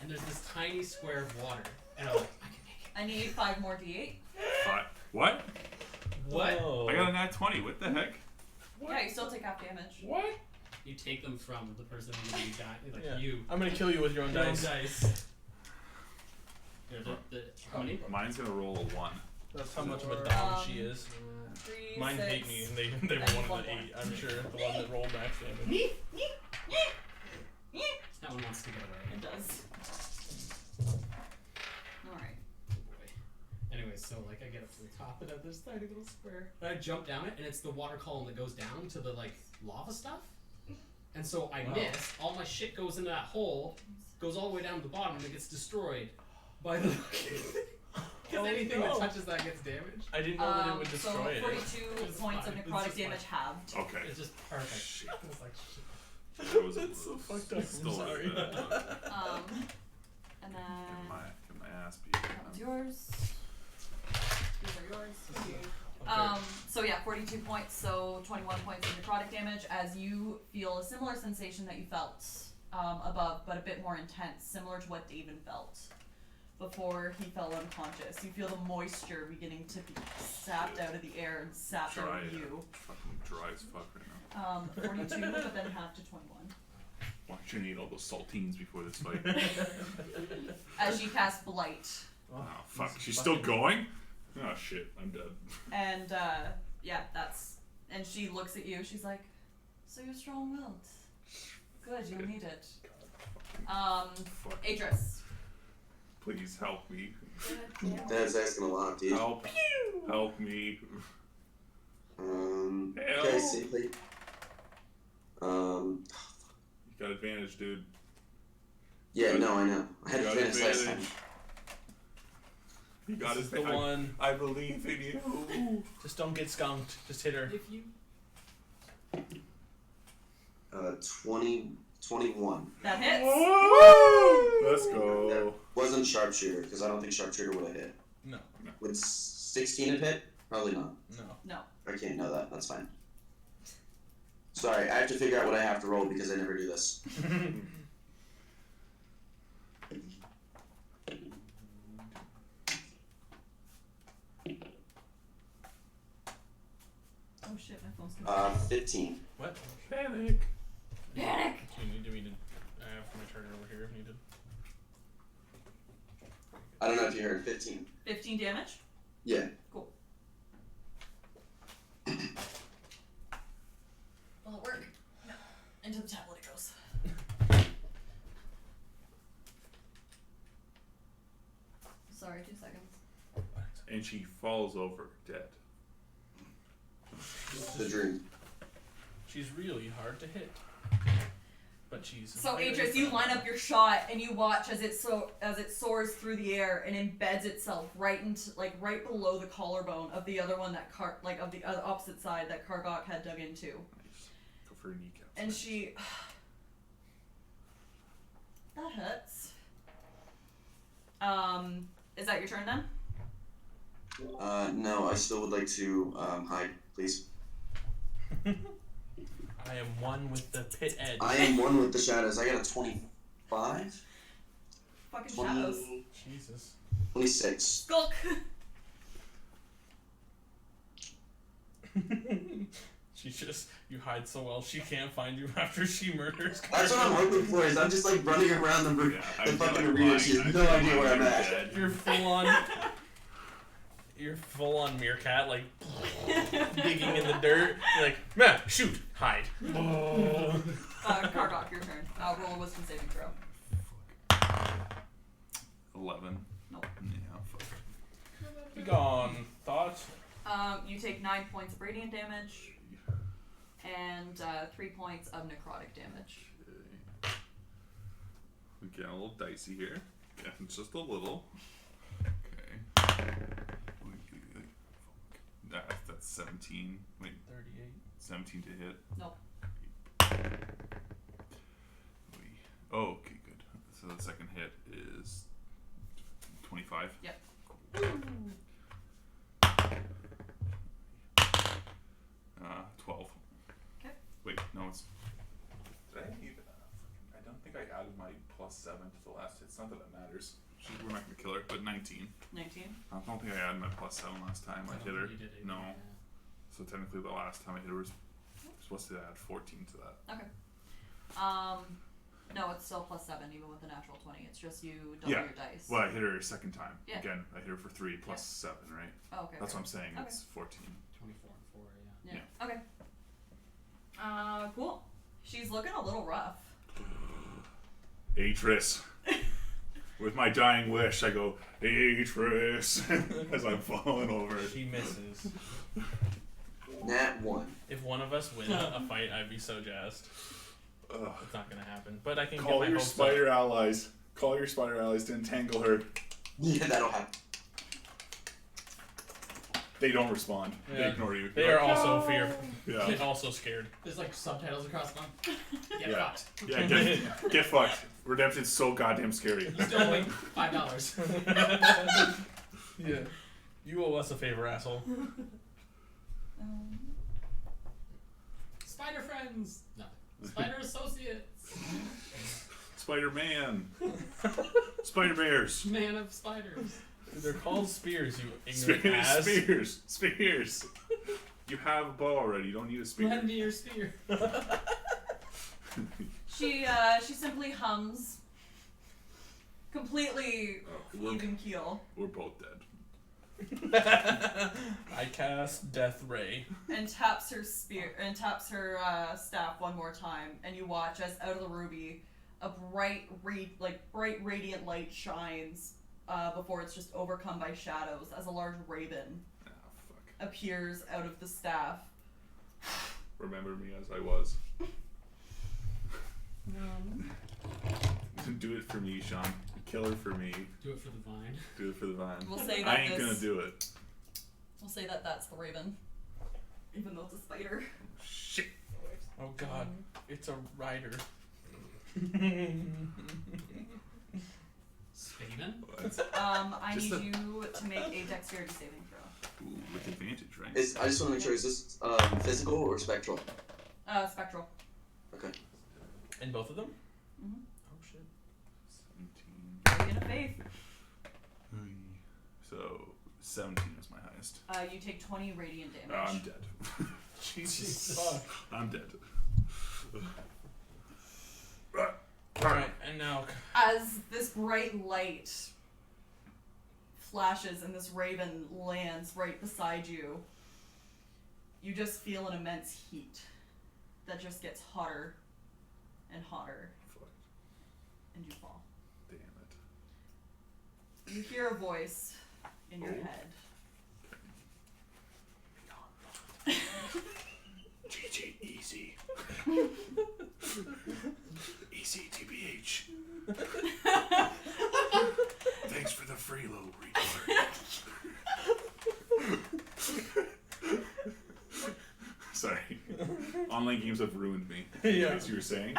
And there's this tiny square of water, and I'm like, I can make it. I need 5 more d8. What? What? Whoa. I got a nat 20. What the heck? Yeah, you still take half damage. What? You take them from the person who you got, like Yeah. you. I'm gonna kill you with your own Your own dice. dice. How many? Mine's gonna roll a 1. That's how much of a dom she is. 3, Mine 6. hate me, and they and wanted one an more. 8. I'm sure the one that rolled max damage. That one wants to get away. It does. Alright. Oh boy. Anyway, so like I get up to the top and have this tiny little square. And I jump down it, and it's the water column that goes down to the like lava stuff. And so I miss. All my shit goes into that hole, goes all the way down to the bottom, and it gets destroyed by the. Because anything that touches that gets damaged. I didn't know that it would So destroy it. 42 It's points fine. of It's necrotic just damage halved. Okay. It's just perfect. It's like shit. That was That's so fucked up. I'm Still sorry. And then Get my ass beat. that one's yours. These are yours. Okay. So yeah, 42 points, so 21 points of necrotic damage as you feel a similar sensation that you felt above, but a bit more intense, similar to what David felt before he fell unconscious. You feel the moisture beginning to be sapped out of the air and sapped out Dry. of you. Fucking dry as fuck right now. 42, but then half to 21. Why don't you eat all those saltines before this fight? As you cast Blight. Oh fuck, she's still going? Oh shit, I'm dead. And yeah, that's. And she looks at you. She's like, "So you're strong-willed. Good, you'll need it." Fuck. Adris. Please help me. That's asking a lot, dude. Help. Help me. Okay, Help. safely. You got advantage, dude. Yeah, no, I know. I had You got advantage last time. advantage. You got This is the advantage. one. I believe in you. Just don't get skunked. Just hit her. If you 21. That hits. Let's go. Wasn't sharpshooter, because I don't think sharpshooter would have hit. No. Would 16 have hit? Probably not. No. No. I can't know that. That's fine. Sorry, I have to figure out what I have to roll because I never do this. Oh shit, my phone's going. 15. What? Panic. Panic. Do we need? I have my charger over here if needed. I don't know if you heard 15. 15 damage. Yeah. Cool. Will it work? No. Into the tablet it goes. Sorry, 2 seconds. And she falls over dead. The dream. She's really hard to hit. But she's So very Adris, you fast. line up your shot and you watch as it soars through the air and embeds itself right into right below the collarbone of the other one that of the opposite side that Kargok had dug into. Nice. Go for her kneecaps. And she that hurts. Is that your turn then? No, I still would like to hide, please. I am one with the pit edge. I am one with the shadows. I got a 25? Fucking shadows. 20, Jesus. 26. Skulk. You hide so well she can't find you after she murders. That's what I'm hoping for, is I'm just like running around the Yeah, the I'd be fucking like arena. She lying. has no I'd be idea where lying I'm you're at. dead. You're full on meerkat, like digging in the dirt. You're like, man, shoot, hide. Kargok, your turn. Roll a wisdom saving throw. 11. Nope. Yeah, fuck. Be gone. Thoughts? You take 9 points of radiant damage and 3 points of necrotic damage. Okay. We get a little dicey here. Yeah, just a little. Okay. That's 17. Wait, 38. 17 to hit. Nope. Oh, okay, good. So the second hit is 25. Yep. Cool. 12. Okay. Wait, no, it's. Did I need? I don't think I added my +7 to the last hit. It's not that it matters. We're not gonna kill her, but 19. 19. I don't think I added my +7 last time I hit her. You did it. No. So technically, the last time I hit her was supposed to add 14 to that. Okay. No, it's still +7 even with the natural 20. It's just you double Yeah. your dice. Well, I hit her a second time. Yeah. Again, I hit her for 3 plus 7, right? Oh, okay. That's okay. what I'm saying. Okay. It's 14. 24 and 4, yeah. Yeah. Okay. Cool. She's looking a little rough. Atris. With my dying wish, I go, Atris, as I'm falling over. She misses. Nat 1. If one of us wins a fight, I'd be so jazzed. Ugh. It's not gonna happen, but I can Call get my your hopes spider allies. Call your spider allies to entangle her. Yeah, that'll happen. They don't respond. They Yeah. ignore you. They You're are like, also fearful. Yeah. They're also scared. There's like subtitles across them. Get Yeah. fucked. Yeah, get fucked. Redemption's so goddamn scary. You still owe me $5. Yeah. You owe us a favor, asshole. Spider friends. No. Spider associates. Spider-Man. Spider-Bears. Man of spiders. They're called spears, you ignorant Spears. ass. Spears. You have a bow already. You don't need a spear. Lend me your spear. She simply hums, completely we're, even keel, we're both dead. I cast Death Ray. and taps her staff one more time, and you watch as out of the ruby, a bright radiant light shines before it's just overcome by shadows as a large raven Ah, fuck. appears out of the staff. Remember me as I was. Do it for me, Sean. Kill her for me. Do it for the vine. Do it for the vine. We'll say I that ain't gonna do it. We'll say that that's the raven, even though it's a spider. Shit. Oh god, it's a rider. Spademan? I Just need a- you to make a dexterity saving throw. Ooh, with advantage, right? I just want to make sure, is this physical or spectral? Spectral. Okay. And both of them? Mhm. Oh shit. 17. Radiant of faith. So 17 is my highest. You take 20 radiant damage. I'm dead. Jesus fuck. I'm dead. Alright, and now. As this bright light flashes and this raven lands right beside you, you just feel an immense heat that just gets hotter and hotter, Fuck. and you fall. Damn it. You hear a voice in your head. GG, easy. Easy, TBH. Thanks for the freeload, retard. Sorry. Online games have ruined me. Yeah. As you were saying.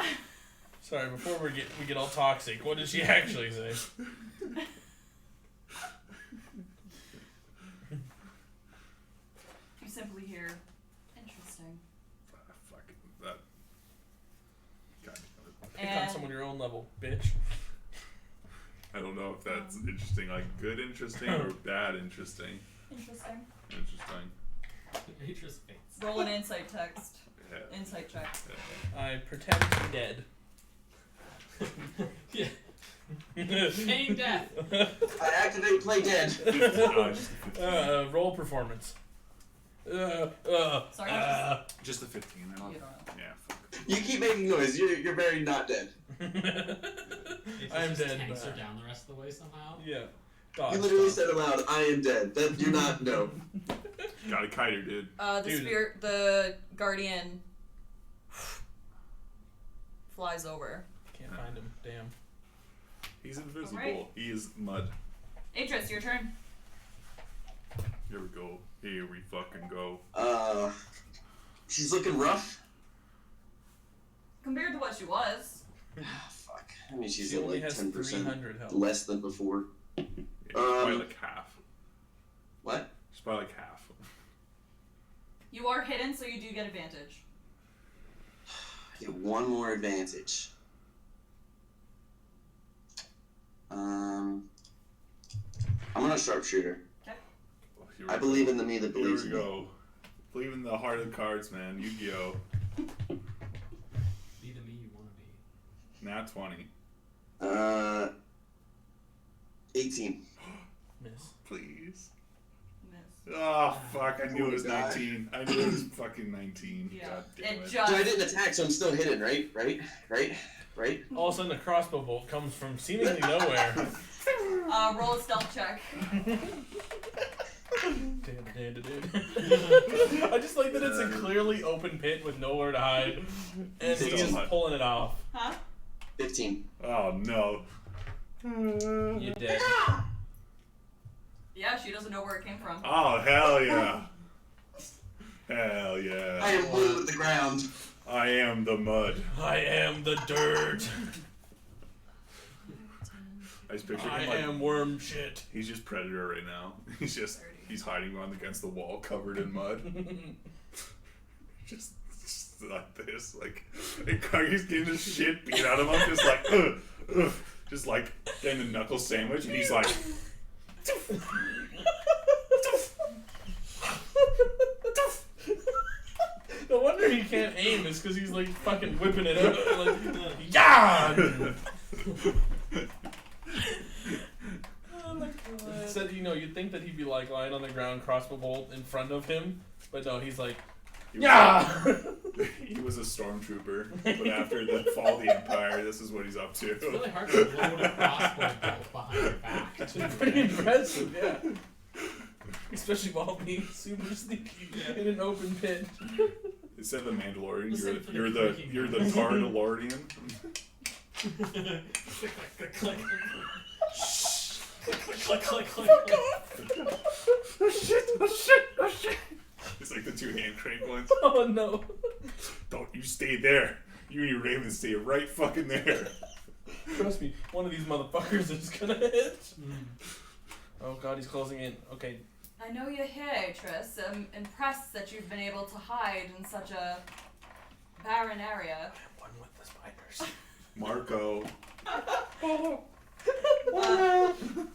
Sorry, before we get all toxic, what did she actually say? You simply hear, interesting. Fuck that. God damn it. Pick on And someone your own level, bitch. I don't know if that's interesting, like good interesting or bad interesting. interesting. Interesting. Atris faints. Roll an insight text. Yeah. Insight check. I pretend to be dead. Yeah. Pain death. I activate play dead. Just a 15. Roll performance. Sorry, Just a 15. I don't, You don't know. yeah, fuck. You keep making noise. You're very not dead. I'm just dead. Tanks her but- down the rest of the way somehow. Yeah. Dodge, You literally dodge. said aloud, "I am dead." That do not know. Got a kiter, dude. The Dude. spirit, the guardian, flies over. Can't find him. Damn. He's invisible. Alright. He is mud. Atris, your turn. Here we go. Here we fucking go. She's looking rough. Compared to what she was. Fuck. I mean, she's She at only like has 10% 300 health. less than before. Yeah, she's probably Um, like half. What? She's probably like half. You are hidden, so you do get advantage. Get one more advantage. I'm gonna sharpshooter. Well, here I we believe go. in the me that Here believes we in me. go. Believe in the heart of the cards, man. Yu-Gi-Oh. Be the me you want to be. Nat 20. 18. Miss. Please. Miss. Oh, fuck. I knew it was Oh my God. 19. I knew it was fucking 19. Yeah. God damn It it. just. So I didn't attack, so I'm still hidden, right? Right? All of a sudden, a crossbow bolt comes from seemingly nowhere. Roll a stealth check. I just like that it's a clearly open pit with nowhere to hide, and Still he's just hide. pulling it off. Huh? 15. Oh, no. You're dead. Yeah, she doesn't know where it came from. Oh, hell yeah. Hell yeah. I am blue with the ground. I am the mud. I am the dirt. I just picture I him like am worm shit. he's just Predator right now. He's hiding behind against the wall covered in mud. just like this. Like he's getting the shit beat out of him, just like just like getting the knuckle sandwich, and he's like No wonder he can't aim. Is because he's like fucking whipping it out. Like, yeah. Oh my god. Said you'd think that he'd be like lying on the ground, crossbow bolt in front of him, but no, he's like, yeah. He was a stormtrooper, but after the fall of the Empire, this is what he's up to. It's really hard to load a crossbow bolt behind your back. It's pretty impressive, yeah. Especially while being super sneaky in an open pit. Instead of the Mandalorian, Listen for the you're the creaking you're the noise. Tardalorian. Click, click, click, click. Click, click, click, click. Oh shit. It's like the two hand crank ones. Oh no. Don't you stay there. You and your Raven stay right fucking there. Trust me, one of these motherfuckers is gonna hit. Oh god, he's closing in. Okay. I know you're here, Atris. I'm impressed that you've been able to hide in such a barren area. I'm one with the spiders. Marco.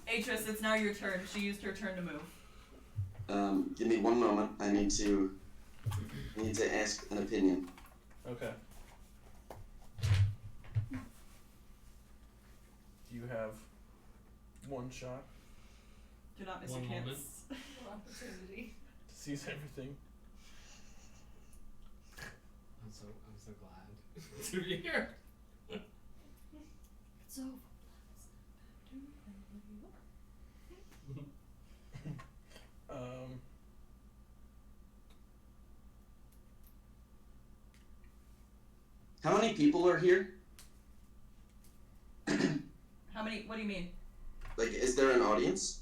Atris, it's now your turn. She used her turn to move. Give me one moment. I need to ask an opinion. Okay. You have one shot Do not miss One your chance. moment. Opportunity. to seize everything. I'm so glad to be here. So. How many people are here? How many? What do you mean? Like, is there an audience?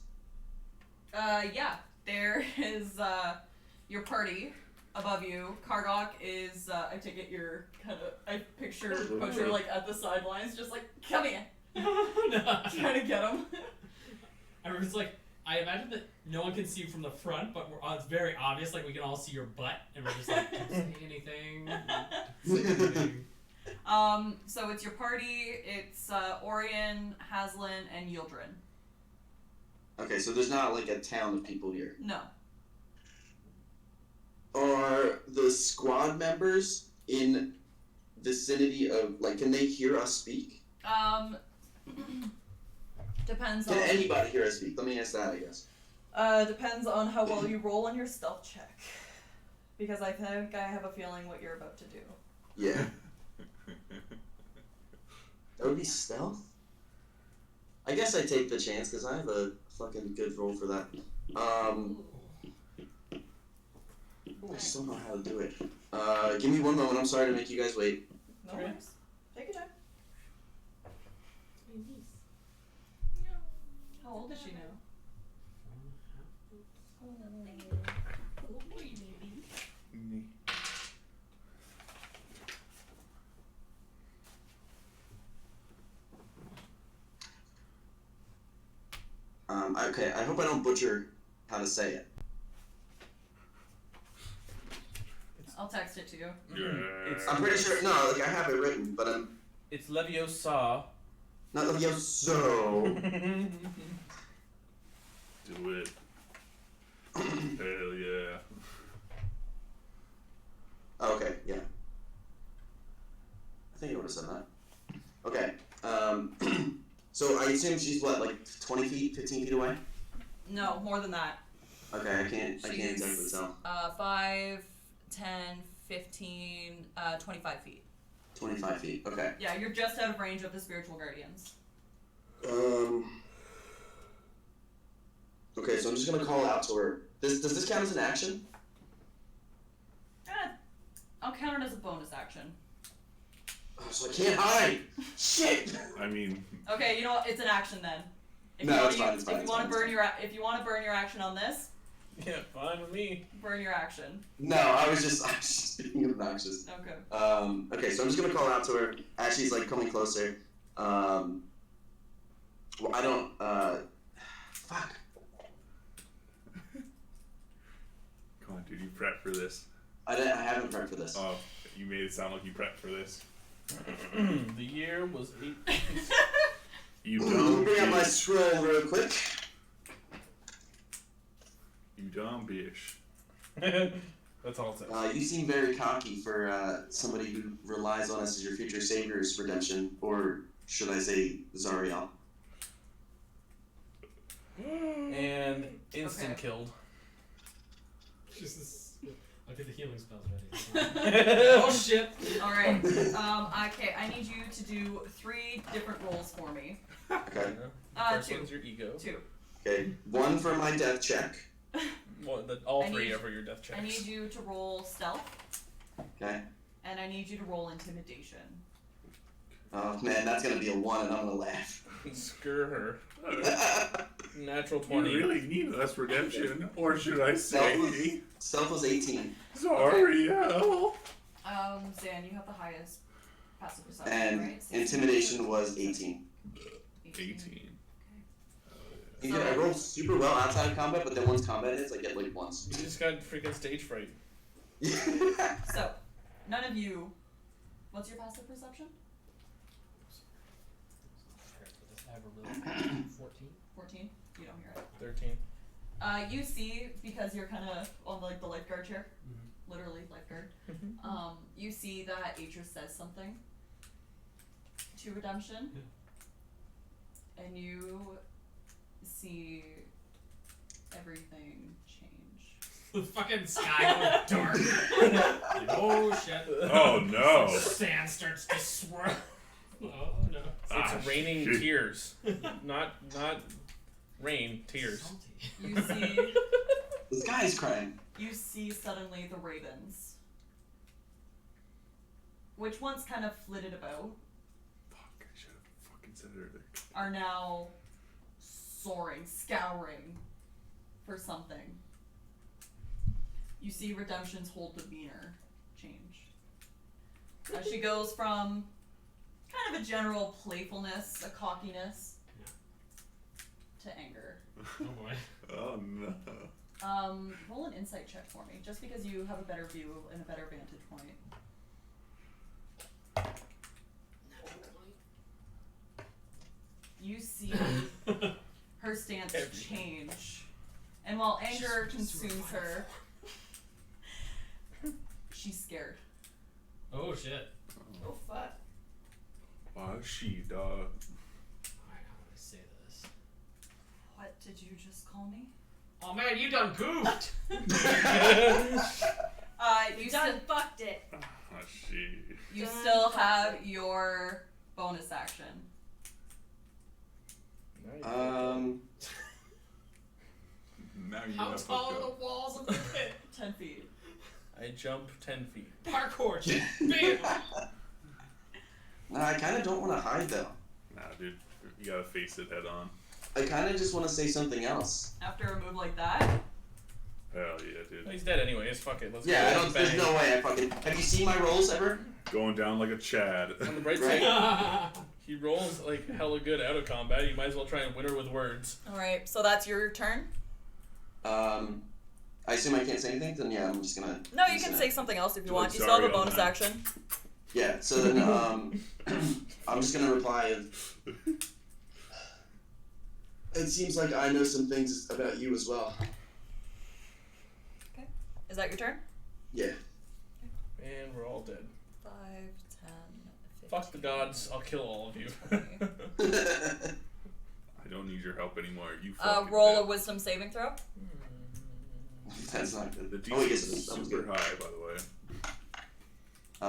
Yeah. There is your party above you. Kardok is. I take it you're kind of. I picture Poacher like at the sidelines, just like come here, No. trying to get him. Everyone's like, I imagine that no one can see you from the front, but it's very obvious. Like we can all see your butt, and we're just like, don't say anything. Don't say anything. So it's your party. It's Orion, Haslin, and Yildrin. Okay, so there's not like a town of people here. No. Are the squad members in vicinity of, like, can they hear us speak? Depends Can on. anybody hear us speak? Let me ask that, I guess. Depends on how well you roll on your stealth check. Because I think I have a feeling what you're about to do. Yeah. That would be stealth? I guess I take the chance because I have a fucking good roll for that. I just don't know how to do it. Give me one moment. I'm sorry to make you guys wait. No worries. Take your time. How old is she now? Okay, I hope I don't butcher how to say it. I'll text it to you. I'm pretty sure, no, like I have it written, but I'm It's Leviosa. not like, yo, so. Do it. Hell yeah. Oh, okay, yeah. I think I would have said that. Okay. So I assume she's what, like 20 feet, 15 feet away? No, more than that. Okay, I can't exactly tell. 5, 10, 15, 25 feet. 25 feet. Okay. Yeah, you're just out of range of the spiritual guardians. Okay, so I'm just gonna call out to her. Does this count as an action? I'll count it as a bonus action. Oh, so I can't hide. Shit. I mean, Okay, you know what? It's an action then. If No, you wanna it's fine, use- it's fine, If you it's want fine, to burn it's your if you want to burn your action on this, Yeah, fine with me. burn your action. No, I was just being obnoxious. Okay. Okay, so I'm just gonna call out to her as she's like coming closer. Well, I don't. Fuck. come on, dude, you prepped for this. I haven't prepped for this. Oh, you made it sound like you prepped for this. The year was 8. You Let me dumb bring out my bitch. scroll real quick. You dumb bitch. That's all it says. You seem very cocky for somebody who relies on us as your future savior's redemption, or should I say Zariel? And instant Okay. killed. I'll get the healing spells ready. Oh shit! All right. Okay, I need you to do 3 different rolls for me. Okay. First 2. one's your ego. 2. Okay. One for my death check. Well, all I 3 need- are for your death checks. I need you to roll stealth, Okay. and I need you to roll intimidation. Oh man, that's gonna be a 1, and I'm gonna laugh. Screw her. Natural You 20. really need less redemption, or should I say, Stealth was 18, Zariel? Zan, you have the highest passive perception, and right? intimidation was 18. 18. You know, I roll super well outside of combat, but then once combat hits, I get like once. You just got freaking stage fright. So, none of you. What's your passive perception? I have a really 14. 14. You don't hear it. 13. You see, because you're kind of on like the lifeguard chair, literally lifeguard. You see that Atris says something to Redemption, and you see everything change. The fucking sky goes dark. Like, oh shit. Oh no. The sand starts to swirl. Oh no. It's raining shit. tears. not rain, tears. Salty. You see, The sky is crying. you see suddenly the ravens, which once kind of flitted about, Fuck, I should have fucking said it earlier. are now soaring, scouring for something. You see Redemption's whole demeanor change. As she goes from kind of a general playfulness, a cockiness, to anger. Oh boy. Oh no. Roll an insight check for me, just because you have a better view and a better vantage point. You see her stance change, and while anger consumes her, she's scared. Oh shit. Oh fuck. Why she, dog? Alright, how do I say this? What did you just call me? Oh man, you done goofed! You Done fucked it. Oh, she. You Done still fucked have it. your bonus action. Now you How have tall fucked are up. the walls of the pit? 10 feet. I jump 10 feet. Parkour shit. Bam! Nah, I kind of don't want to hide though. Nah, dude, you gotta face it head on. I kind of just want to say something else. After a move like that, Hell yeah, dude. He's dead anyways. Fuck it. Let's Yeah, I go. don't, there's no way I fucking. Have you seen my rolls ever? Going down like a Chad. On the bright Right. side, he rolls like hella good out of combat. You might as well try and win her with words. alright, so that's your turn? I assume I can't say anything. Then yeah, I'm just gonna. No, you just can gonna- say something else if you Do want. it, You still have a sorry, bonus man. action. Yeah. So then I'm just gonna reply. It seems like I know some things about you as well. Is that your turn? Yeah. And we're all dead. 5, 10, Fuck the gods, I'll kill all of you. I don't need your help anymore. You fucking Roll dead. a wisdom saving throw. That's not good. The DC Oh, yes, is that was super good. high, by the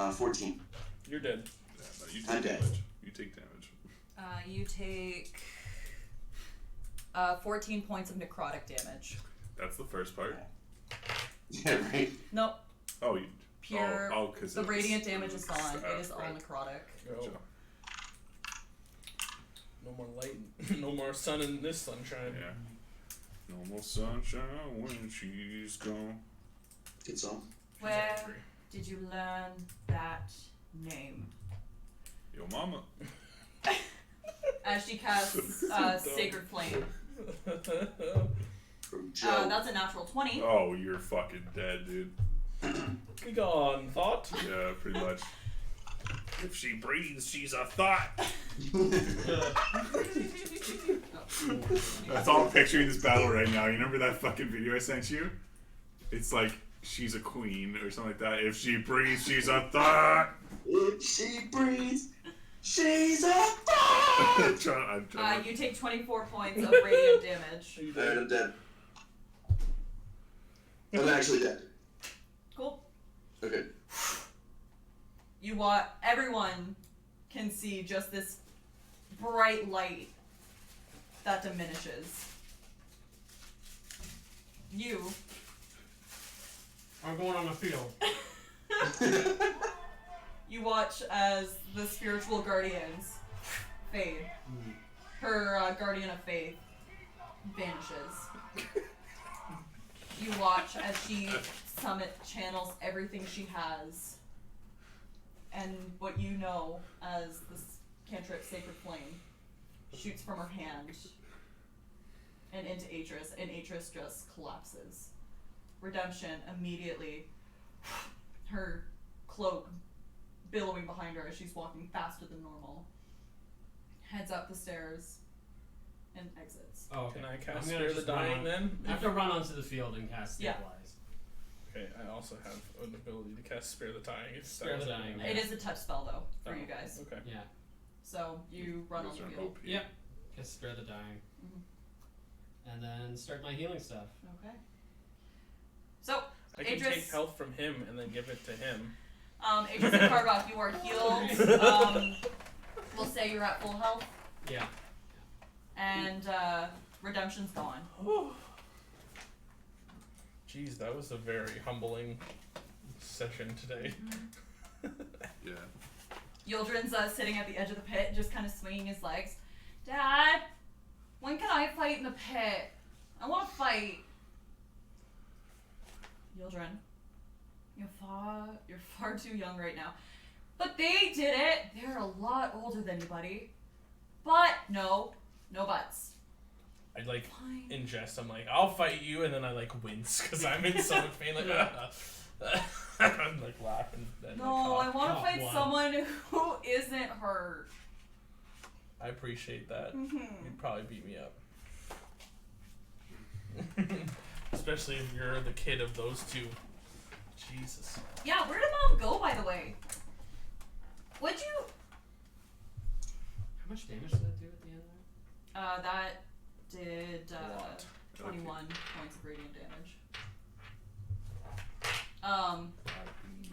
way. 14. You're dead. Yeah, no, you I'm take dead. damage. You take damage. You take 14 points of necrotic damage. That's the first part. Yeah, right? Nope. Oh, you. Pure. Oh, because The radiant damage is gone. It is all right. necrotic. Go. No more light. No more sun in this sunshine. Yeah. No more sunshine when she's gone. Good song. Where Angry. did you learn that name? Yo, mama. As she casts Sacred Flame. From Joe. That's a natural 20. Oh, you're fucking dead, dude. Be gone, thought. Yeah, pretty much. If she breathes, she's a thought. That's all I'm picturing this battle right now. You remember that fucking video I sent you? It's like she's a queen or something like that. If she breathes, she's a thought. If she breathes, she's a thought! I'm trying You take 24 points of radiant damage. Alright, I'm dead. I'm actually dead. Cool. Okay. You want everyone can see just this bright light that diminishes. You I'm going on a field. you watch as the spiritual guardians fade. Her guardian of faith vanishes. You watch as she channels everything she has, and what you know as this cantrip Sacred Flame shoots from her hand and into Atris, and Atris just collapses. Redemption immediately, her cloak billowing behind her as she's walking faster than normal, heads up the stairs and exits. Oh, okay. Can I I'm cast gonna Spare the just run Dying on- then? I have to run onto the field and cast Yeah. Stabilize. Okay, I also have an ability to cast Spare the Dying. If Spare that was the it. Dying, It is a touch spell though for you guys. Okay. Yeah. So you run on the Those are field. OP. Yep. Cast Spare the Dying. And then start my healing stuff. Okay. So I can Idris- take health from him and then give it to him. Idris and Kargok, you are healed. We'll say you're at full health, Yeah. and Redemption's gone. Jeez, that was a very humbling session today. Yeah. Yildren's sitting at the edge of the pit, just kind of swinging his legs. Dad, when can I fight in the pit? I want to fight. Yildren, you're far too young right now. But they did it. They're a lot older than you, buddy. But no buts. I like Fine. in jest, I'm like, I'll fight you, and then I like wince because I'm in so much pain. Like, I'm like laughing. Then No, I cough. want to Cough fight one. someone who isn't hurt. I appreciate that. Mm-hmm. You'd probably beat me up. Especially if you're the kid of those two. Jesus. Yeah, where did Mom go, by the way? Would you? How much damage did that do at the end there? That did A lot. 21 points of radiant damage.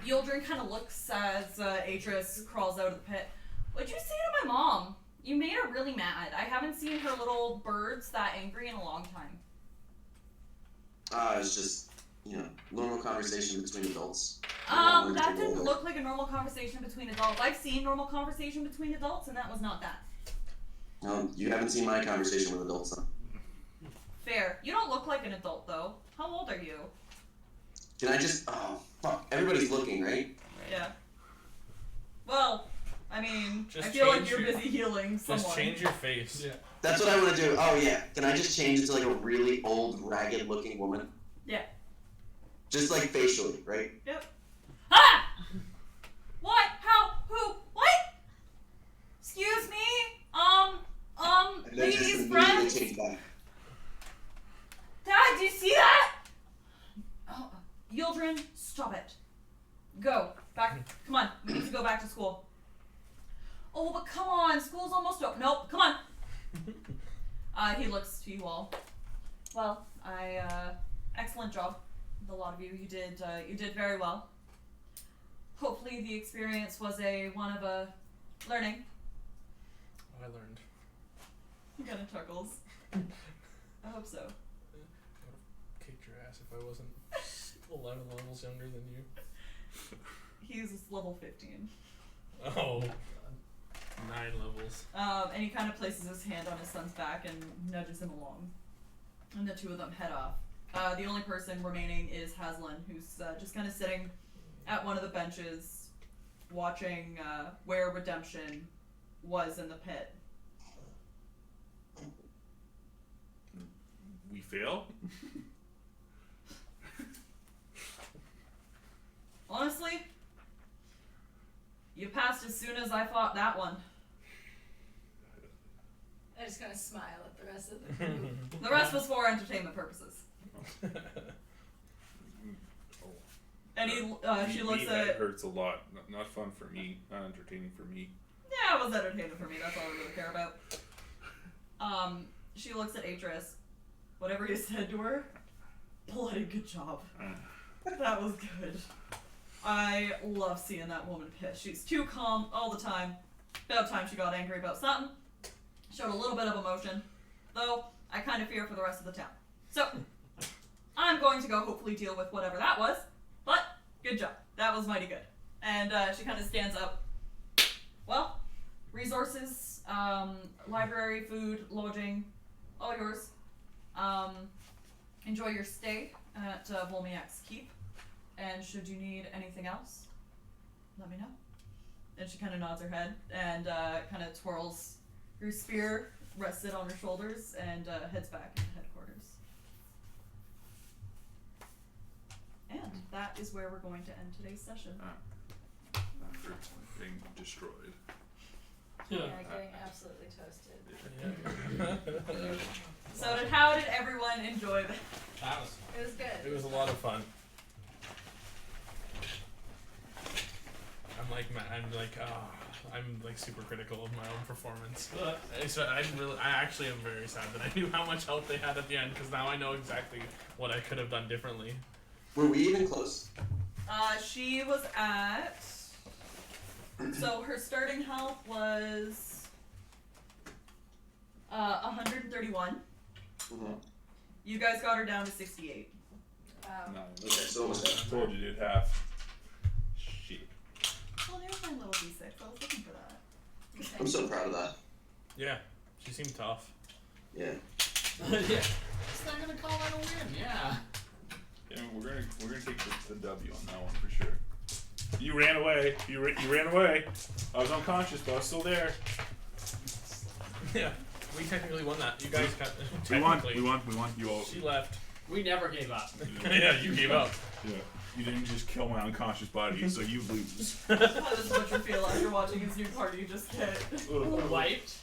Yildren kind of looks as Atris crawls out of the pit. What'd you say to my mom? You made her really mad. I haven't seen her little birds that angry in a long time. It's just, normal conversation between adults. That didn't look like a normal conversation between adults. I've seen normal conversation between adults, and that was not that. You haven't seen my conversation with adults, then. Fair. You don't look like an adult, though. How old are you? Can I just... Oh, fuck. Everybody's looking, right? Yeah. Well, I mean, Just I feel like change you're your- busy healing someone. Just change your face. Yeah. That's what I want to do. Oh, yeah. Can I just change it to, like, a really old, ragged-looking woman? Yeah. Just, like, facially, right? Yep. Ah! What? How? Who? What? Excuse me? And then just ladies' immediately friend? change back. Dad, do you see that? Oh, Yildren, stop it. Go. Back. Come on. We need to go back to school. Oh, but come on, school's almost over. Nope, come on. He looks to you all. Well, excellent job. The lot of you. You did very well. Hopefully the experience was one of learning. I learned. He kind of chuckles. I hope so. I would have kicked your ass if I wasn't 11 levels younger than you. He's level 15. Oh. 9 levels. And he kind of places his hand on his son's back and nudges him along. And the two of them head off. The only person remaining is Haslin, who's just kind of sitting at one of the benches, watching where Redemption was in the pit. We fail? Honestly, you passed as soon as I fought that one. I just kind of smile at the rest of the group. The rest was for entertainment purposes. And she looks me, at. that hurts a lot. Not fun for me. Not entertaining for me. Yeah, it was entertaining for me. That's all I really care about. She looks at Atris. Whatever you said to her, bloody good job. That was good. I love seeing that woman pissed. She's too calm all the time. About time she got angry about something. Showed a little bit of emotion. Though, I kind of fear for the rest of the town. So, I'm going to go hopefully deal with whatever that was. But, good job. That was mighty good. And she kind of stands up. Well, resources, library, food, lodging, all yours. Enjoy your stay at Volmiak's Keep. And should you need anything else, let me know. And she kind of nods her head and kind of twirls her spear, rests it on her shoulders, and heads back into headquarters. And that is where we're going to end today's session. After being destroyed. Yeah, getting absolutely toasted. So how did everyone enjoy that? That was It was good. It was a lot of fun. I'm like super critical of my own performance. I actually am very sad that I knew how much help they had at the end, because now I know exactly what I could have done differently. Were we even close? She was at. So her starting health was 131. Mm-hmm. You guys got her down to 68. Wow. No, Okay, so almost I told you, dude, half. Shit. Well, there's my little D6. I was looking for that. I'm so proud of that. Yeah, she seemed tough. Yeah. yeah. It's not gonna call that a win. Yeah. Yeah, we're gonna take the W on that one for sure. You ran away. You ran away. I was unconscious, but I was still there. Yeah, we technically won that. You guys got. We won. technically- You all. She left. We never gave up. Yeah, you gave up. Yeah. You didn't just kill my unconscious body, so you lose. How does Butcher feel after watching his new party just get? Wiped.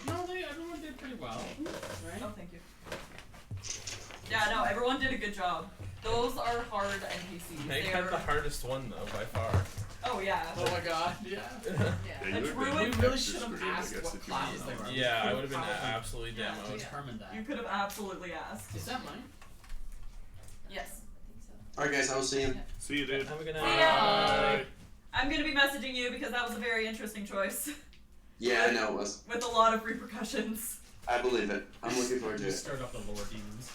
No, everyone did pretty well. Right? Oh, thank you. Yeah, no, everyone did a good job. Those are hard NPCs. Meg They had are. the hardest one though, by far. Oh yeah. Oh my god. Yeah. Yeah. Yeah, A you would've druid- been We really extra should have screwed, I asked guess, what if you classes wanted they to were. know. Yeah, I would have been Probably- absolutely Yeah. demoed. Determined that. You could have absolutely asked. Is that mine? Yes. I think so. Alright, guys, I will see you. See you, dude. Have a good See night. ya. Bye. I'm gonna be messaging you because that was a very interesting choice Yeah, I know it was. with a lot of repercussions. I believe it. I'm looking forward to Just it. stirred up the lore demons.